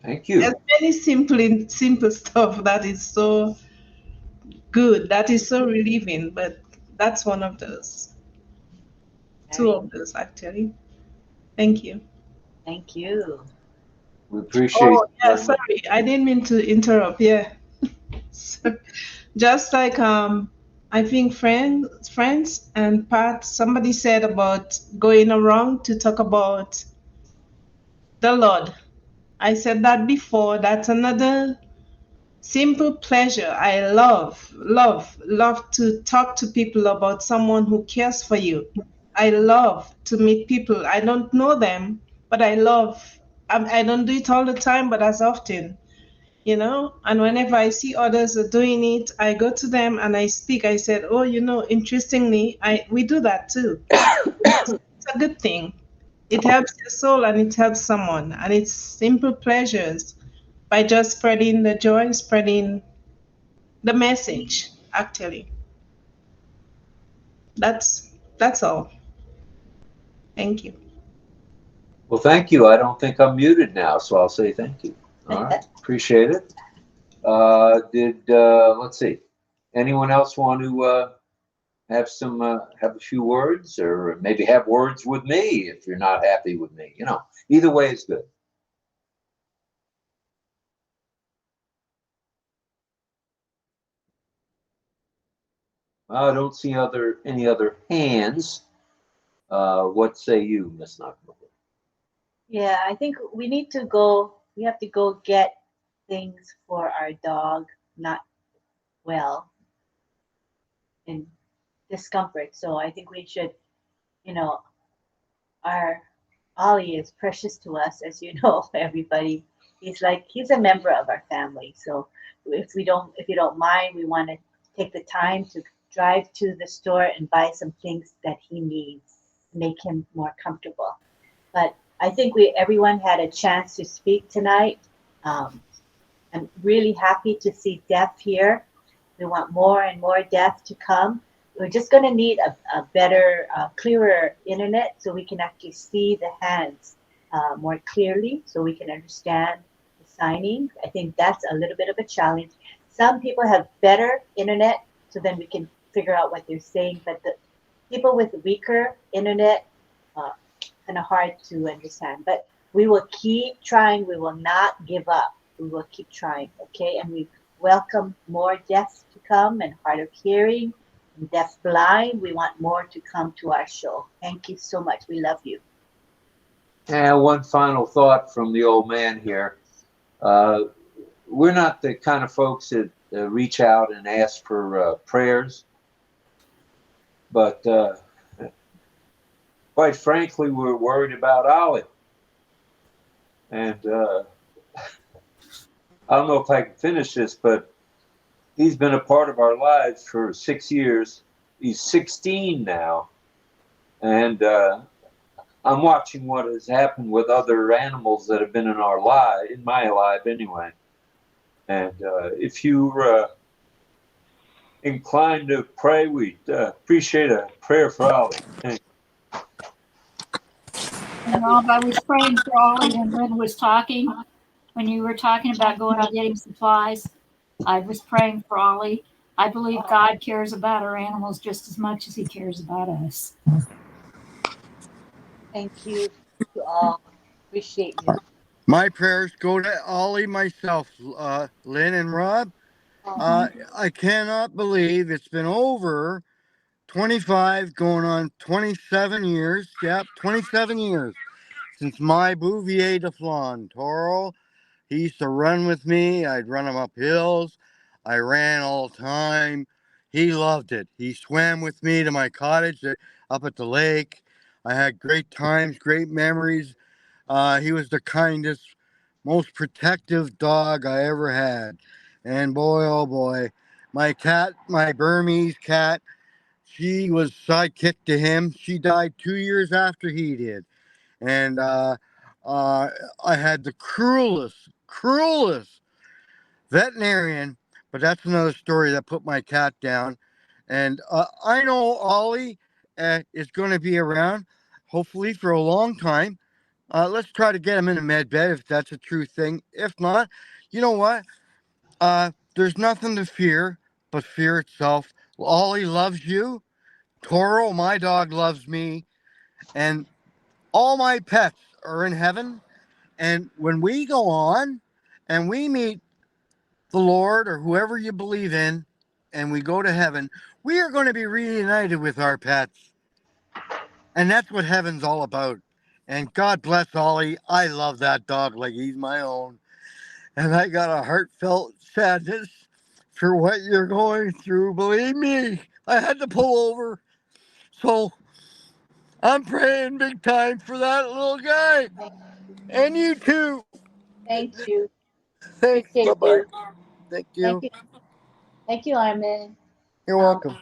Thank you. There's many simple stuff that is so good, that is so relieving, but that's one of those. Two of those, actually. Thank you. Thank you. We appreciate Oh, you yeah, very much. sorry. I didn't mean to interrupt. Yeah. Just like I think friends and Pat, somebody said about going around to talk about the Lord. I said that before. That's another simple pleasure. I love to talk to people about someone who cares for you. I love to meet people. I don't know them, but I don't do it all the time, but as often. And whenever I see others are doing it, I go to them and I speak. I said, oh, interestingly, we do that too. It's a good thing. It helps your soul and it helps someone, and it's simple pleasures by just spreading the joy, spreading the message. Actually, that's all. Thank you. Well, thank you. I don't think I'm muted now, so I'll say thank you. All right. Appreciate it. Let's see. Anyone else want to have a few words, or maybe have words with me if you're not happy with me? Either way is good. I don't see any other hands. What say you, Miss Nakamura? Yeah, I think we have to go get things for our dog, not well, in discomfort. So I think we should, our Ollie is precious to us, as you know, everybody. He's a member of our family. So if you don't mind, we want to take the time to drive to the store and buy some things that he needs to make him more comfortable. But I think everyone had a chance to speak tonight. I'm really happy to see deaf here. We want more and more deaf to come. We're just going to need a better, clearer internet so we can actually see the hands more clearly, so we can understand the signing. I think that's a little bit of a challenge. Some people have better internet, so then we can figure out what they're saying, but the people with weaker internet, uh, kind of hard to understand. But we will keep trying. We will not give up. We will keep trying, okay? And we welcome more deaf to come and hard of hearing and deaf blind. We want more to come to our show. Thank you so much. We love you. And one final thought from the old man here. We're not the kind of folks that reach out and ask for prayers, but quite frankly, we're worried about Ollie. And I don't know if I can finish this, but he's been a part of our lives for 6 years. He's 16 now. And I'm watching what has happened with other animals that have been in our life, in my life anyway. And if you're inclined to pray, we appreciate a prayer for Ollie. Thanks. And Rob, I was praying for Ollie when Lynn was talking. When you were talking about going and getting supplies, I was praying for Ollie. I believe God cares about our animals just as much as he cares about us. Thank you to all. Appreciate you. My prayers go to Ollie, myself, Lynn, and Rob. I cannot believe it's been over 25, going on 27 years. Yep, 27 years since my Bouvier de Flan. Toro, he used to run with me. I'd run him up hills. I ran all the time. He loved it. He swam with me to my cottage up at the lake. I had great times, great memories. He was the kindest, most protective dog I ever had. And boy, oh boy, my cat, my Burmese cat, she was sidekick to him. She died 2 years after he did. And I had the cruelest veterinarian, but that's another story that put my cat down. And I know Ollie is going to be around, hopefully for a long time. Let's try to get him in a med bed if that's a true thing. If not, you know what? There's nothing to fear but fear itself. Ollie loves you. Toro, my dog, loves me. And all my pets are in heaven. And when we go on and we meet the Lord or whoever you believe in, and we go to heaven, we are going to be reunited with our pets. And that's what heaven's all about. And God bless Ollie. I love that dog like he's my own. And I got a heartfelt sadness for what you're going through. Believe me, I had to pull over. So I'm praying big time for that little guy. And you too. Thank you. Thanks. Appreciate Bye-bye. you. Thank Thank you. you. Thank you, Armin. You're welcome.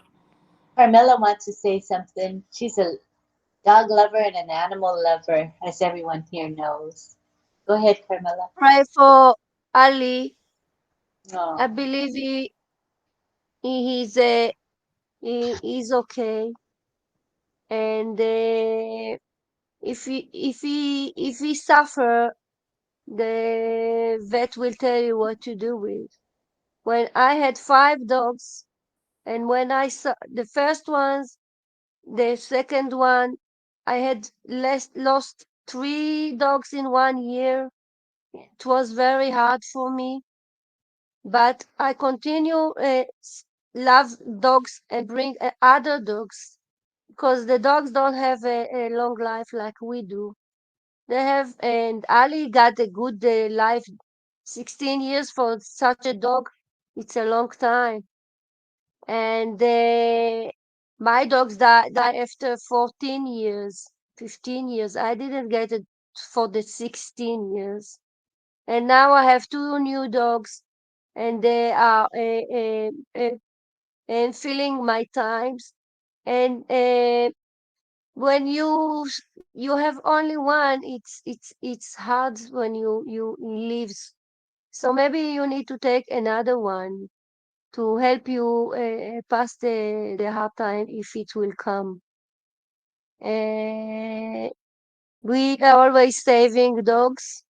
Carmela wants to say something. She's a dog lover and an animal lover, as everyone here knows. Go ahead, Carmela. Pray for Ali. Oh. I believe he's he's okay. And if he suffer, the vet will tell you what to do with. When I had 5 dogs, and when I saw the first ones, the second one, I had lost 3 dogs in 1 year. It was very hard for me, but I continue love dogs and bring other dogs because the dogs don't have a long life like we do. They have, and Ali got a good life. 16 years for such a dog, it's a long time. And my dogs die after 14 years, 15 years. I didn't get it for the 16 years. And now I have 2 new dogs, and they are and filling my times. And when you have only one, it's hard when you leave So maybe you need to take another one to help you pass the hard time if it will come. We are always saving dogs.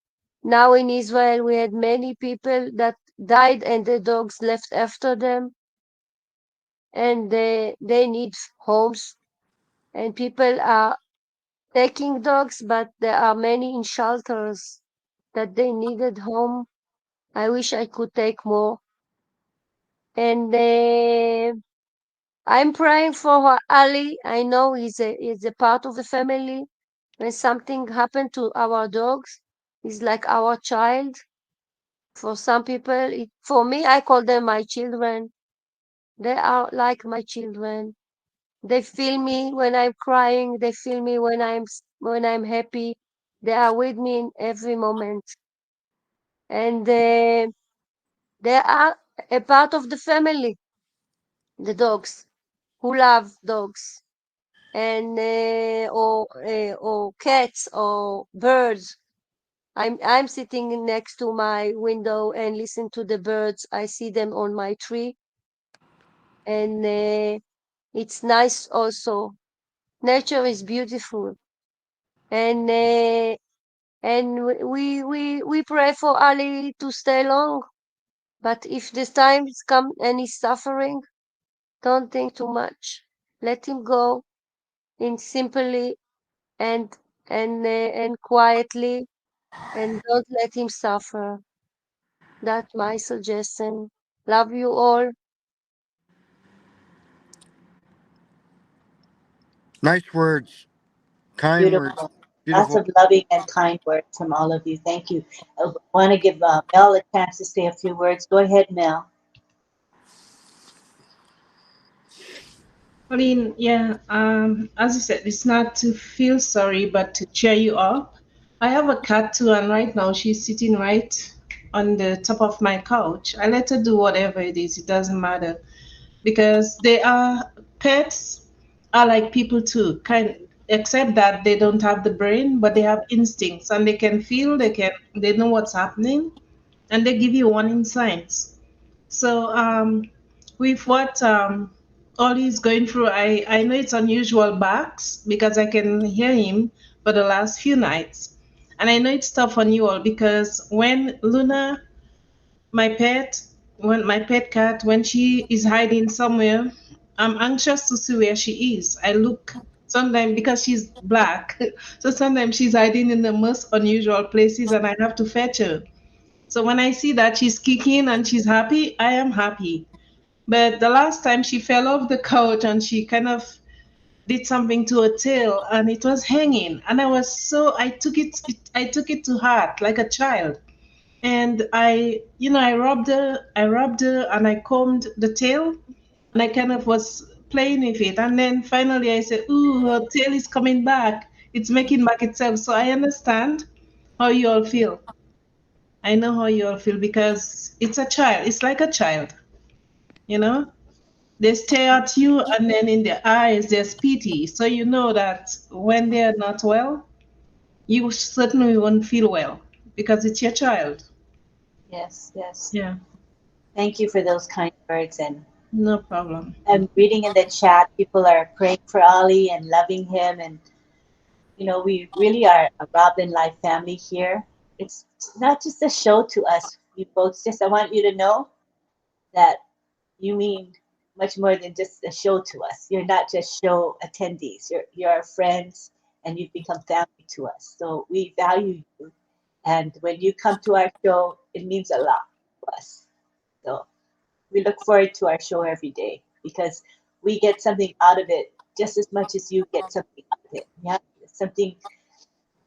Now in Israel, we had many people that died and the dogs left after them, and they need homes. And people are taking dogs, but there are many in shelters that they needed home. I wish I could take more. And I'm praying for Ali. I know he's a part of the family. When something happened to our dogs, he's like our child. For some people, for me, I call them my children. They are like my children. They feel me when I'm crying. They feel me when I'm happy. They are with me in every moment, and they are a part of the family. The dogs who love dogs, and or cats or birds. I'm sitting next to my window and listen to the birds. I see them on my tree, and it's nice also. Nature is beautiful, and we pray for Ali to stay long. But if this time is come and he's suffering, don't think too much. Let him go in simply and and quietly, and don't let him suffer. That's my suggestion. Love you all. Nice words, kind words, Beautiful. Lots beautiful. of loving and kind words from all of you. Thank you. I want to give Mel a chance to say a few words. Go ahead, Mel. Pauline, yeah, as you said, it's not to feel sorry, but to cheer you up. I have a cat too, and right now she's sitting right on the top of my couch. I let her do whatever it is, it doesn't matter. Because they are pets are like people too, except that they don't have the brain, but they have instincts and they can feel, they know what's happening, and they give you warning signs. So with what Ollie is going through, I know it's unusual barks because I can hear him for the last few nights. And I know it's tough on you all because when Luna, my pet, when my pet cat, when she is hiding somewhere, I'm anxious to see where she is. I look sometimes because she's black. So sometimes she's hiding in the most unusual places and I have to fetch her. So when I see that she's kicking and she's happy, I am happy. But the last time she fell off the couch and she kind of did something to her tail and it was hanging. And I took it to heart like a child. And I rubbed her and I combed the tail and I kind of was playing with it. And then finally I said, ooh, her tail is coming back. It's making back itself. So I understand how you all feel. I know how you all feel because it's a child. It's like a child, you know? They stare at you and then in their eyes there's pity. So you know that when they're not well, you certainly won't feel well because it's your child. Yes, yes. Yeah, Thank you for those kind words. And no problem. I'm reading in the chat, people are praying for Ali and loving him. And, we really are a RobLynnLive family here. It's not just a show to us, you folks. Just, I want you to know that you mean much more than just a show to us. You're not just show attendees. You're our friends, and you've become family to us. So we value you. And when you come to our show, it means a lot to us. So we look forward to our show every day because we get something out of it just as much as you get something out of it. Yeah, it's something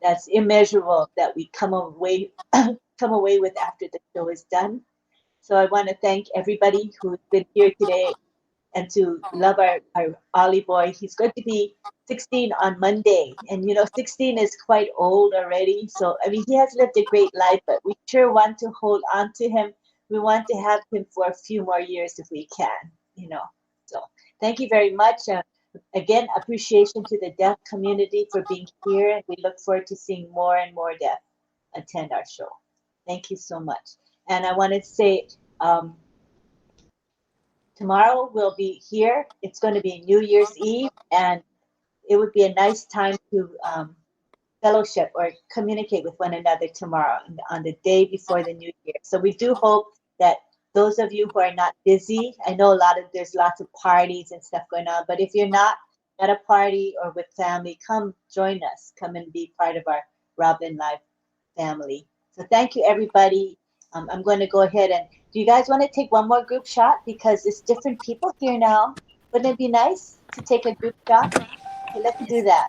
that's immeasurable that we come away come away with after the show is done. So I want to thank everybody who's been here today and to love our Ollie boy. He's going to be 16 on Monday. And 16 is quite old already. So, I mean, he has lived a great life, but we sure want to hold on to him. We want to have him for a few more years if we can. So, thank you very much. Again, appreciation to the deaf community for being here. And we look forward to seeing more and more deaf attend our show. Thank you so much. And I wanted to say, tomorrow we'll be here. It's going to be New Year's Eve, and it would be a nice time to fellowship or communicate with one another tomorrow on the day before the New Year. So we do hope that those of you who are not busy, I know there's lots of parties and stuff going on, but if you're not at a party or with family, come join us. Come and be part of our RobLynnLive family. So thank you, everybody. I'm going to go ahead and, do you guys want to take one more group shot? Because it's different people here now. Wouldn't it be nice to take a group shot? Okay, let's do that.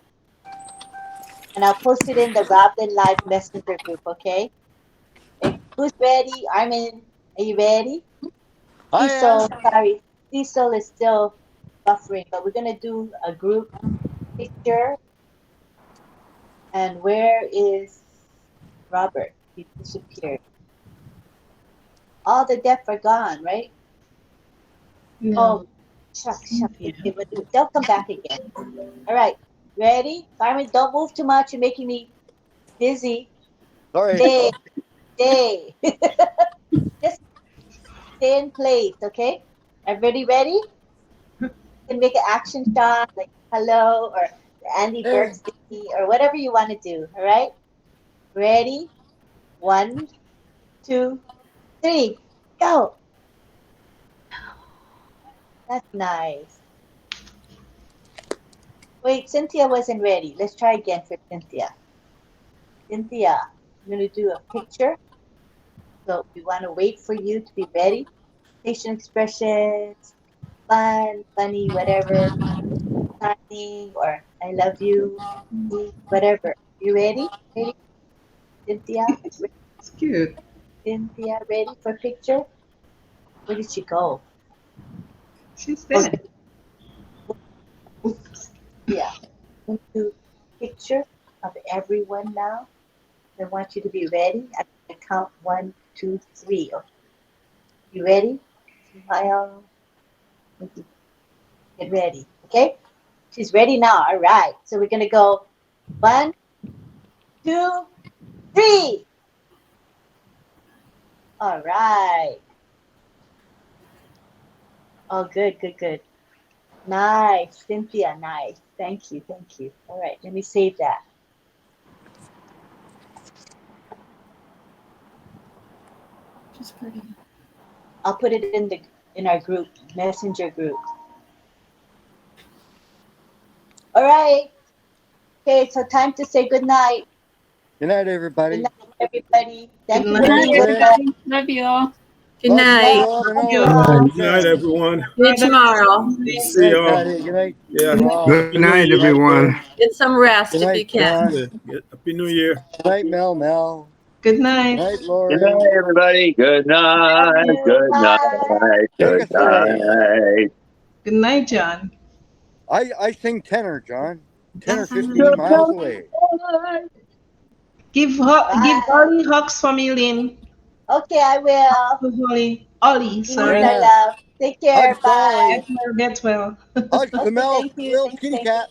And I'll post it in the RobLynnLive Messenger group, okay? Who's ready? Armin, are you ready? Cecil, sorry. Cecil is still buffering, but we're going to do a group picture. And where is Robert? He disappeared. All the deaf are gone, right? No. Oh, shucks. Okay, but they'll come back again. All right, ready? Carmen, don't move too much. You're making me dizzy. Sorry. Stay. Just stay in place, okay? Everybody ready? You can make an action shot like hello or Andy Burke's or whatever you want to do, all right? Ready? 1, 2, 3, go. That's nice. Wait, Cynthia wasn't ready. Let's try again for Cynthia. Cynthia, I'm going to do a picture. So we want to wait for you to be ready. Facial expressions, fun, funny, whatever. Smiling or I love you, whatever. You ready? Ready? Cynthia? It's cute. Cynthia, ready for picture? Where did she go? She's there. Yeah. I'm going to do picture of everyone now. I want you to be ready. I'm going to count 1, 2, 3. Okay. You ready? Smile. Get ready. Okay? She's ready now. All right. So we're going to go 1, 2, 3. All right. Oh, good, good, good. Nice. Cynthia, nice. Thank you, thank you. All right, let me save that. She's pretty. I'll put it in our group, messenger group. All right. Okay, so time to say good night. Good night, everybody. Good night, everybody. Thank you. Good night, everybody. Love you all. Good night. Good night, everyone. See you tomorrow. See y'all. Good night. Yeah. Good night, everyone. Get some rest Good if night, you can. John. Yeah. Happy New Year. Good night, Mel. Good night. Good night, Lori. Good night, everybody. Good night. Good night. Good night. Good night, John. I sing tenor, John. 10 or 15 miles away. Give Ollie hugs for me, Lynn. Okay, I will. Ollie, sorry. I love. Take care. Hugs, Bye. Ollie. Get well. Hugs to Mel, Thank you. little kitty cat.